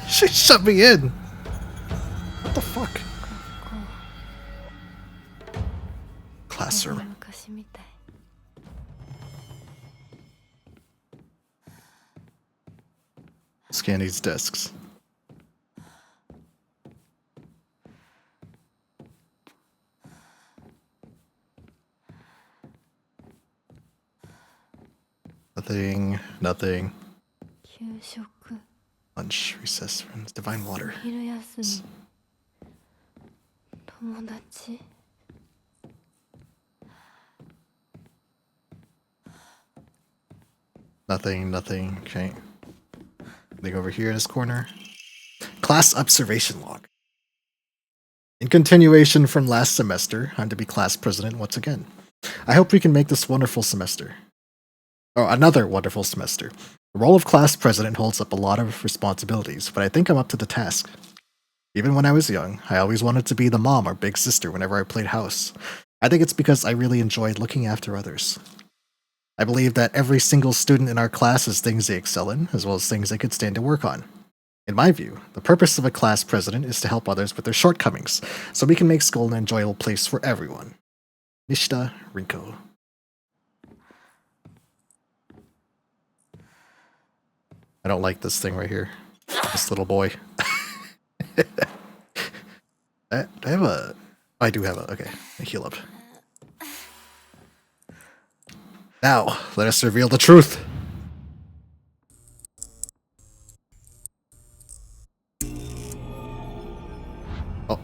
She shut me in. What the fuck? Classroom. 昔みたい。 Scan these desks. Nothing. Nothing. 給食、 Lunch, recess, friends, divine water. 昼休み、友達。 Nothing, nothing. Okay. Anything over here in this corner? Class observation log. In continuation from last semester, I'm to be class president once again. I hope we can make this wonderful semester. Or another wonderful semester. The role of class president holds up a lot of responsibilities, but I think I'm up to the task. Even when I was young, I always wanted to be the mom or big sister whenever I played house. I think it's because I really enjoyed looking after others. I believe that every single student in our class has things they excel in, as well as things they could stand to work on. In my view, the purpose of a class president is to help others with their shortcomings, so we can make school an enjoyable place for everyone. Nishida Rinko. I don't like this thing right here. This little boy. I have a... I do have a... Okay, I heal up. Now, let us reveal the truth. Oh.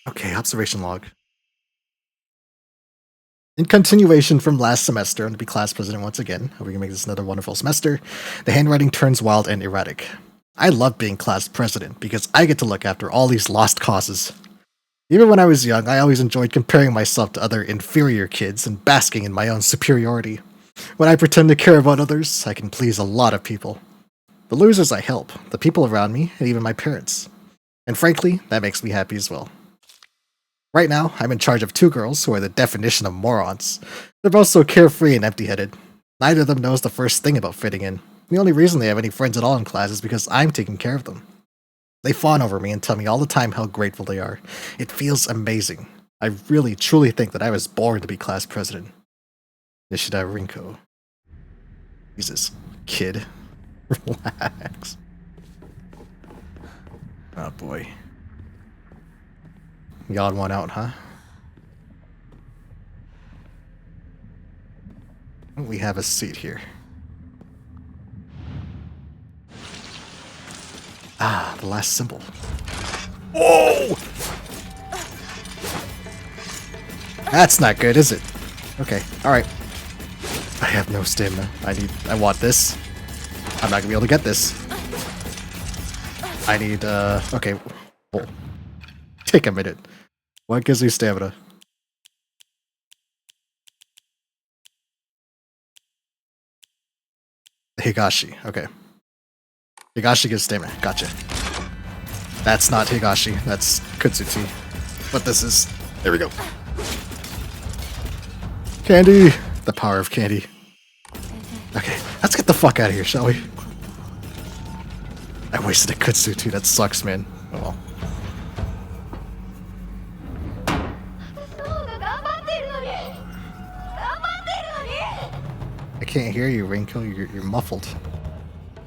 Okay, observation log. In continuation from last semester, I'm to be class president once again. Hope we can make this another wonderful semester. The handwriting turns wild and erratic. I love being class president because I get to look after all these lost causes. Even when I was young, I always enjoyed comparing myself to other inferior kids and basking in my own superiority. When I pretend to care about others, I can please a lot of people. The losers I help, the people around me, and even my parents. And frankly, that makes me happy as well. Right now, I'm in charge of 2 girls who are the definition of morons. They're both so carefree and empty-headed. Neither of them knows the first thing about fitting in. The only reason they have any friends at all in class is because I'm taking care of them. They fawn over me and tell me all the time how grateful they are. It feels amazing. I really, truly think that I was born to be class president. Nishida Rinko. Jesus, kid. Relax. Oh boy. The odd one out, huh? We have a seat here. Ah, the last symbol. Oh! That's not good, is it? Okay, alright. I have no stamina. I want this. I'm not gonna be able to get this. I need, okay. Oh. Take a minute. What gives me stamina? Higashi, okay. Higashi gives stamina, gotcha. That's not Higashi, that's Kutsuti. But this is... There we go. Candy! The power of candy. Okay, let's get the fuck out of here, shall we? I wasted a Kutsuti, that sucks, man. Oh well. I can't hear you, Rinko. You're muffled.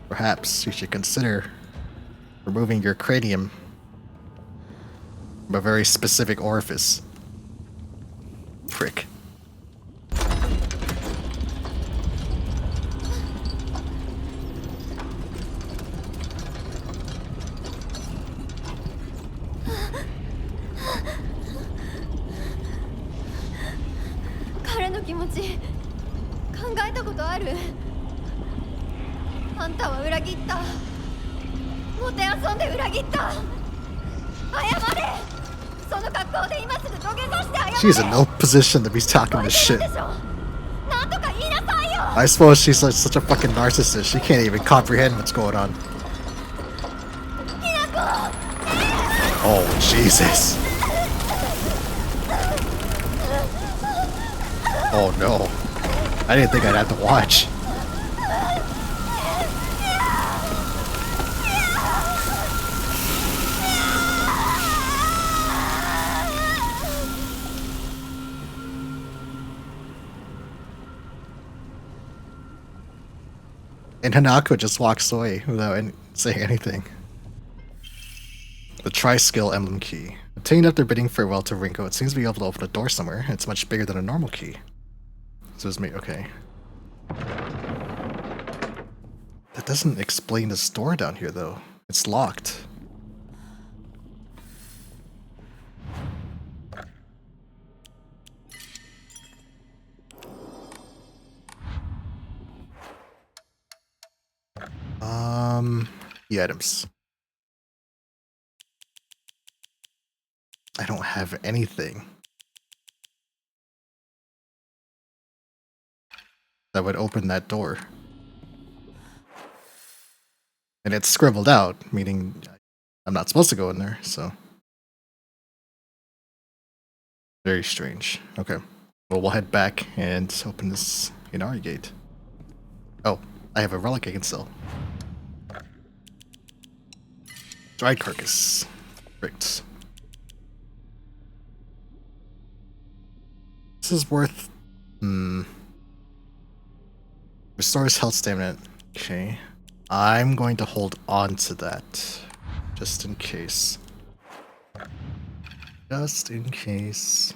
Perhaps you should consider removing your cranium from a very specific orifice. Prick. She's in no position to be talking this shit. I suppose she's like such a fucking narcissist. She can't even comprehend what's going on. Oh, Jesus. Oh no. I didn't think I'd have to watch. And Hanako just walks away without saying anything. The Tri-Skill Emblem Key. Obtained after bidding farewell to Rinko, it seems to be able to open a door somewhere. It's much bigger than a normal key. So it's me, okay. That doesn't explain this door down here, though. It's locked. The items. I don't have anything that would open that door. And it's scribbled out, meaning I'm not supposed to go in there, so. Very strange. Okay. Well, we'll head back and open this Inari gate. Oh, I have a relic I can sell. Dried carcass. Correct. This is worth... Restores health stamina. Okay. I'm going to hold on to that. Just in case. Just in case.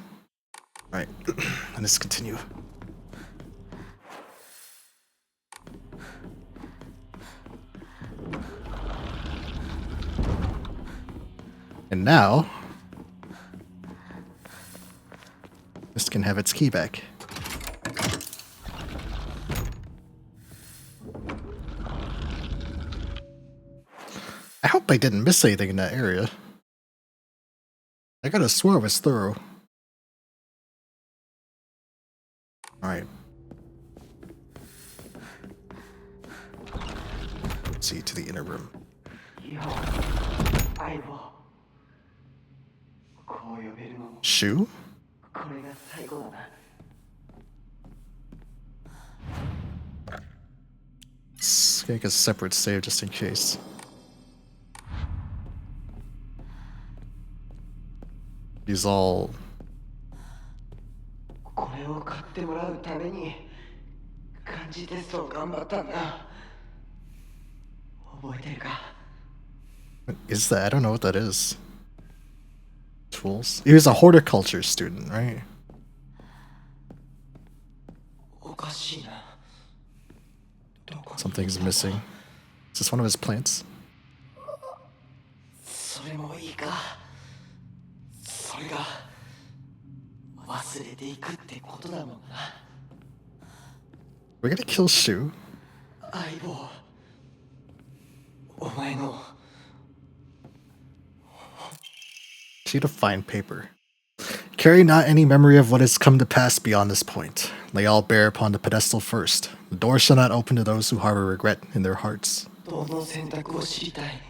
Alright, let's continue. And now, this can have its key back. I hope I didn't miss anything in that area. I gotta swear I was thorough. Alright. Let's see, to the inner room. Shoe? Let's make a separate save just in case. He's all... これを買ってもらうために漢字テストを頑張ったんだ。覚えてるか？ What is that? I don't know what that is. Tools? He was a horticulture student, right? おかしいな。どこに Something's missing. Is this one of his plants? それもいいか。それが忘れていくってことだもんな。 We're gonna kill Shu. 相棒。お前の Sheet of fine paper. Carry not any memory of what has come to pass beyond this point. Lay all bare upon the pedestal first. The door shall not open to those who harbor regret in their hearts. どの選択を知りたい。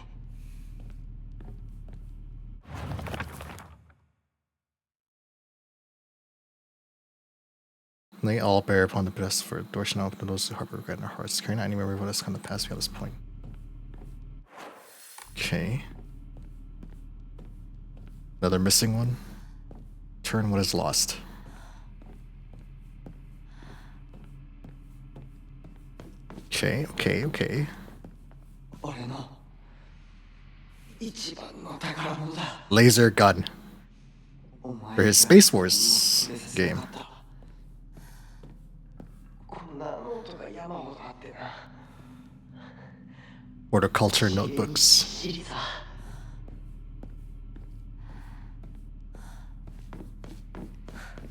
Lay all bare upon the pedestal first. The door shall not open to those who harbor regret in their hearts. Carry not any memory of what has come to pass beyond this point. Okay. Another missing one. Turn what is lost. Okay. 俺の一番の宝物だ。 Laser gun お前 for his Space Wars game. こんなノートが山ほどあってな。 Horticulture notebooks. シリさ。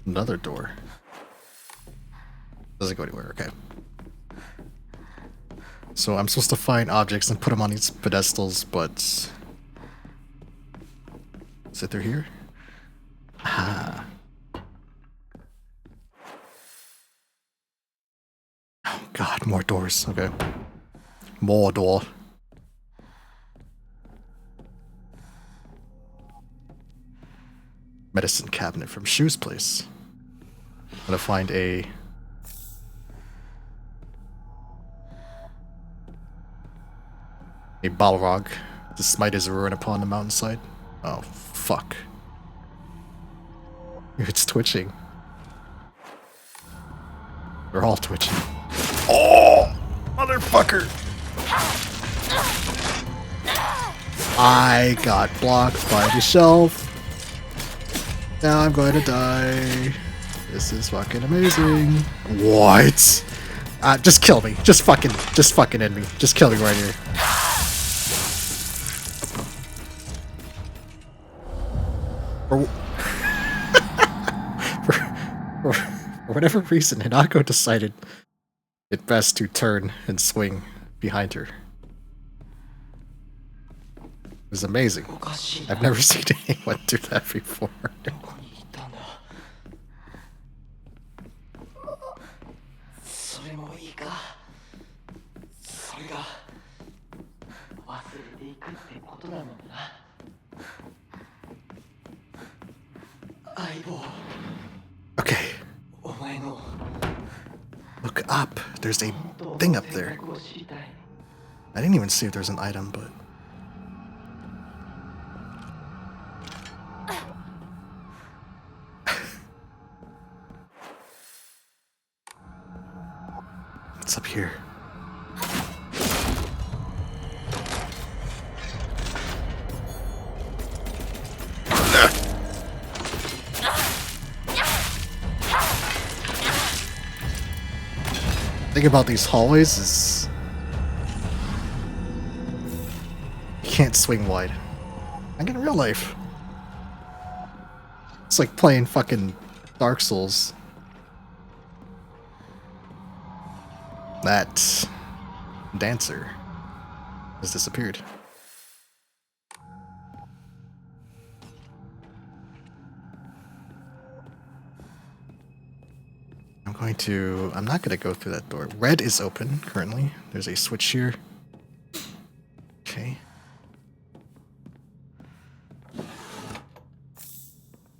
Another door. Doesn't go anywhere, okay. So I'm supposed to find objects and put them on these pedestals, but... Is it through here? Ah. Oh god, more doors, okay. More door. Medicine cabinet from Shu's place. I'm gonna find a Balrog. The smite is a ruin upon the mountainside. Oh fuck. It's twitching. They're all twitching. Oh motherfucker! I got blocked by the shelf. Now I'm going to die. This is fucking amazing. What? Just kill me. Just fucking end me. Just kill me right here. For whatever reason, Hinako decided it best to turn and swing behind her. It was amazing. おかしいな。 I've never seen anyone do that before. どこに行ったんだ。それもいいか。それが忘れていくってことだもんな。相棒。 Okay, お前の look up. There's a thing up there. 選択を知りたい。 I didn't even see if there's an item, but... What's up here? thing about these hallways is you can't swing wide. Like in real life. It's like playing fucking Dark Souls. That dancer has disappeared. I'm not going to go through that door. Red is open currently. There's a switch here. Okay.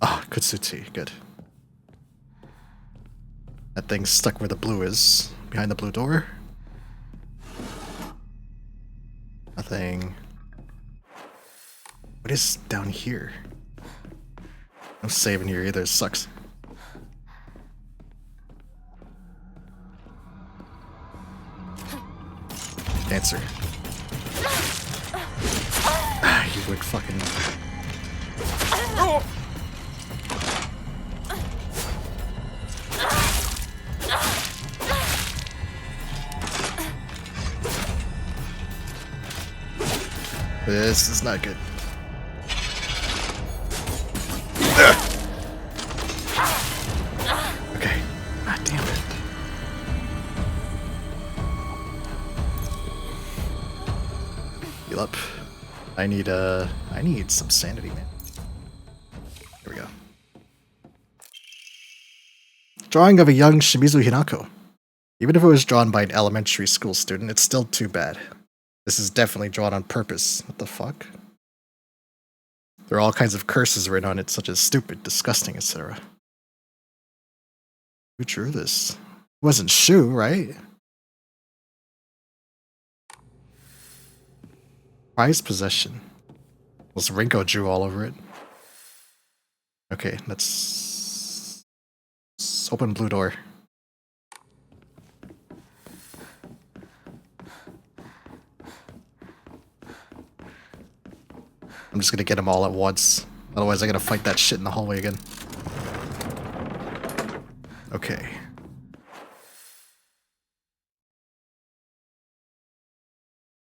Ah, Kutsuti. Good. That thing's stuck where the blue is. Behind the blue door. Nothing. What is down here? No saving here either. It sucks. Dancer. Ah, you would fucking. This is not good. Okay. Ah, damn it. Heal up. I need some sanity, man. Here we go. Drawing of a young Shimizu Hinako. Even if it was drawn by an elementary school student, it's still too bad. This is definitely drawn on purpose. What the fuck? There are all kinds of curses written on it, such as stupid, disgusting, etc. Who drew this? It wasn't Shu, right? Prized possession. Well, Rinko drew all over it. Okay, let's open blue door. I'm just gonna get them all at once. Otherwise I gotta fight that shit in the hallway again. Okay.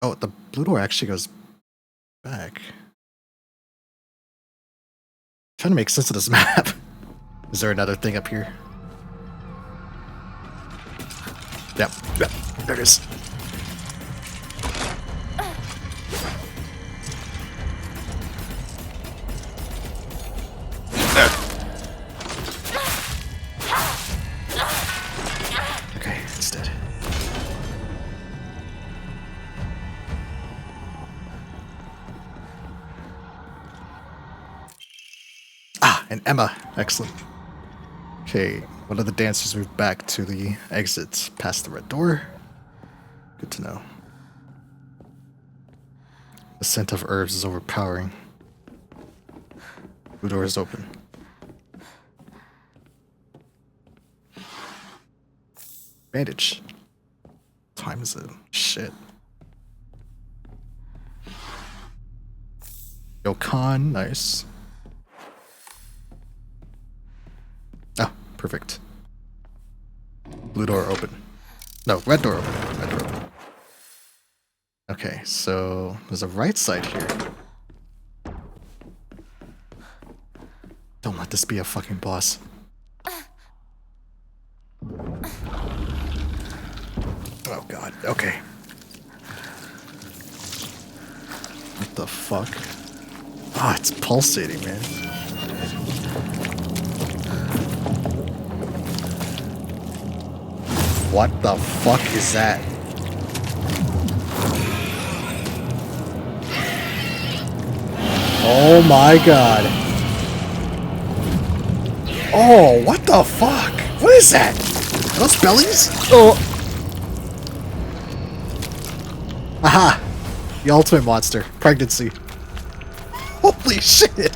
Oh, the blue door actually goes back. Trying to make sense of this map. Is there another thing up here? Yep, there it is. Okay, it's dead. Ah, and Emma. Excellent. Okay, one of the dancers moved back to the exit past the red door. Good to know. The scent of herbs is overpowering. Blue door is open. Bandage. Time is a shit. Yokan, nice. Ah, perfect. Blue door open. No, red door open. Red door open. Okay, so there's a right side here. Don't let this be a fucking boss. Oh god, okay. What the fuck? Ah, oh, it's pulsating, man. What the fuck is that? Oh my god. Oh, what the fuck? What is that? Are those bellies? Oh. Aha! The ultimate monster. Pregnancy. Holy shit!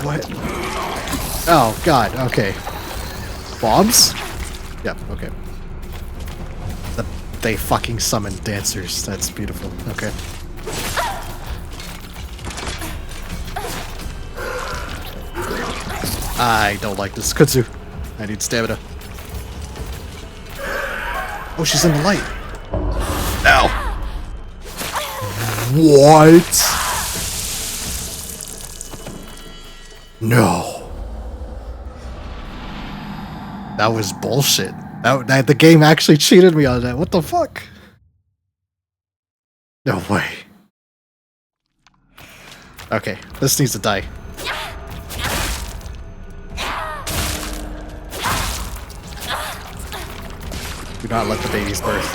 What? Oh god, okay. Bombs? Yep, okay. They fucking summoned dancers. That's beautiful. Okay. I don't like this. Kutsu. I need stamina. Oh, she's in the light. Ow. What? No. That was bullshit. The game actually cheated me on that. What the fuck? No way. Okay, this needs to die. Do not let the babies birth.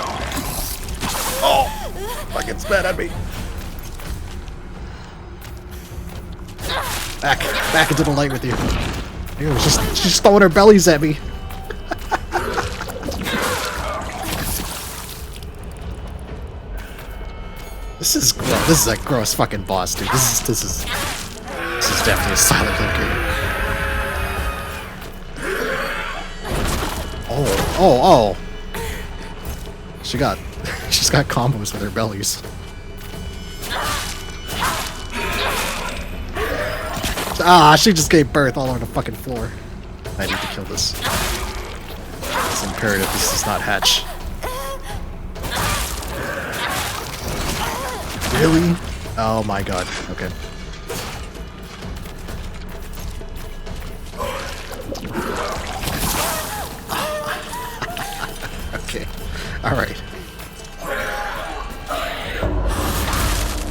Oh! Fucking mad at me. Back into the light with you. Ew, she's just throwing her bellies at me. This is gross. This is a gross fucking boss, dude. This is definitely a Silent Hill game. Oh. She's got combos with her bellies. Ah, she just gave birth all over the fucking floor. I need to kill this. It's imperative this does not hatch. Really? Oh my god. Okay. Okay. Alright.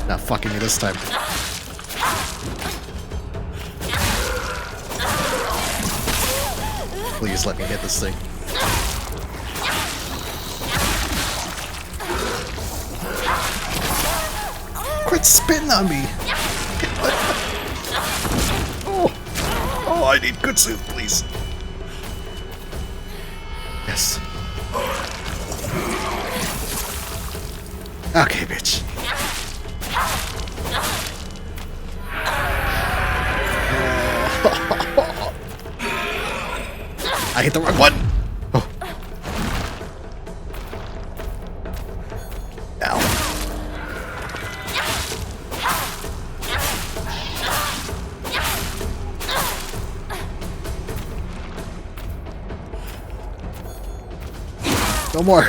Not fucking me this time. Please let me hit this thing. Quit spitting on me! Oh, I need good soup, please. Yes. Okay, bitch. I hit the wrong one! Oh. Ow. No more.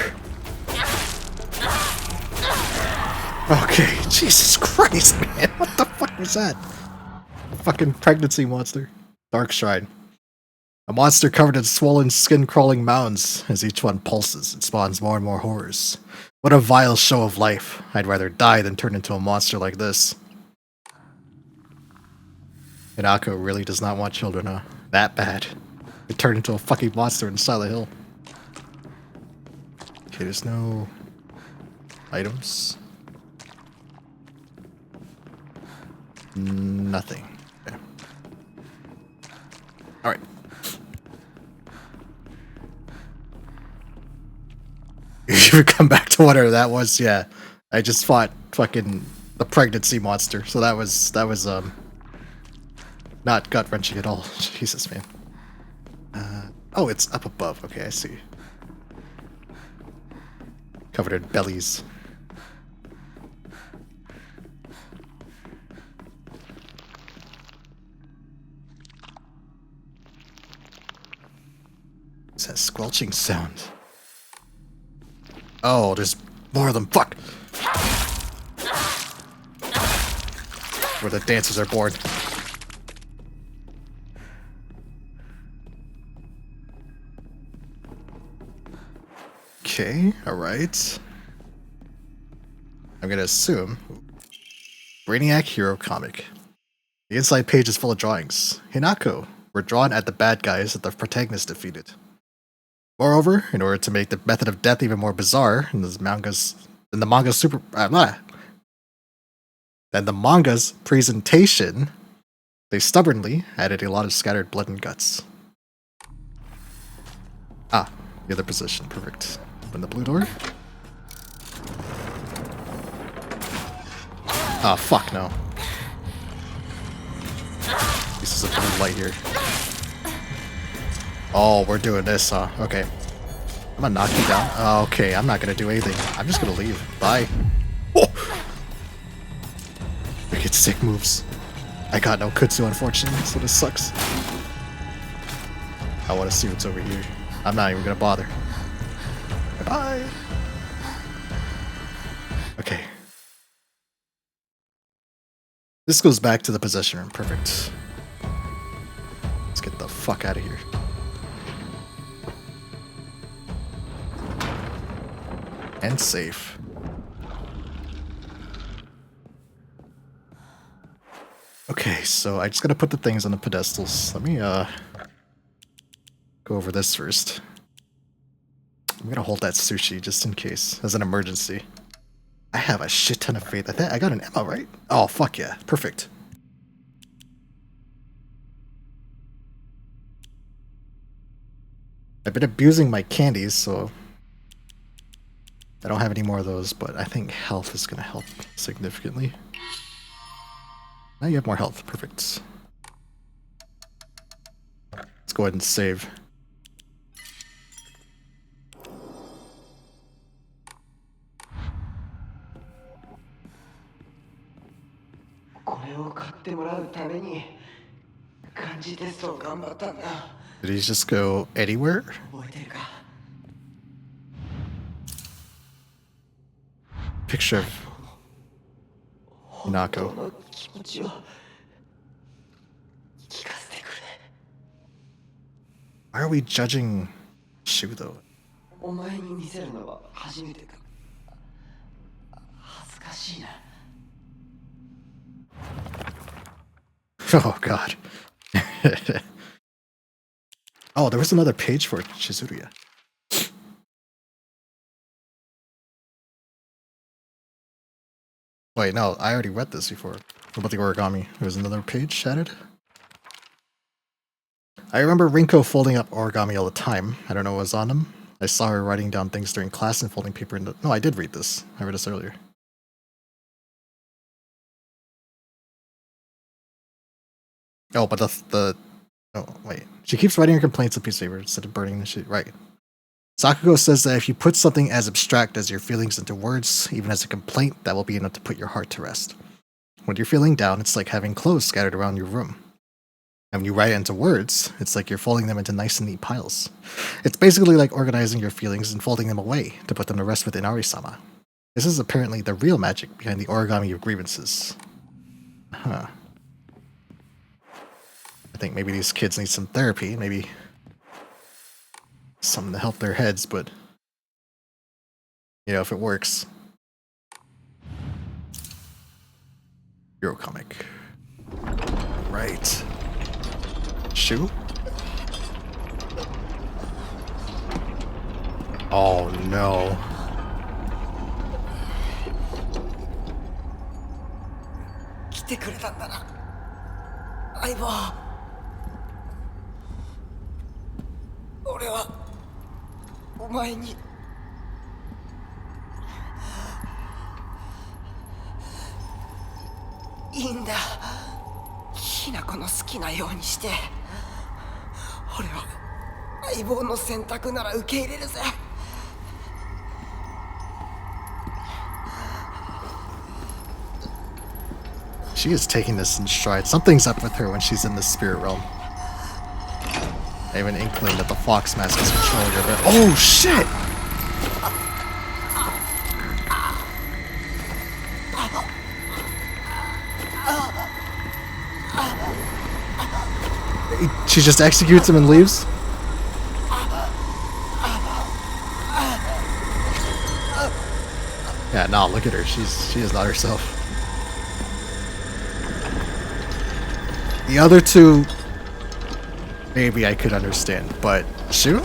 Okay, Jesus Christ, man. What the fuck was that? A fucking pregnancy monster. Dark Shrine. A monster covered in swollen, skin-crawling mounds. As each one pulses, it spawns more and more horrors. What a vile show of life. I'd rather die than turn into a monster like this. Hinako really does not want children, huh? That bad. It turned into a fucking monster in Silent Hill. Okay, there's no items. Nothing. Okay. Alright. If you come back to whatever that was, yeah. I just fought fucking the pregnancy monster, so that was not gut-wrenching at all. Jesus, man. Oh, it's up above. Okay, I see. Covered in bellies. It's that squelching sound. Oh, there's more of them. Fuck! Where the dancers are born. Okay, alright. I'm gonna assume. Brainiac Hero Comic. The inside page is full of drawings. Hinako were drawn at the bad guys that the protagonist defeated. Moreover, in order to make the method of death even more bizarre, in the manga's presentation, they stubbornly added a lot of scattered blood and guts. Ah, the other position, perfect. Open the blue door. Ah, fuck no. This is a blue light here. Oh, we're doing this, huh? Okay. I'm gonna knock you down. Okay, I'm not gonna do anything. I'm just gonna leave. Bye. Oh! We get sick moves. I got no kutsu, unfortunately, so this sucks. I wanna see what's over here. I'm not even gonna bother. Bye. Okay. This goes back to the possession room. Perfect. Let's get the fuck out of here. And safe. Okay, so I just gotta put the things on the pedestals. Let me go over this first. I'm gonna hold that sushi just in case, as an emergency. I have a shit ton of faith. I got an Emma, right? Oh, fuck yeah. Perfect. I've been abusing my candies, so I don't have any more of those, but I think health is gonna help significantly. Now you have more health. Perfect. Let's go ahead and save. Did he just go anywhere? Picture of Hinako. Why are we judging Shu though? Oh god. Oh, there was another page for Chizuruya. Wait, no, I already read this before. What about the origami? There was another page added? I remember Rinko folding up origami all the time. I don't know what was on them. I saw her writing down things during class and folding paper into... No, I did read this. I read this earlier. Oh, but the... Oh, wait. She keeps writing her complaints on piece of paper instead of burning the shit. Right. Sakugo says that if you put something as abstract as your feelings into words, even as a complaint, that will be enough to put your heart to rest. When you're feeling down, it's like having clothes scattered around your room. And when you write it into words, it's like you're folding them into nice and neat piles. It's basically like organizing your feelings and folding them away to put them to rest within Arisama. This is apparently the real magic behind the origami of grievances. Huh. I think maybe these kids need some therapy, maybe something to help their heads, but you know, if it works. Hero comic. Right. Shu? Oh no. She is taking this in stride. Something's up with her when she's in the spirit realm. I have an inkling that the fox mask is controlling her, but oh shit! She just executes him and leaves? Yeah, nah, look at her. She is not herself. The other two, maybe I could understand, but Shu?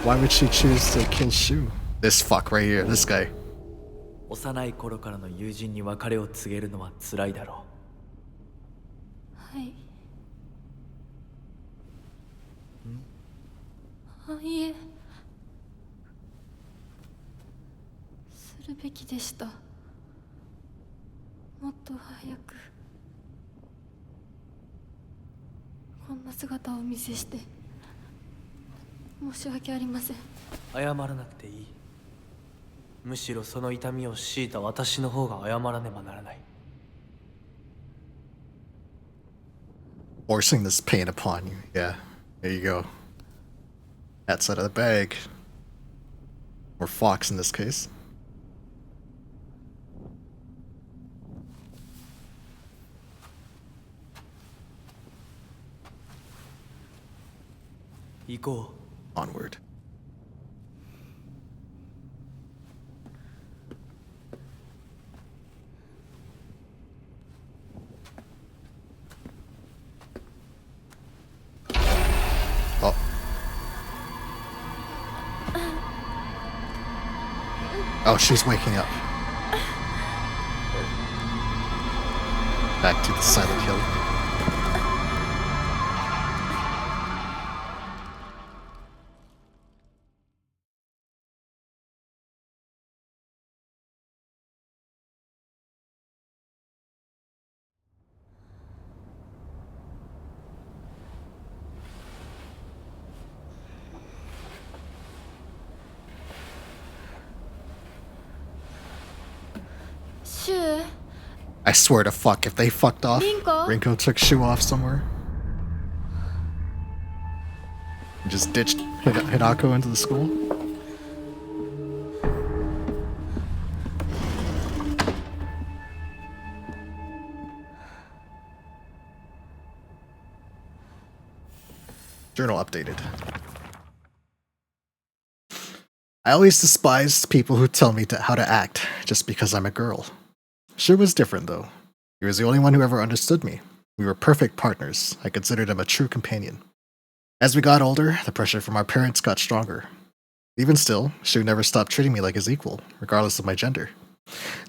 Why would she choose to kill Shu? This fuck right here, this guy. 幼い頃からの友人に別れを告げるのは辛いだろはいあいえするべきでしたもっと早くこんな姿をお見せして申し訳ありません謝らなくていいむしろその痛みを強いた私の方が謝らねばならない Forcing this pain upon you. Yeah, there you go. Cat's out of the bag. Or fox in this case. Iko. Onward. Oh. Oh, she's waking up. Back to the Silent Hill. Shu, I swear to fuck, if they fucked off, Rinko? Rinko took Shu off somewhere. And just ditched Hinako into the school. Journal updated. I always despised people who tell me how to act just because I'm a girl. Shu was different though. He was the only one who ever understood me. We were perfect partners. I considered him a true companion. As we got older, the pressure from our parents got stronger. Even still, Shu never stopped treating me like his equal, regardless of my gender.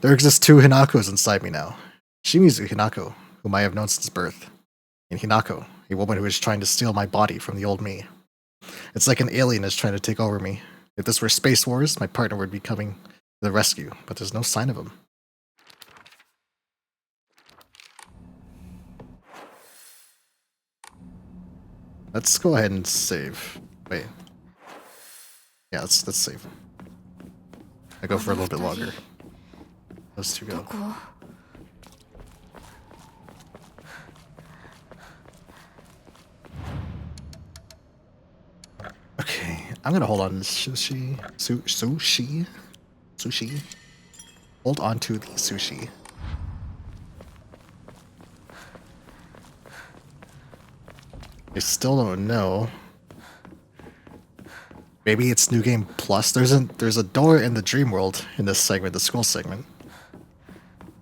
There exist two Hinakos inside me now. Shimizu Hinako, whom I have known since birth, and Hinako, a woman who is trying to steal my body from the old me. It's like an alien is trying to take over me. If this were Space Wars, my partner would be coming to the rescue, but there's no sign of him. Let's go ahead and save. Wait. Yeah, let's save. I go for a little bit longer. Those two go. Okay, I'm gonna hold on to sushi. Sushi. Hold on to the sushi. I still don't know. Maybe it's New Game Plus. There's a door in the dream world in this segment, the school segment.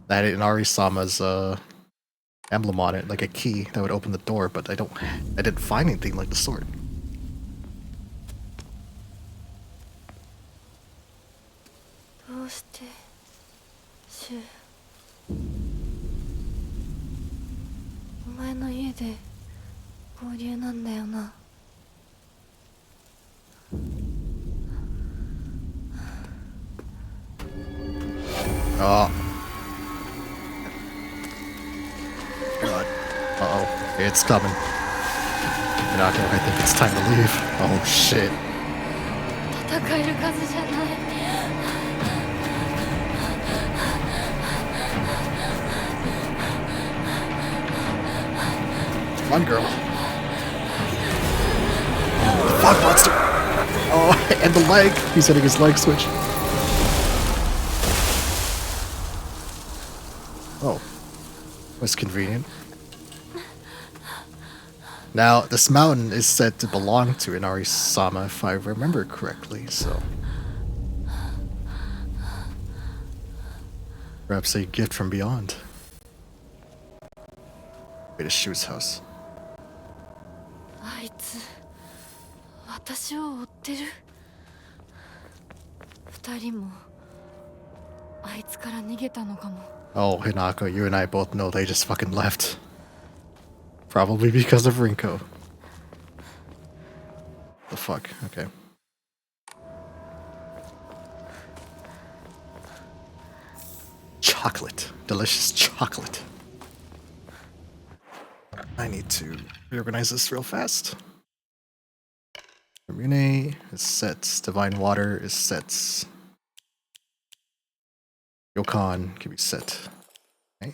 That had Inari-sama's emblem on it, like a key that would open the door, but I didn't find anything like the sort. Shu, お前の家で合流なんだよな。Oh. God. Uh-oh. It's coming. You're not gonna, I think it's time to leave. Oh shit. 戦える数じゃない。Come on, girl. Fuck, monster! Oh, and the leg! He's hitting his leg switch. Oh. Was convenient. Now, this mountain is said to belong to Inari-sama, if I remember correctly, so... Perhaps a gift from beyond. Wait, to Shu's house. あいつ、私を追ってる。二人もあいつから逃げたのかも。Oh, Hinako, you and I both know they just fucking left. Probably because of Rinko. The fuck? Okay. Chocolate. Delicious chocolate. I need to reorganize this real fast. Mune is set. Divine Water is set. Yokon can be set. Okay.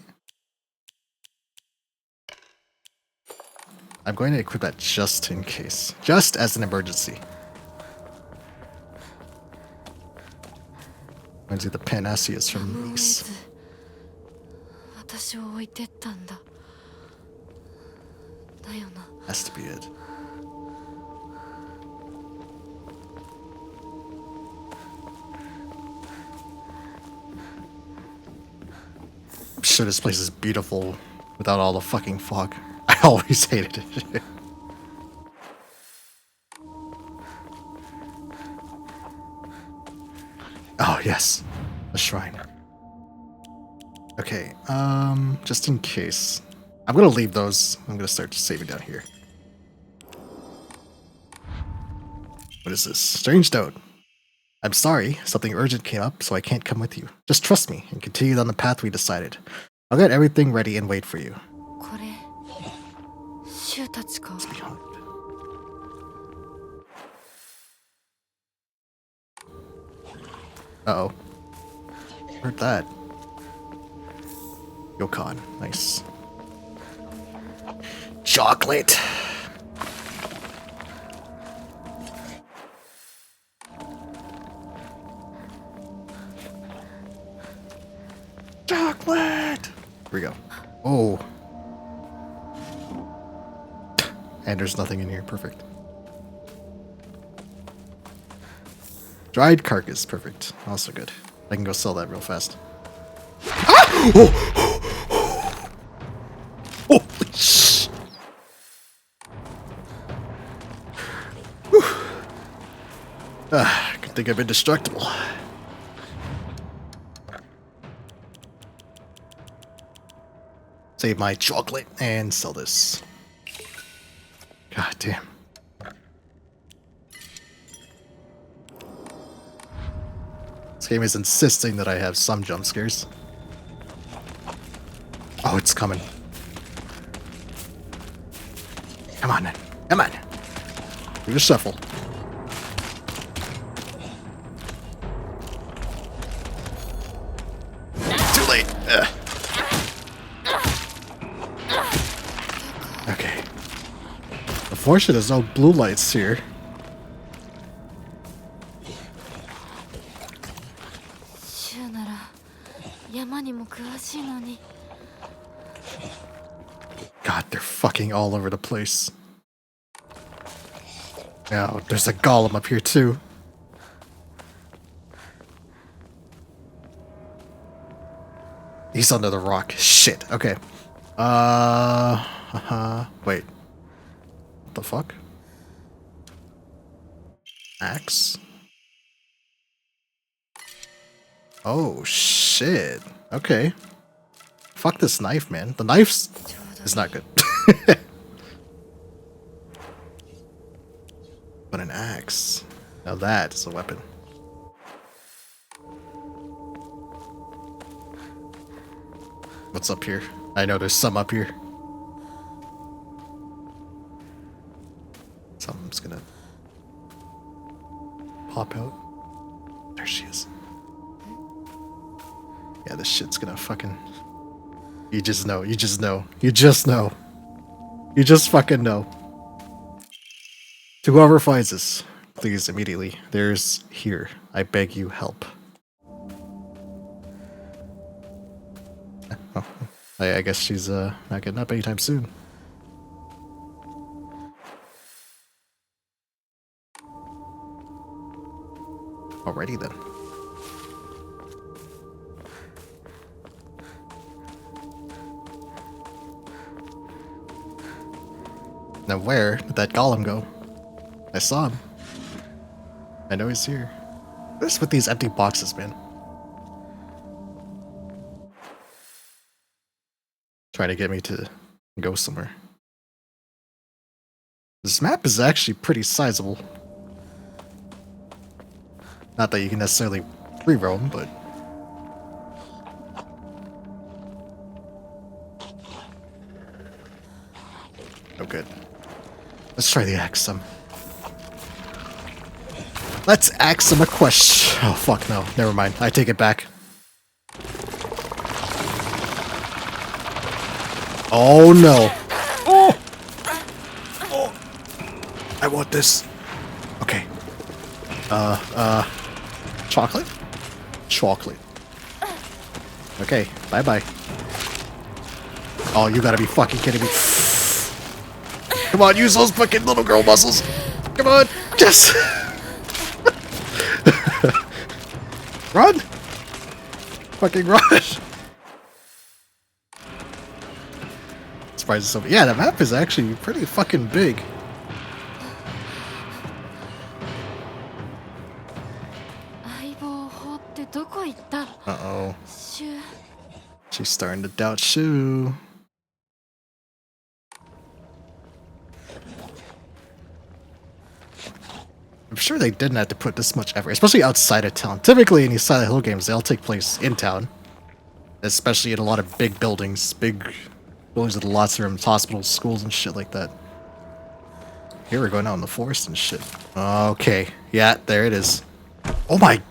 I'm going to equip that just in case. Just as an emergency. Reminds me of the Panacea や from むを得 Nice. ず私を置いてったんだ。だよな。 Has to be it. I'm sure this place is beautiful without all the fucking fog. I always hated it. Oh, yes. A shrine. Okay, just in case. I'm gonna leave those. I'm gonna start saving down here. What is this? Strange note. I'm sorry, something urgent came up, so I can't come with you. Just trust me and continue on the path we decided. I'll get everything ready and wait for you. これシュウたちか。 Let's be honest. Uh-oh. Heard that. Yokon. Nice. Chocolate! Chocolate! Here we go. Oh. And there's nothing in here. Perfect. Dried carcass. Perfect. Also good. I can go sell that real fast. Ah! Oh! Oh! Shh! I think I'm indestructible. Save my chocolate and sell this. God damn. This game is insisting that I have some jump scares. Oh, it's coming. Come on, then. Come on. Do the shuffle. Too late. Ugh. Okay. Unfortunately, there's no blue lights here. シュウなら山にも詳しいのに。 God, they're fucking all over the place. Oh, there's a golem up here too. He's under the rock. Shit. Okay. Wait. What the fuck? Axe? Oh, shit. Okay. Fuck this knife, man. The knife's is not good. But an axe. Now that is a weapon. What's up here? I know there's some up here. Something's gonna pop out. There she is. Yeah, this shit's gonna fucking... You just know. You just know. You just know. You just fucking know. To whoever finds this, please immediately. There's here. I beg you, help. Oh, I guess she's not getting up anytime soon. Alrighty then. Now where did that golem go? I saw him. I know he's here. What's with these empty boxes, man? Trying to get me to go somewhere. This map is actually pretty sizable. Not that you can necessarily free roam, but... Oh, good. Let's try the axe some. Let's ask him a question. Oh, fuck no. Never mind. I take it back. Oh, no. Oh! Oh! I want this. Okay. Chocolate? chocolate. Okay, bye-bye. Oh, you gotta be fucking kidding me. Come on, use those fucking little girl muscles. Come on, yes. Run! Fucking run! Surprised so. Yeah, the map is actually pretty fucking big. Uh-oh. She's starting to doubt Shu. I'm sure they didn't have to put this much effort, especially outside of town. Typically in these Silent Hill games, they all take place in town. Especially in a lot of big buildings. Big buildings with lots of rooms, hospitals, schools, and shit like that. Here we're going out in the forest and shit. Okay. Yeah, there it is. Oh my...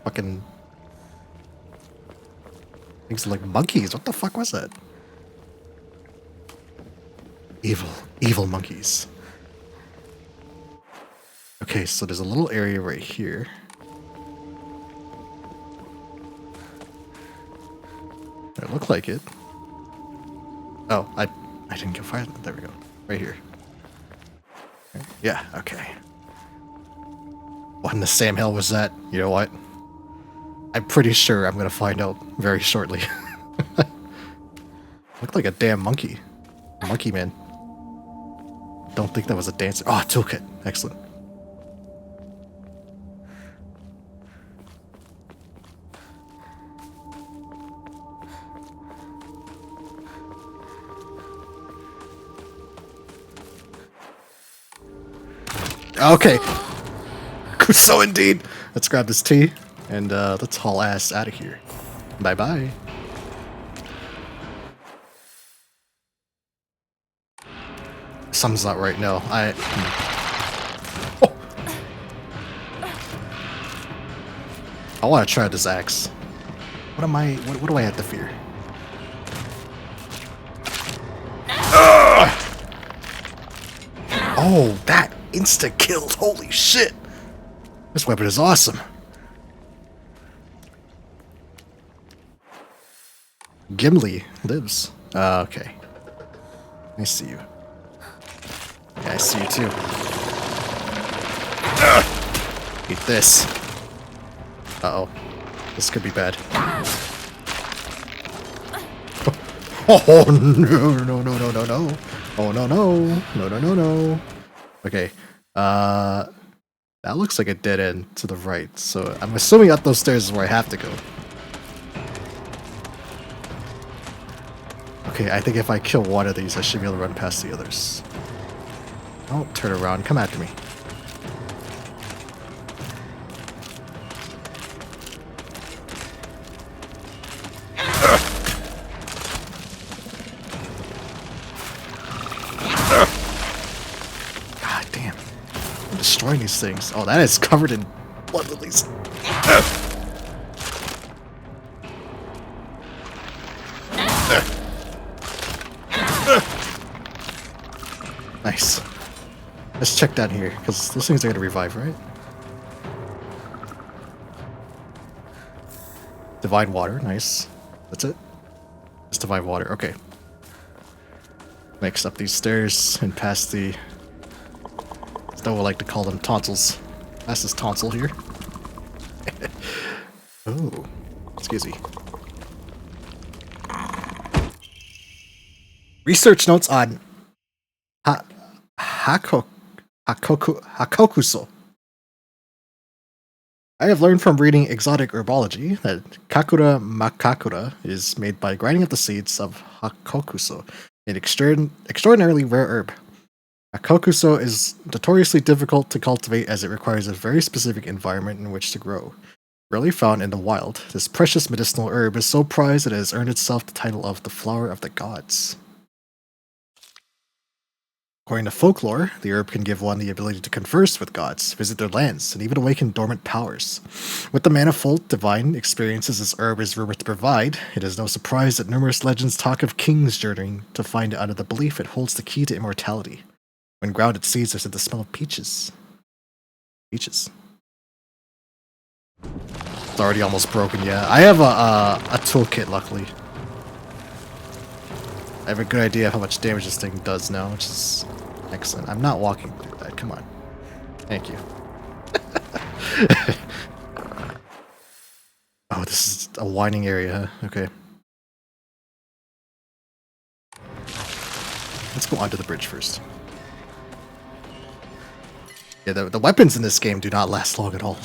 Fucking... Things like monkeys. What the fuck was that? Evil monkeys. Okay, so there's a little area right here. It looked like it. Oh, I didn't get fire. There we go. Right here. Okay. Yeah, okay. What in the Sam Hill was that? You know what? I'm pretty sure I'm gonna find out very shortly. Looked like a damn monkey. Monkey man. Don't think that was a dancer. Oh, toolkit. Excellent. Okay. So indeed. Let's grab this tea and let's haul ass out of here. Bye bye. Something's not right. No, Oh. I want to try this axe. What am I? What do I have to fear? Oh, that insta killed! Holy shit! This weapon is awesome. Gimli lives. Okay. I see you. Yeah, I see you too. Eat this. Uh-oh. This could be bad. Oh, no, no, no, no, no, no. Oh, no, no. No, no, no, no. Okay. That looks like a dead end to the right, so I'm assuming up those stairs is where I have to go. Okay, I think if I kill one of these, I should be able to run past the others. Don't turn around, come after me. God damn. I'm destroying these things. Oh, that is covered in blood lilies. Nice. Let's check down here, because those things are gonna revive, right? Divine water, nice. That's it? Just divine water, okay. Next up these stairs and past the... That's what I like to call them, tonsils. Past this tonsil here. Oh, excuse me. Research notes on Hakokuso. I have learned from reading exotic herbology that Kakura makakura is made by grinding up the seeds of Hakokuso, an extraordinarily rare herb. Hakokuso is notoriously difficult to cultivate as it requires a very specific environment in which to grow. Rarely found in the wild, this precious medicinal herb is so prized that it has earned itself the title of the Flower of the Gods. According to folklore, the herb can give one the ability to converse with gods, visit their lands, and even awaken dormant powers. With the manifold divine experiences this herb is rumored to provide, it is no surprise that numerous legends talk of kings journeying to find it under the belief it holds the key to immortality. When grounded seeds are said to smell of peaches. Peaches. It's already almost broken, yeah. I have a toolkit, luckily. I have a good idea of how much damage this thing does now, which is excellent. I'm not walking through that, come on. Thank you. Oh, this is a winding area, huh? Okay. Let's go onto the bridge first. Yeah, the weapons in this game do not last long at all.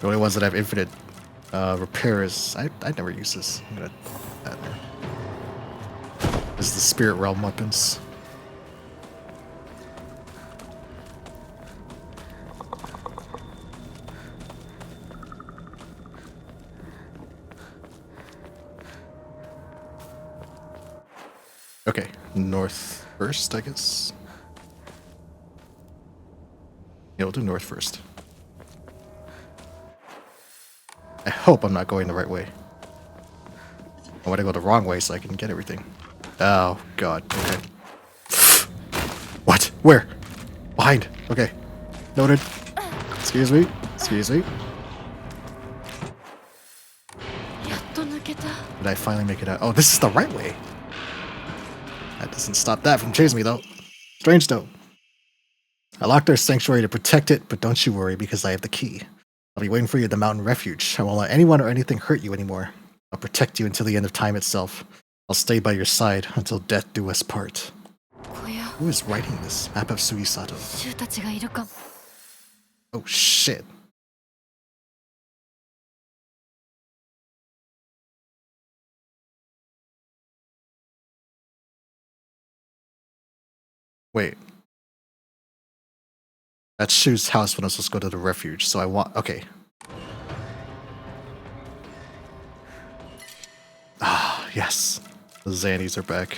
The only ones that have infinite repair is... I never use this. I'm gonna put that there. This is the Spirit Realm weapons. Okay, north first, I guess. Yeah, we'll do north first. I hope I'm not going the right way. I want to go the wrong way so I can get everything. Oh, God. Okay. What? Where? Behind. Okay. Noted. Excuse me. Excuse me. やっと抜けた。 Did I finally make it out? Oh, this is the right way. That doesn't stop that from chasing me, though. Strange, though. I locked our sanctuary to protect it, but don't you worry, because I have the key. I'll be waiting for you at the mountain refuge. I won't let anyone or anything hurt you anymore. I'll protect you until the end of time itself. I'll stay by your side until death do us part. 小屋、 Who is writing this? Map of Sugisato. 衆たちがいるかも。 Oh, shit. Wait. That's Shu's house when I'm supposed to go to the refuge, so I want... Okay. Ah, yes. The Xannies are back.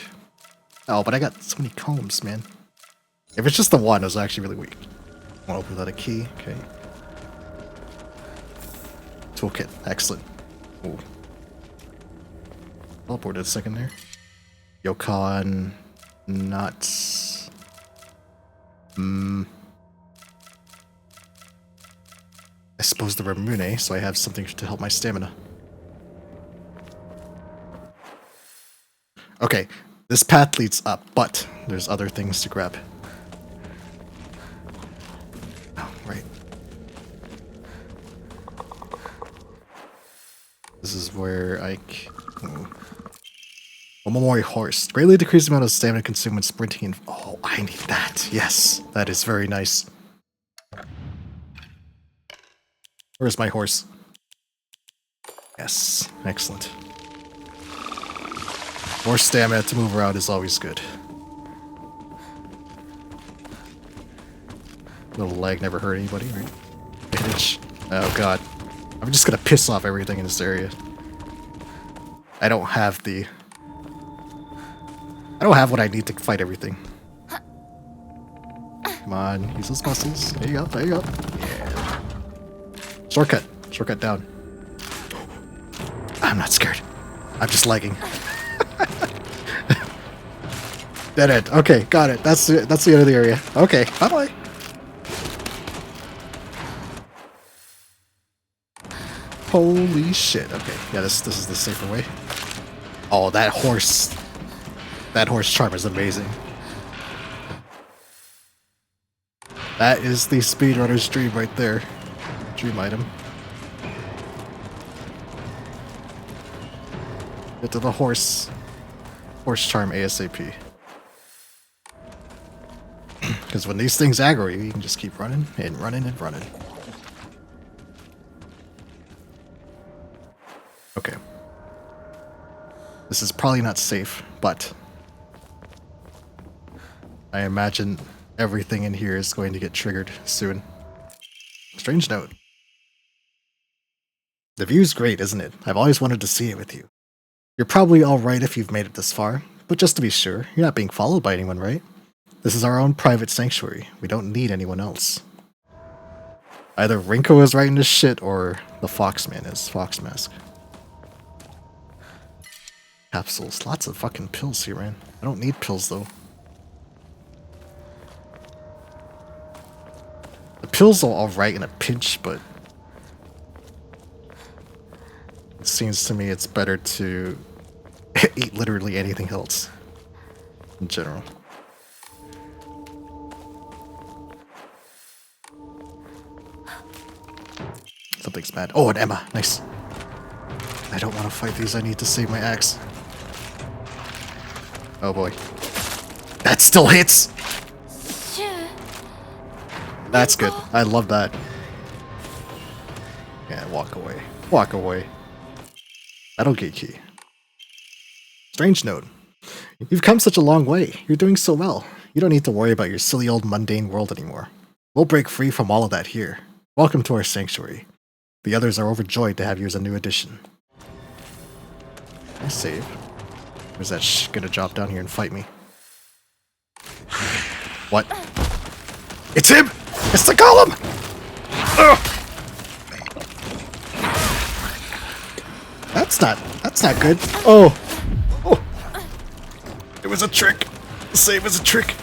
Oh, but I got so many combs, man. If it's just the one, it was actually really weak. I want to open without a key. Okay. Toolkit. Excellent. Ooh. Teleported a second there. Yokon... Nuts. I suppose the Ramune, so I have something to help my stamina. Okay, this path leads up, but there's other things to grab. Oh, right. This is where I... Omomori horse. Greatly decreased the amount of stamina consumed when sprinting and... Oh, I need that. Yes, that is very nice. Where's my horse? Yes, excellent. More stamina to move around is always good. Little lag never hurt anybody, right? Bitch. Oh god. I'm just gonna piss off everything in this area. I don't have the... I don't have what I need to fight everything. Come on, use those muscles. There you go, there you go. Yeah. Shortcut. Shortcut down. I'm not scared. I'm just lagging. Dead end. Okay, got it. That's the end of the area. Okay, bye-bye. Holy shit. Okay, yeah, this is the safer way. Oh, that horse. That horse charm is amazing. That is the speedrunner's dream right there. Dream item. Get to the horse. Horse charm ASAP. Because when these things aggro you, you can just keep running and running and running. Okay. This is probably not safe, but I imagine everything in here is going to get triggered soon. Strange note. The view's great, isn't it? I've always wanted to see it with you. You're probably alright if you've made it this far, but just to be sure, you're not being followed by anyone, right? This is our own private sanctuary. We don't need anyone else. Either Rinko is writing this shit, or the Foxman is. Fox Mask. Capsules. Lots of fucking pills here, man. I don't need pills, though. pills are alright in a pinch, but it seems to me it's better to eat literally anything else in general. Something's bad. Oh, an Emma. Nice. I don't want to fight these. I need to save my axe. Oh boy. That still hits! That's good. I love that. Yeah, walk away. Walk away. That'll get key. Strange note. You've come such a long way. You're doing so well. You don't need to worry about your silly old mundane world anymore. We'll break free from all of that here. Welcome to our sanctuary. The others are overjoyed to have you as a new addition. I save. Where's that gonna drop down here and fight me? What? It's him! It's the golem! Ugh! That's not good. Oh! Oh! It was a trick. The save was a trick.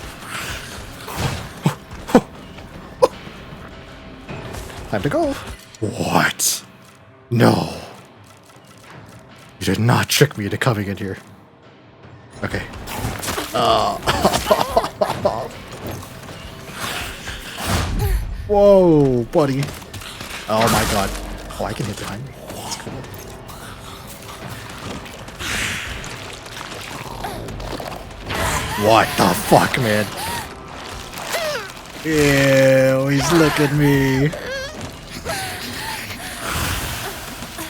Time to go. What? No. You did not trick me into coming in here. Okay. Whoa, buddy. Oh my god. Oh, I can hit behind me. That's cool. What the fuck, man? Ew, he's looking at me.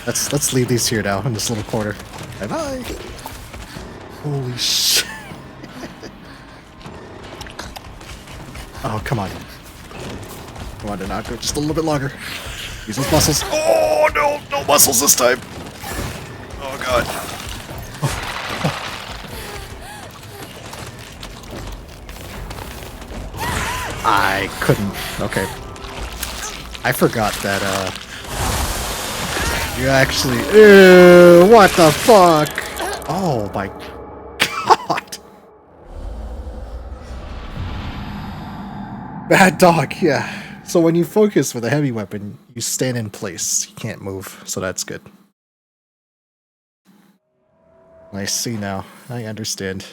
Let's leave these here now in this little corner. Bye bye. Holy shit. Oh, come on. Come on, Denako. Just a little bit longer. Use those muscles. Oh, no. No muscles this time. Oh, God. I couldn't. Okay. I forgot that, you actually... Ew, what the fuck? Oh, my God. Bad dog, yeah. So when you focus with a heavy weapon, you stand in place. You can't move, so that's good. I see now. I understand.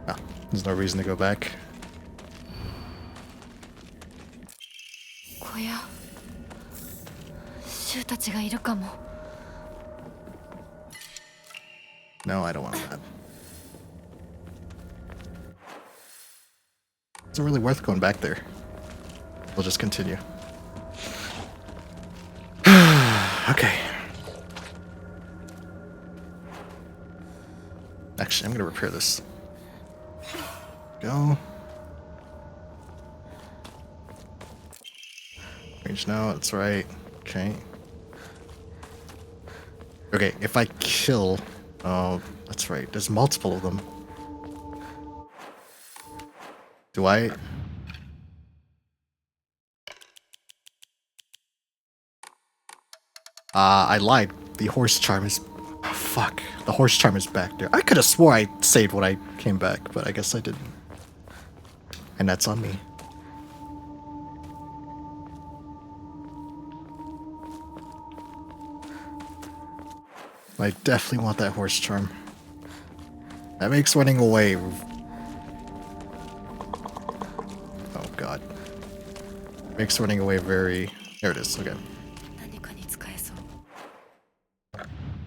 Oh, there's no reason to go back. 小屋シュウたちがいるかも No, I don't want that. Isn't really worth going back there. We'll just continue. Okay. Actually, I'm gonna repair this. Go. Range now, that's right. Okay. Okay, if I kill... Oh, that's right. There's multiple of them. Do I... I lied. The horse charm is... Oh, fuck. The horse charm is back there. I could have swore I saved when I came back, but I guess I didn't. And that's on me. I definitely want that horse charm. That makes running away... Oh god. Makes running away very... There it is, okay. 何かに使えそう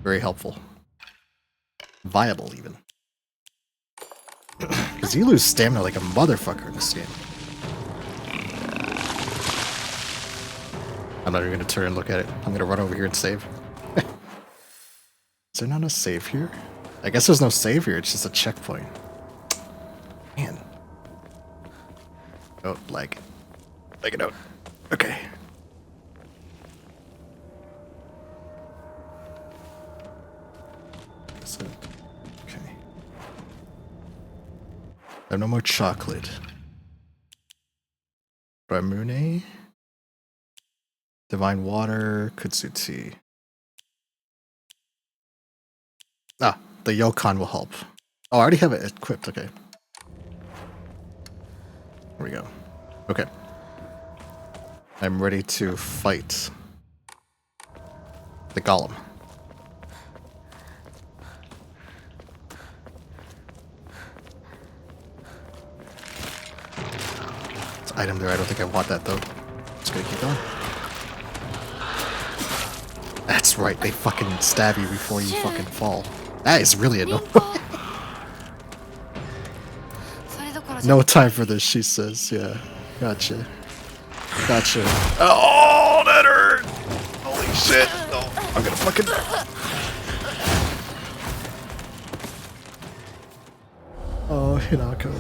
Very helpful. Viable, even. Because you lose stamina like a motherfucker in this game. I'm not even going to turn and look at it. I'm going to run over here and save. Is there not a save here? I guess there's no save here, it's just a checkpoint. Man. Oh, lag. Lag it out. Okay. So, okay. I have no more chocolate. Bramune. Divine water. Kutsu tea. Ah, the Yokon will help. Oh, I already have it equipped, okay. There we go. Okay. I'm ready to fight the golem. It's an item there. I don't think I want that though. Just gonna keep going. That's right. They fucking stab you before you fucking fall. That is really annoying. No time for this, she says. Yeah. Gotcha. Gotcha. Oh, that hurt! Holy shit. Oh, I'm gonna fucking... Oh, Hinako.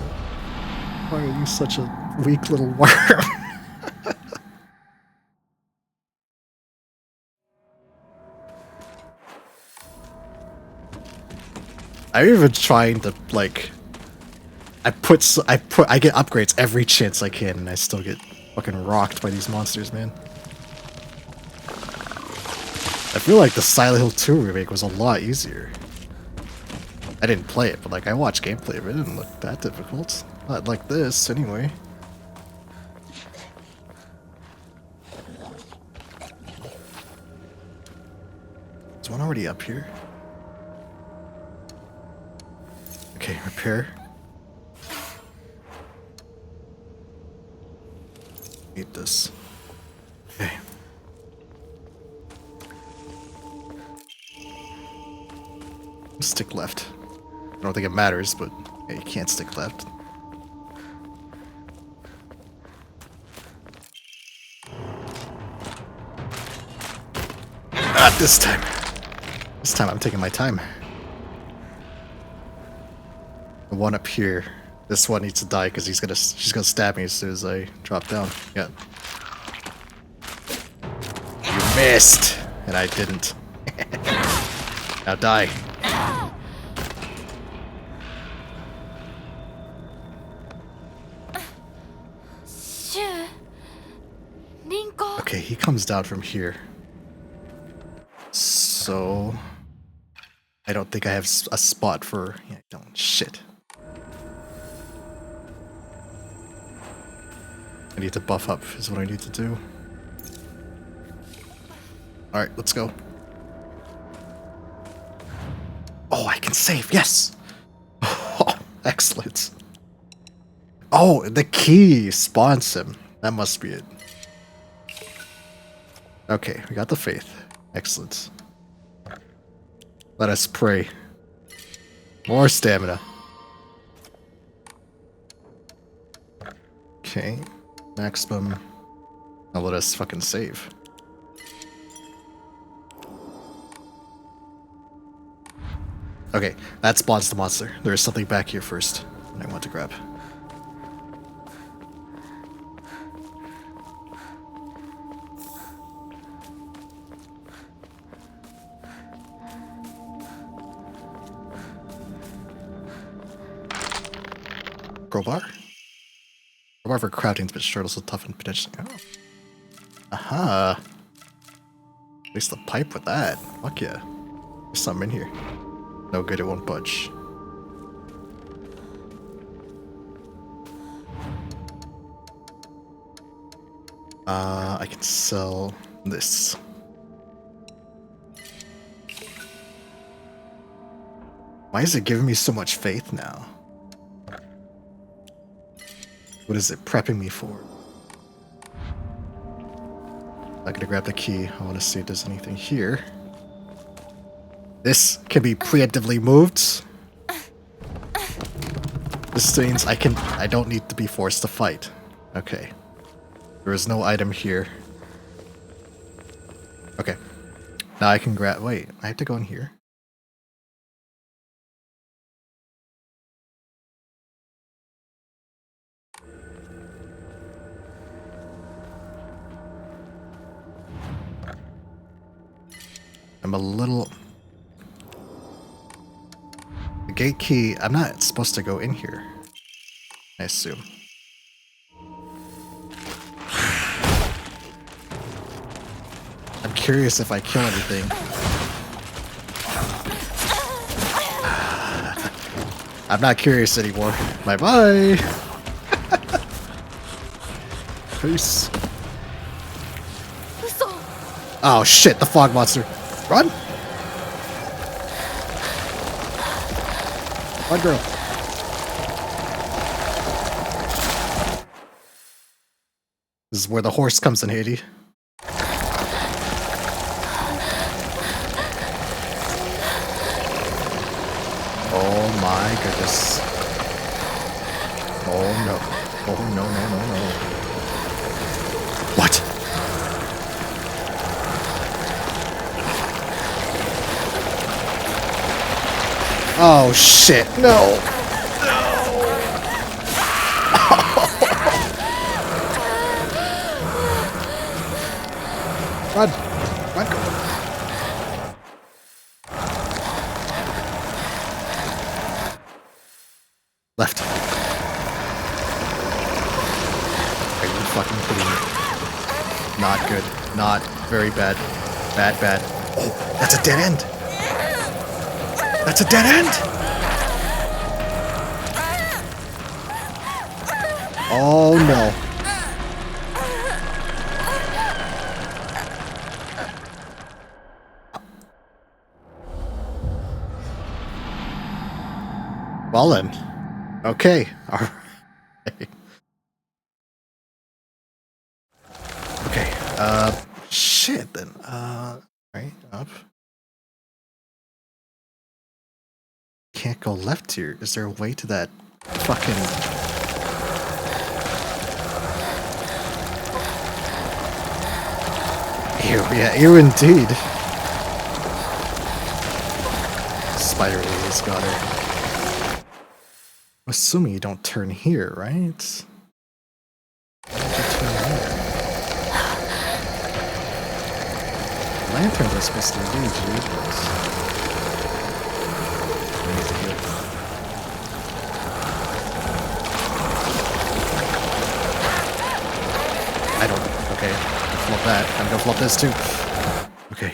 Why are you such a weak little worm? I'm even trying to, like... I get upgrades every chance I can, and I still get fucking rocked by these monsters, man. I feel like the Silent Hill 2 remake was a lot easier. I didn't play it, but like I watched gameplay of it. It didn't look that difficult. Not like this, anyway. Is one already up here? Okay, repair. Need this. Okay. Stick left. I don't think it matters, but yeah, you can't stick left. Not this time. This time I'm taking my time. The one up here. This one needs to die because she's gonna stab me as soon as I drop down. Yeah. You missed! And I didn't. Now die. Okay, he comes down from here. So... I don't think I have a spot for... Yeah, I don't. Shit. I need to buff up, is what I need to do. Alright, let's go. Oh, I can save, yes! Oh, excellent. Oh, the key spawns him. That must be it. Okay, we got the faith. Excellent. Let us pray. More stamina. Okay. Maximum. Now let us fucking save. Okay, that spawns the monster. There is something back here first that I want to grab. Crowbar? Crowbar for crafting is a bit short, also tough and potentially. Oh. Aha! At least the pipe with that. Fuck yeah. There's something in here. No good, it won't budge. I can sell this. Why is it giving me so much faith now? What is it prepping me for? I'm gonna grab the key. I want to see if there's anything here. This can be preemptively moved. This means I don't need to be forced to fight. Okay. There is no item here. Okay. Now I can grab, wait, I have to go in here. I'm a little... The gate key, I'm not supposed to go in here, I assume. I'm curious if I kill anything. I'm not curious anymore. Bye-bye! face. 嘘。 Oh shit, the fog monster. Run! Run, girl. This is where the horse comes in, Haiti. Oh my goodness. Oh no. Oh no, no, no, no. What? Oh shit, no. Run. Run. Left. Are you fucking kidding me? Not good. Not very bad. Bad, bad. Oh, that's a dead end. That's a dead end. Oh no. Well then. Okay. All right. Okay. Shit then. Right up. Can't go left here. Is there a way to that fucking? Ew, yeah, ew indeed. Spider lady's got her. I'm assuming you don't turn here, right? Lanterns are supposed to engage you, but... I don't... Okay, flip that. I'm gonna flip this too. Okay.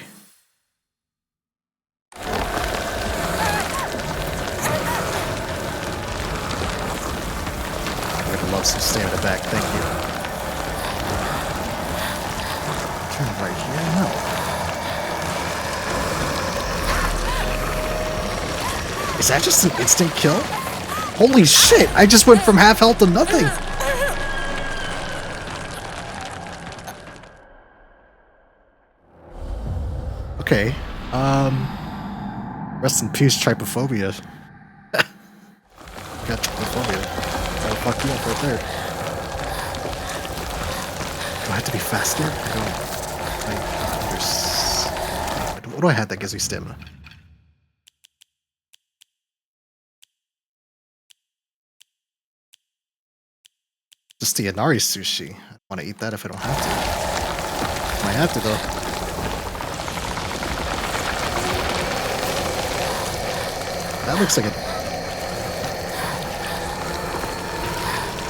I would love some stamina back, thank you. Turn right here? No. Is that just an instant kill? Holy shit! I just went from half health to nothing! Okay. Rest in peace, trypophobia. Got trypophobia. That'll fuck you up right there. Do I have to be faster? I don't... What do I have that gives me stamina? Just the Inari sushi. I don't want to eat that if I don't have to. Might have to though. That looks like a...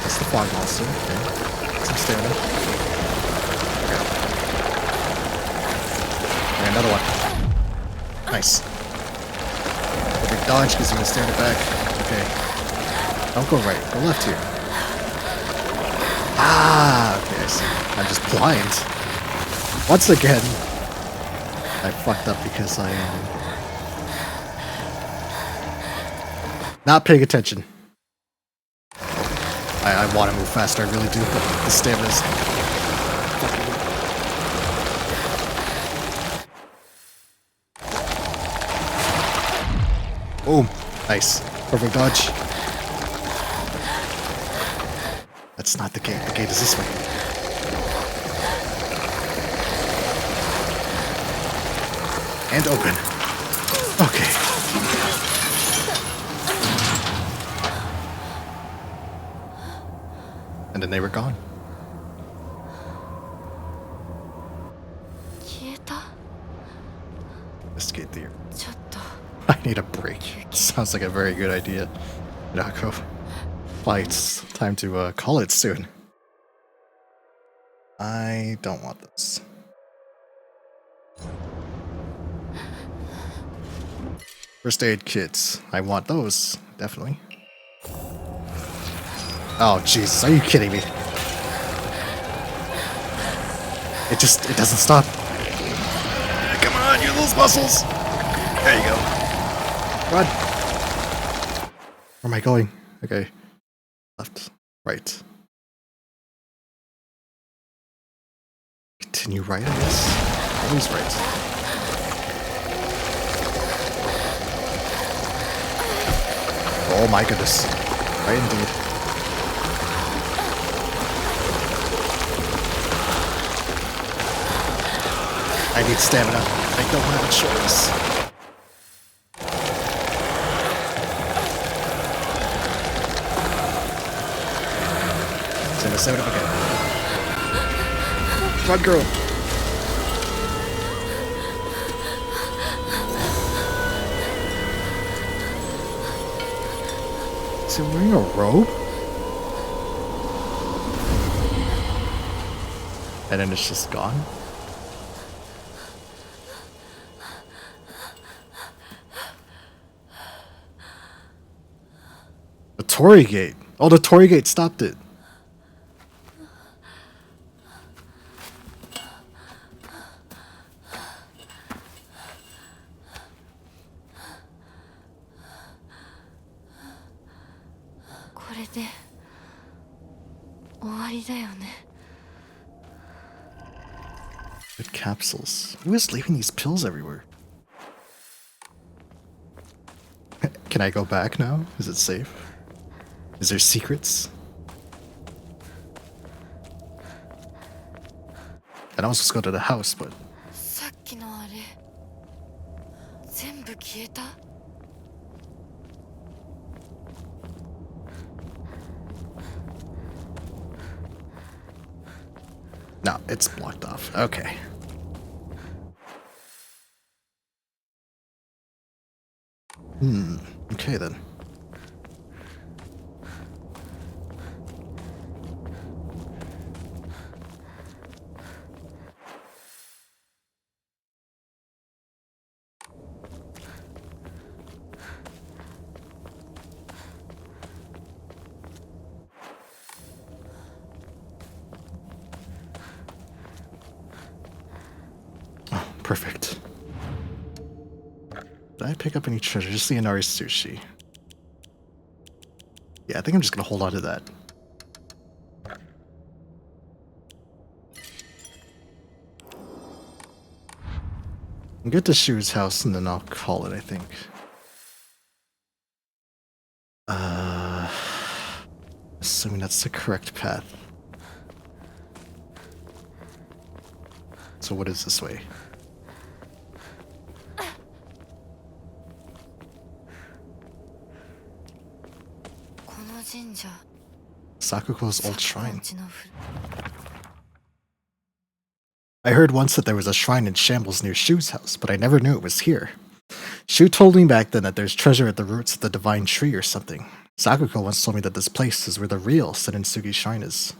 That's the fog monster. Okay. Some stamina. Okay. And another one. Nice. The big dodge gives me a stamina back. Okay. Don't go right. Go left here. Ah, okay, I see. I'm just blind. Once again, I fucked up because I am not paying attention. I want to move faster, I really do, but the stamina's fucking... Boom. Nice. Perfect dodge. That's not the gate. The gate is this way. And open. Okay. And then they were gone. 消えた。 Escape there. ちょっと。 I need a break. Sounds like a very good idea. Nako. Well, it's time to call it soon. I don't want this. First aid kits. I want those, definitely. Oh, Jesus, are you kidding me? It doesn't stop. Come on, you lose muscles. There you go. Run. Where am I going? Okay. Left. Right. Continue right, I guess. Always right. Oh my goodness. Right indeed. I need stamina. I don't have a choice. Set it up again. Run, girl. Is he wearing a robe? And then it's just gone? The Torii Gate. Oh, the Torii Gate stopped it. Good capsules. Who is leaving these pills everywhere? Can I go back now? Is it safe? Is there secrets? And I was supposed to go to the house, but... さっきのあれ全部消えた No, it's blocked off. Okay. Okay then. Perfect. Did I pick up any treasure? Just the Inari sushi. Yeah, I think I'm just gonna hold on to that. I'll get to Shu's house and then I'll call it, I think. Assuming that's the correct path. So what is this way? Sakuko's old shrine. I heard once that there was a shrine in shambles near Shu's house, but I never knew it was here. Shu told me back then that there's treasure at the roots of the divine tree or something. Sakuko once told me that this place is where the real Senensugi shrine is.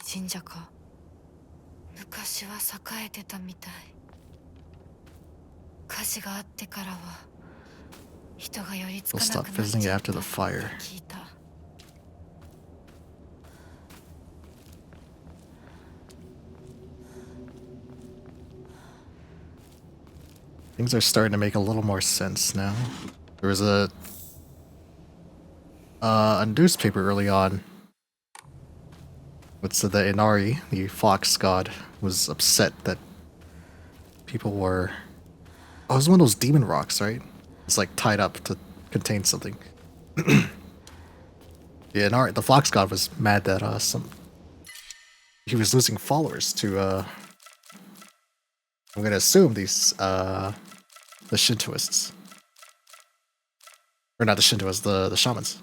神社か昔は栄えてたみたい火事があってからは人が寄りつか We'll な stop くなっ visiting ち it ゃっ after た the fire. 聞いた Things are starting to make a little more sense now. There was a newspaper early on. It said that Inari, the fox god, was upset that people were... Oh, it was one of those demon rocks, right? It's like tied up to contain something. Yeah, Inari, the fox god was mad that he was losing followers to I'm gonna assume these the Shintoists. Or not the Shintoists, the shamans.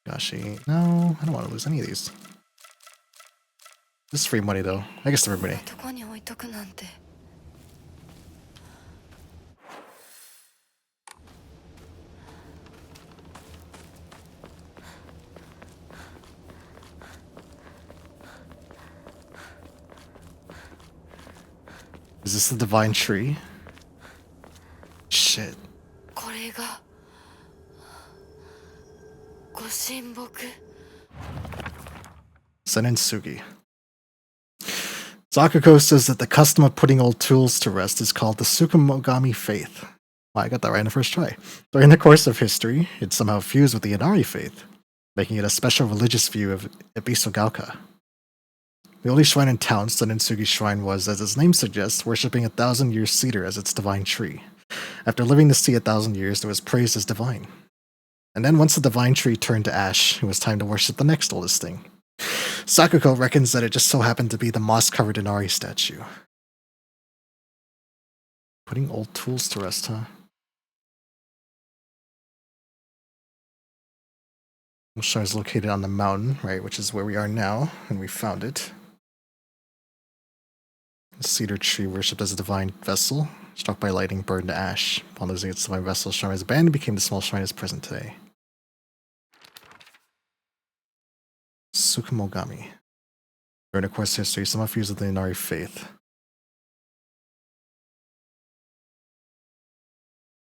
Gosh, no, I don't want to lose any of these. This is free money though. I guess the free money. どこに置いとくなんて Is this the divine tree? Shit. これがご神木 Senensugi. Sakuko says that the custom of putting old tools to rest is called the Tsukumogami faith. Well, I got that right in the first try. During the course of history, it somehow fused with the Inari faith, making it a special religious view of Ebisogauka. The only shrine in town, Senitsugi Shrine, was, as its name suggests, worshipping a 1,000-year cedar as its divine tree. After living to see 1,000 years, it was praised as divine. And then once the divine tree turned to ash, it was time to worship the next oldest thing. Sakuko reckons that it just so happened to be the moss-covered Inari statue. Putting old tools to rest, huh? The shrine is located on the mountain, right, which is where we are now, and we found it. The cedar tree worshipped as a divine vessel, struck by lightning, burned to ash. Upon losing its divine vessel, the shrine was abandoned and became the small shrine it is present today. Tsukumogami. During the course of history, some fused with the Inari faith.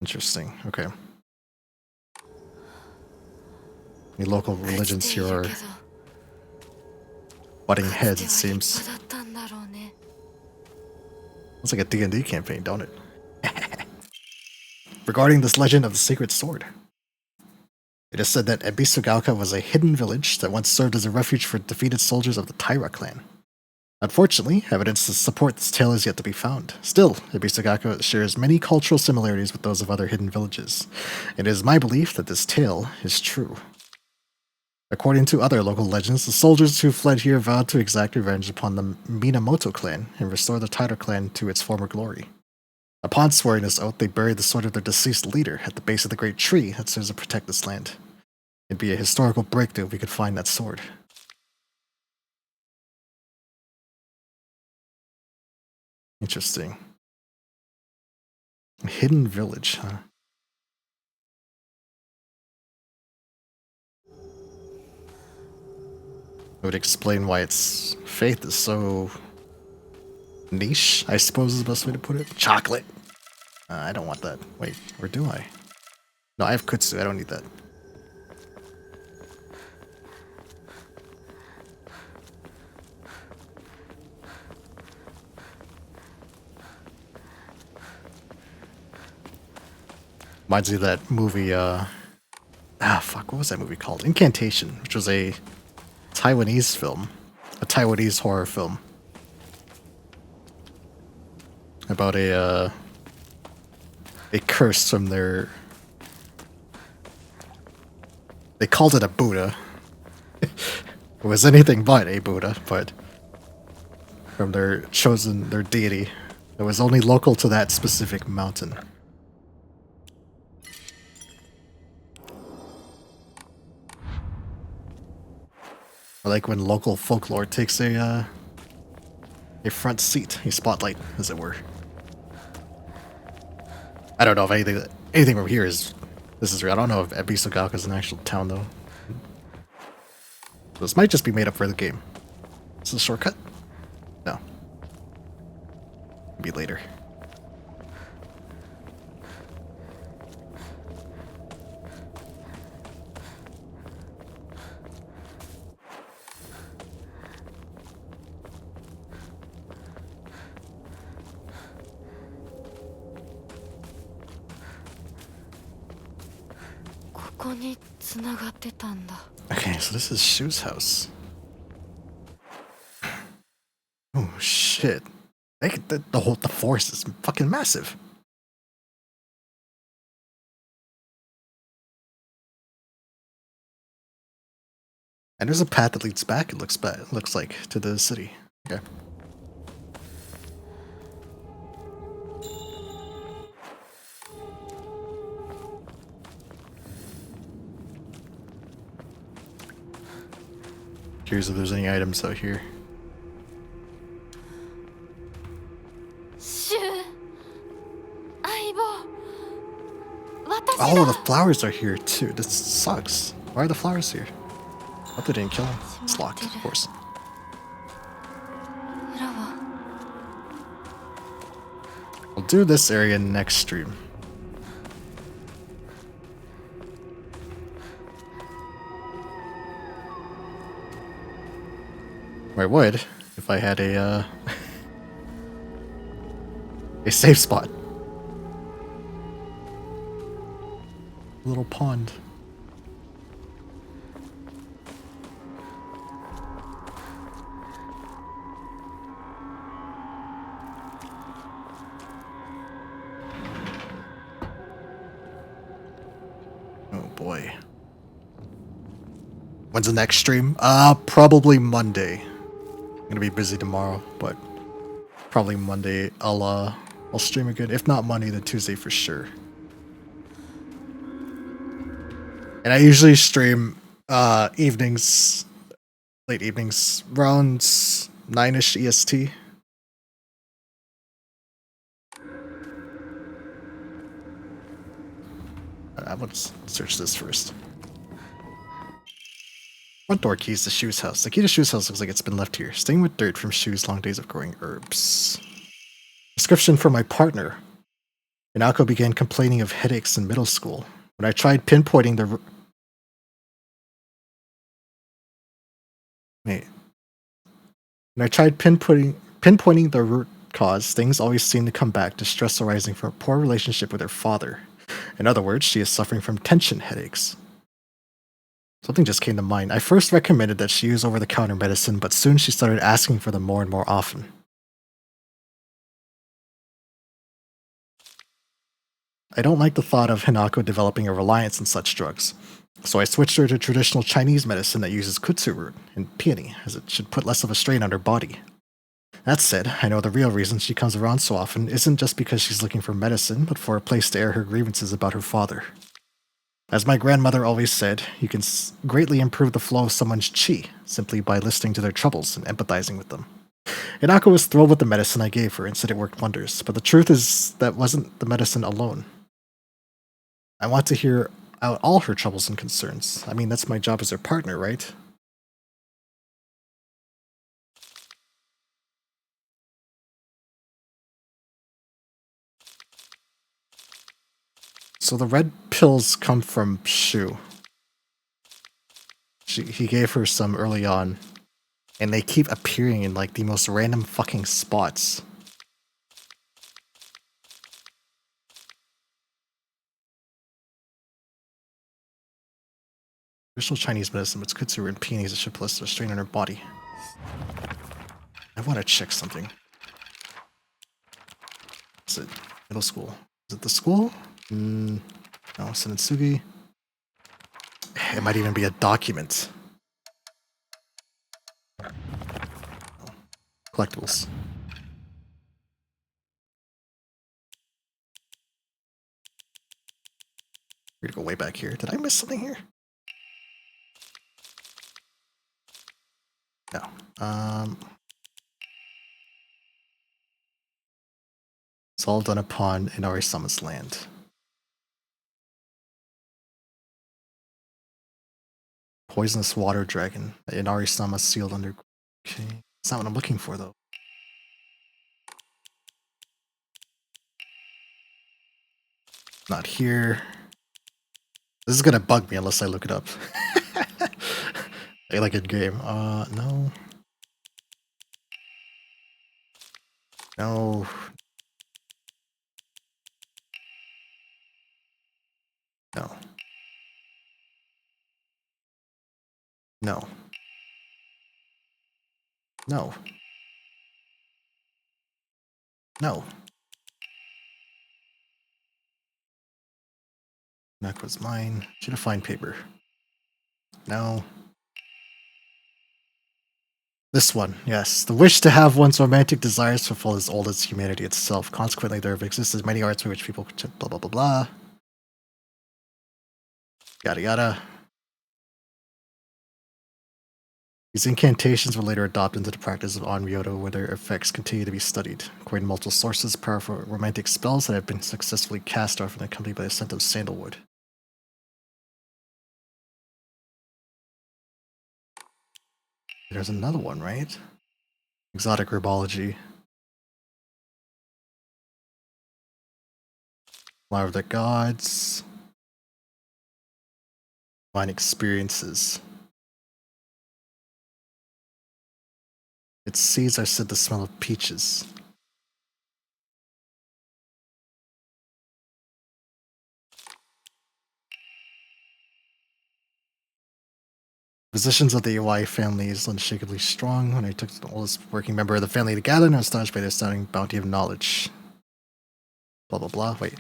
Interesting, okay. The local religions here are butting heads, it seems. Looks like a D&D campaign, don't it? Regarding this legend of the sacred sword, it is said that Ebisugauka was a hidden village that once served as a refuge for defeated soldiers of the Taira clan. Unfortunately, evidence to support this tale is yet to be found. Still, Ebisugauka shares many cultural similarities with those of other hidden villages. It is my belief that this tale is true. According to other local legends, the soldiers who fled here vowed to exact revenge upon the Minamoto clan and restore the Taira clan to its former glory. Upon swearing this oath, they buried the sword of their deceased leader at the base of the great tree that serves to protect this land. It'd be a historical breakthrough if we could find that sword. Interesting. A hidden village, huh? It would explain why its faith is so niche, I suppose is the best way to put it. Chocolate! I don't want that. Wait, or do I? No, I have kutsu, I don't need that. Reminds me of that movie, fuck, what was that movie called? Incantation, which was a Taiwanese film. A Taiwanese horror film. About a curse from their... They called it a Buddha. It was anything but a Buddha, but... From their chosen, their deity. That was only local to that specific mountain. I like when local folklore takes a front seat, a spotlight, as it were. I don't know if anything from here is this is real. I don't know if Ebisugauka is an actual town though. So this might just be made up for the game. Is this a shortcut? No. Maybe later. Okay, so this is Shu's house. Oh shit! The forest is fucking massive. And there's a path that leads back. It looks like to the city. Okay. Curious if there's any items out here. Oh, the flowers are here too. This sucks. Why are the flowers here? Hope they didn't kill him. It's locked, of course. I'll do this area next stream. Or I would, if I had a A safe spot. Little pond. Oh boy. When's the next stream? Probably Monday. I'm gonna be busy tomorrow, but probably Monday I'll stream again. If not Monday, then Tuesday for sure. And I usually stream evenings, late evenings, around 9ish EST. Let's search this first. Front door keys to Shu's house. The key to Shu's house looks like it's been left here. Staying with dirt from Shu's long days of growing herbs. Description for my partner. Minako began complaining of headaches in middle school. When I tried pinpointing the... Wait. When I tried pinpointing the root cause, things always seemed to come back to stress arising from a poor relationship with her father. In other words, she is suffering from tension headaches. Something just came to mind. I first recommended that she use over-the-counter medicine, but soon she started asking for them more and more often. I don't like the thought of Hinako developing a reliance on such drugs, so I switched her to traditional Chinese medicine that uses kudzu root and peony, as it should put less of a strain on her body. That said, I know the real reason she comes around so often isn't just because she's looking for medicine, but for a place to air her grievances about her father. As my grandmother always said, you can greatly improve the flow of someone's chi simply by listening to their troubles and empathizing with them. Hinako was thrilled with the medicine I gave her and said it worked wonders, but the truth is that wasn't the medicine alone. I want to hear out all her troubles and concerns. I mean, that's my job as her partner, right? So the red pills come from Shu. He gave her some early on, and they keep appearing in like the most random fucking spots. Traditional Chinese medicine, but it's kudzu and peonies that should put less of a strain on her body. I want to check something. Is it middle school? Is it the school? No, Senitsugi. It might even be a document. Oh. Collectibles. We're gonna go way back here. Did I miss something here? No. It's all done upon Inari-sama's land. Poisonous water dragon. Inari-sama sealed under... Okay. That's not what I'm looking for, though. Not here. This is gonna bug me unless I look it up. Like in game. No. No. No. No. No. No. That was mine. Should have find paper. No. This one, yes. The wish to have one's romantic desires fulfilled as old as humanity itself. Consequently, there have existed many arts by which people could blah blah blah blah. Yada yada. These incantations were later adopted into the practice of Onryodo, where their effects continue to be studied. According to multiple sources, powerful romantic spells that have been successfully cast are often accompanied by the scent of sandalwood. There's another one, right? Exotic herbology. Flower of the Gods. Divine experiences. Its seeds are said to smell of peaches. Physicians of the Iwai family is unshakably strong. When I took the oldest working member of the family to gather, and I was astonished by the astounding bounty of knowledge. Blah blah blah. Wait.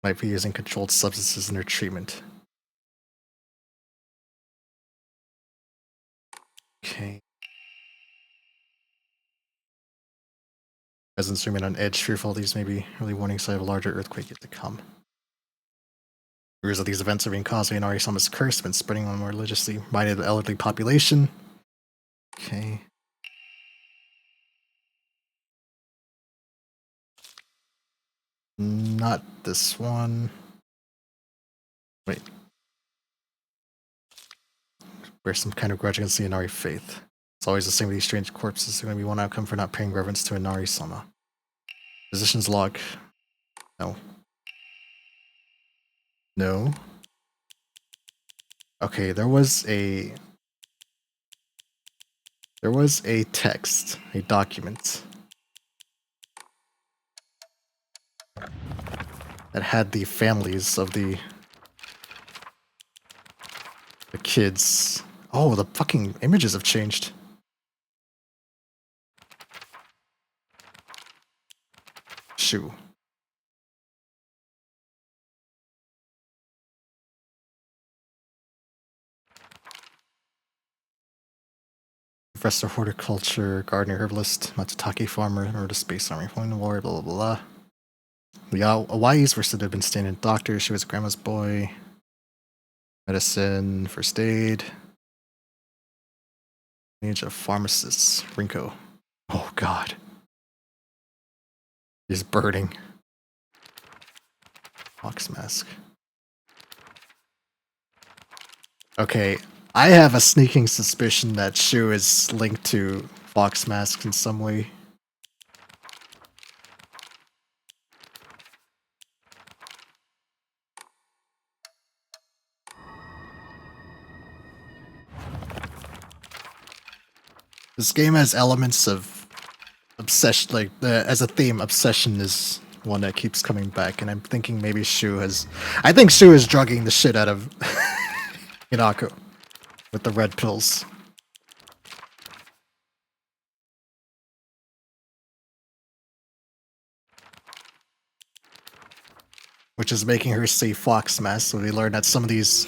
Might be using controlled substances in their treatment. Okay. Residents remain on edge, fearful these may be early warning sign of a larger earthquake yet to come. Rumors of these events are being caused by an Arisama's curse, been spreading on more religiously minded the elderly population. Okay. Not this one. Wait. Bear some kind of grudge against the Inari faith. It's always the same with these strange corpses. There's going to be one outcome for not paying reverence to Inari-sama. Physician's log. No. No. Okay, there was a text, a document that had the families of the kids. Oh, the fucking images have changed. Shoo. Professor horticulture, gardener, herbalist, Matsutake farmer, member of the space army, following the war, blah blah blah. The Hawaii's were said to have been standing doctors. She was grandma's boy. Medicine, first aid. Age of pharmacists, Rinko. Oh god. He's burning. Fox mask. Okay, I have a sneaking suspicion that Shu is linked to Fox Mask in some way. This game has elements of obsession, like as a theme, obsession is one that keeps coming back, and I'm thinking maybe Shu has. I think Shu is drugging the shit out of Hinako with the red pills. Which is making her say Fox Mask, so we learn that some of these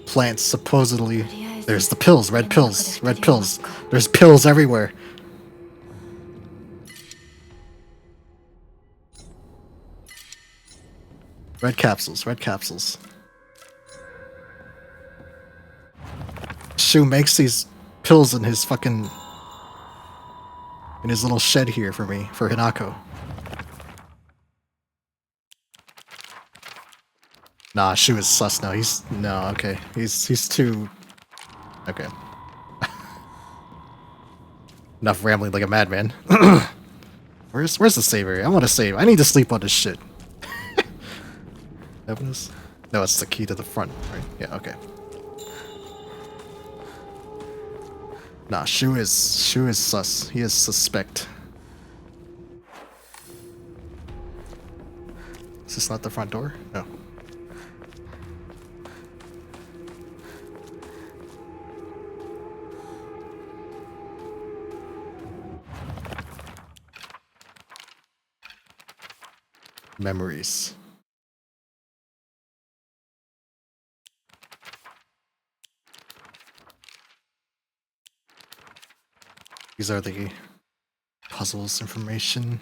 plants supposedly... There's the pills, red pills, red pills. There's pills everywhere. Red capsules, red capsules. Shu makes these pills in his fucking... in his little shed here for me, for Hinako. Nah, Shu is sus now. No, okay. He's too... Okay. Enough rambling like a madman. Where's the saver? I want to save. I need to sleep on this shit. Evidence? No, it's the key to the front, right? Yeah, okay. Nah, Shu is sus. He is suspect. Is this not the front door? No. Memories. These are the puzzles information.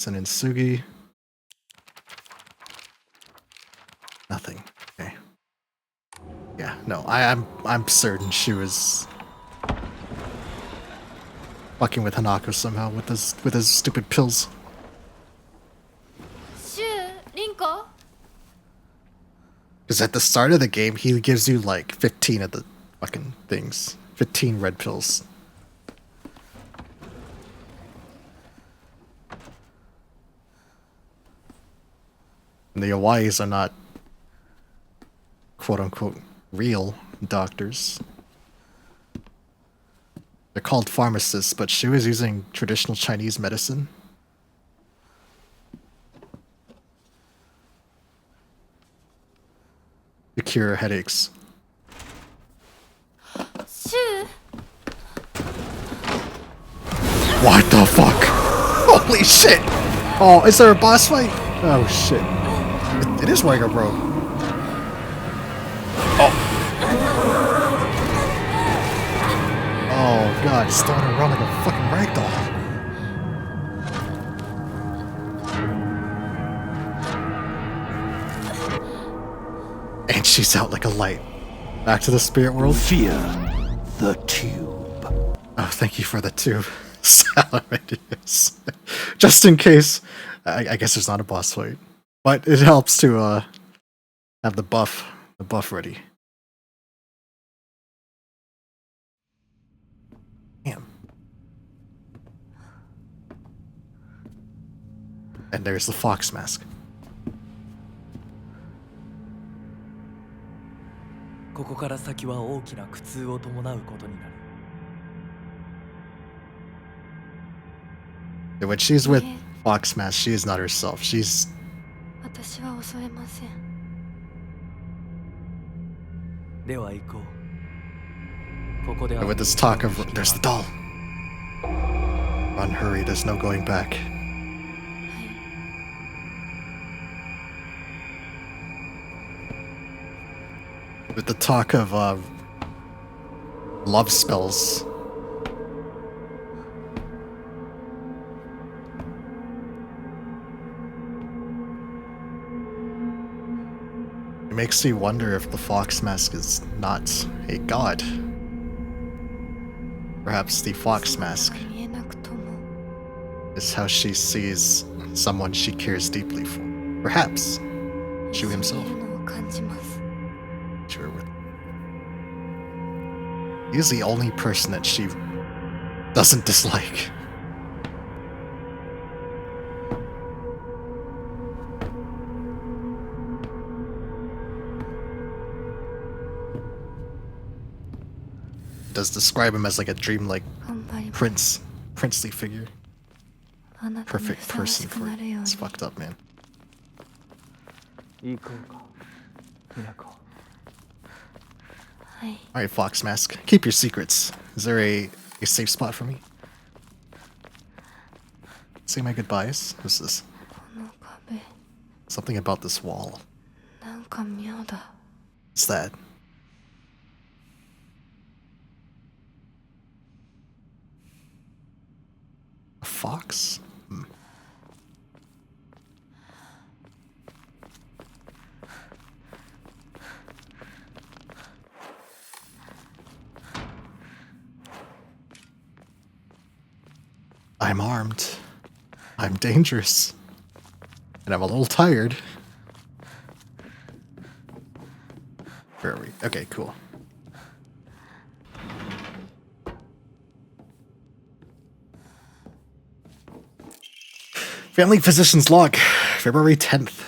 Senensugi. Nothing. Okay. Yeah, no, I'm certain she was fucking with Hanako somehow with his stupid pills. Because at the start of the game, he gives you like 15 of the fucking things. 15 red pills. And the Hawaii's are not quote-unquote real doctors. They're called pharmacists, but she was using traditional Chinese medicine. To cure headaches. What the fuck? Holy shit! Oh, is there a boss fight? Oh shit. It is Wagger Bro. Oh. Oh god, he's throwing around like a fucking ragdoll. And she's out like a light. Back to the spirit world. Fear the tube. Oh, thank you for the tube. Salamanders. Just in case. I guess there's not a boss fight. But it helps to have the buff ready. Damn. And there's the fox mask. ここから先は大きな苦痛を伴うことになる。 When she's with Fox Mask, she is not herself. She's 私は恐れません。では行こう。ここでは with this talk of there's the doll. Run, hurry, there's no going back. With the talk of love spells. It makes me wonder if the Fox Mask is not a god. Perhaps the Fox Mask 見えなくとも is how she sees someone she cares deeply for. Perhaps Shu 見 himself. えるのを感じます。 Sure with. He's the only person that she doesn't dislike. Does describe him as like a dreamlike 頑張ります。 princely figure. あなたに Perfect ふさわし person く for な it. るよう It's に。 fucked up, man. 行こうか。ミナコ。はい。 Alright, Fox Mask. Keep your secrets. Is there a safe spot for me? Say my goodbyes. What's this? この壁、 Something about this wall. なんか妙だ。 What's that? A fox? Hmm. I'm armed. I'm dangerous. And I'm a little tired. Where are we? Okay, cool. Family Physician's Log, February 10th.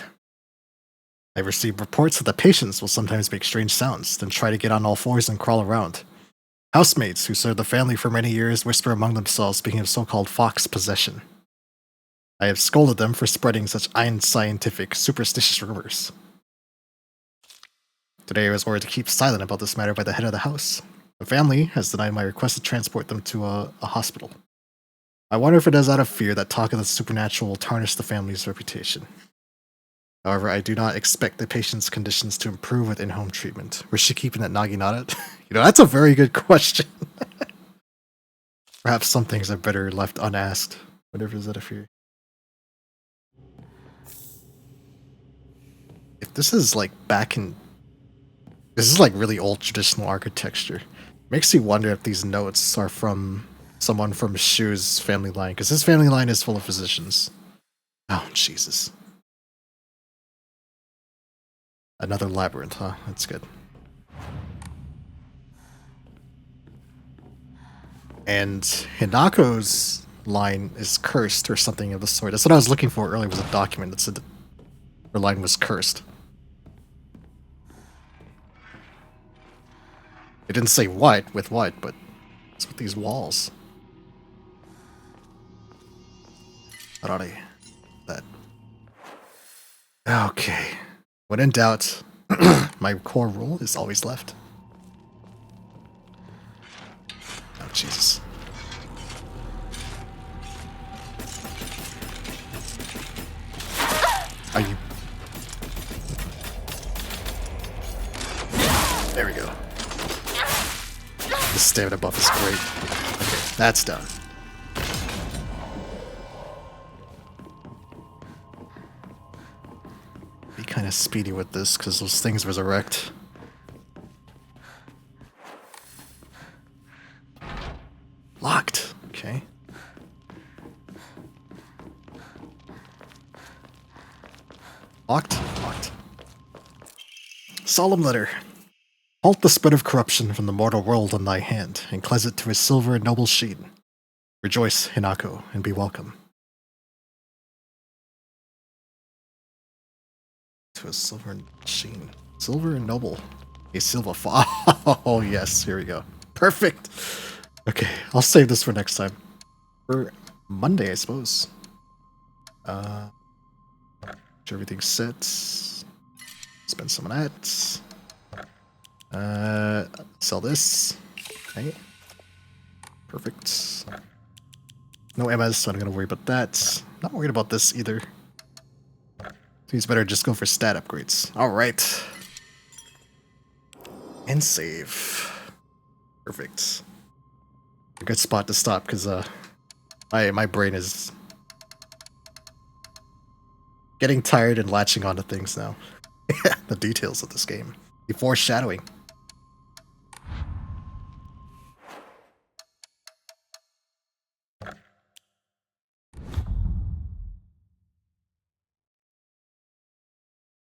I've received reports that the patients will sometimes make strange sounds, then try to get on all fours and crawl around. Housemates who served the family for many years whisper among themselves, speaking of so-called fox possession. I have scolded them for spreading such unscientific, superstitious rumors. Today I was ordered to keep silent about this matter by the head of the house. The family has denied my request to transport them to a hospital. I wonder if it is out of fear that talk of the supernatural will tarnish the family's reputation. However, I do not expect the patient's conditions to improve with in-home treatment. Was she keeping that Naginata? That's a very good question. Perhaps some things are better left unasked. Whatever is out of fear. If this is like back in... This is like really old traditional architecture. Makes you wonder if these notes are from someone from Shu's family line, because his family line is full of physicians. Oh, Jesus. Another labyrinth, huh? That's good. And Hinako's line is cursed or something of the sort. That's what I was looking for earlier, was a document that said that her line was cursed. It didn't say what, with what, but it's with these walls. Arare. That. Okay. When in doubt, my core rule is always left. stamina buff is great. Okay, that's done. Be kind of speedy with this because those things resurrect. Locked. Okay. Locked. Locked. Solemn letter. Halt the spread of corruption from the mortal world on thy hand, and cleanse it to a silver and noble sheen. Rejoice, Hinako, and be welcome. To a silver and sheen. Silver and noble. A silver Oh yes, here we go. Perfect! Okay, I'll save this for next time. For Monday, I suppose. Sure everything's set. Spend some of that. Sell this. Okay. Perfect. No MS, so I'm not gonna worry about that. Not worried about this either. Seems better just go for stat upgrades. Alright. And save. Perfect. A good spot to stop because my brain is getting tired and latching onto things now. The details of this game. The foreshadowing.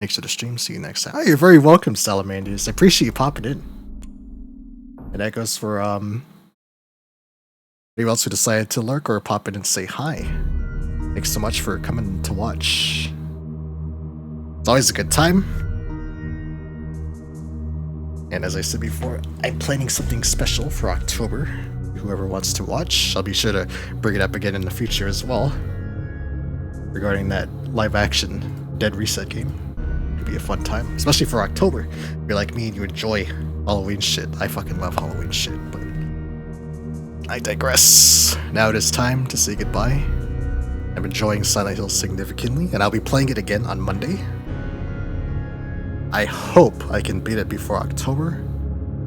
Thanks for the stream. See you next time. Oh, you're very welcome, Salamanders. I appreciate you popping in. And that goes for anyone else who decided to lurk or pop in and say hi. Thanks so much for coming to watch. It's always a good time. And as I said before, I'm planning something special for October. Whoever wants to watch, I'll be sure to bring it up again in the future as well. Regarding that live action Dead Reset game. It'd be a fun time, especially for October. If you're like me and you enjoy Halloween shit. I fucking love Halloween shit, but I digress. Now it is time to say goodbye. I'm enjoying Silent Hill significantly, and I'll be playing it again on Monday. I hope I can beat it before October.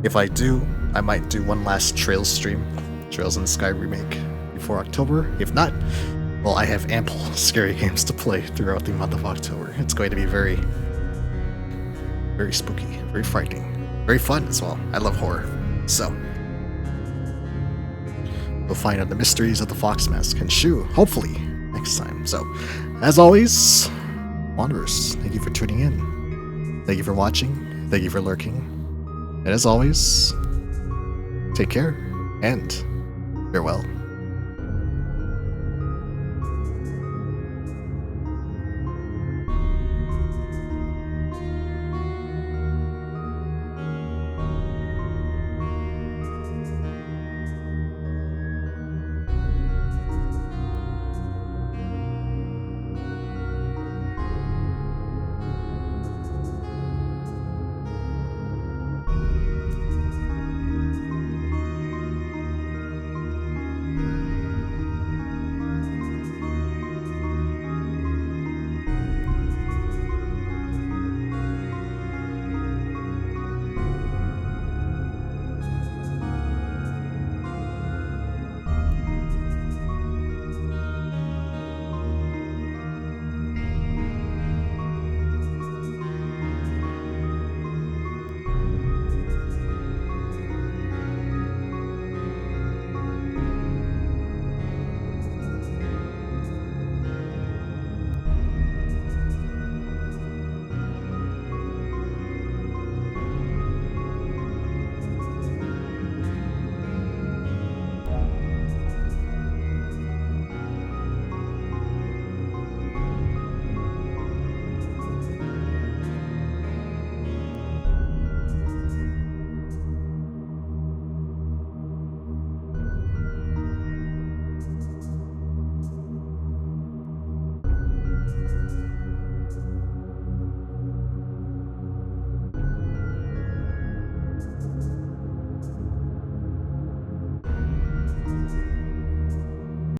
If I do, I might do one last Trails stream, Trails in the Sky remake, before October. If not, well, I have ample scary games to play throughout the month of October. It's going to be very, very spooky, very frightening, very fun as well. I love horror. So, we'll find out the mysteries of the Fox Mask and Shu, hopefully, next time. So, as always, Wanderers, thank you for tuning in. Thank you for watching. Thank you for lurking. And as always, take care and farewell.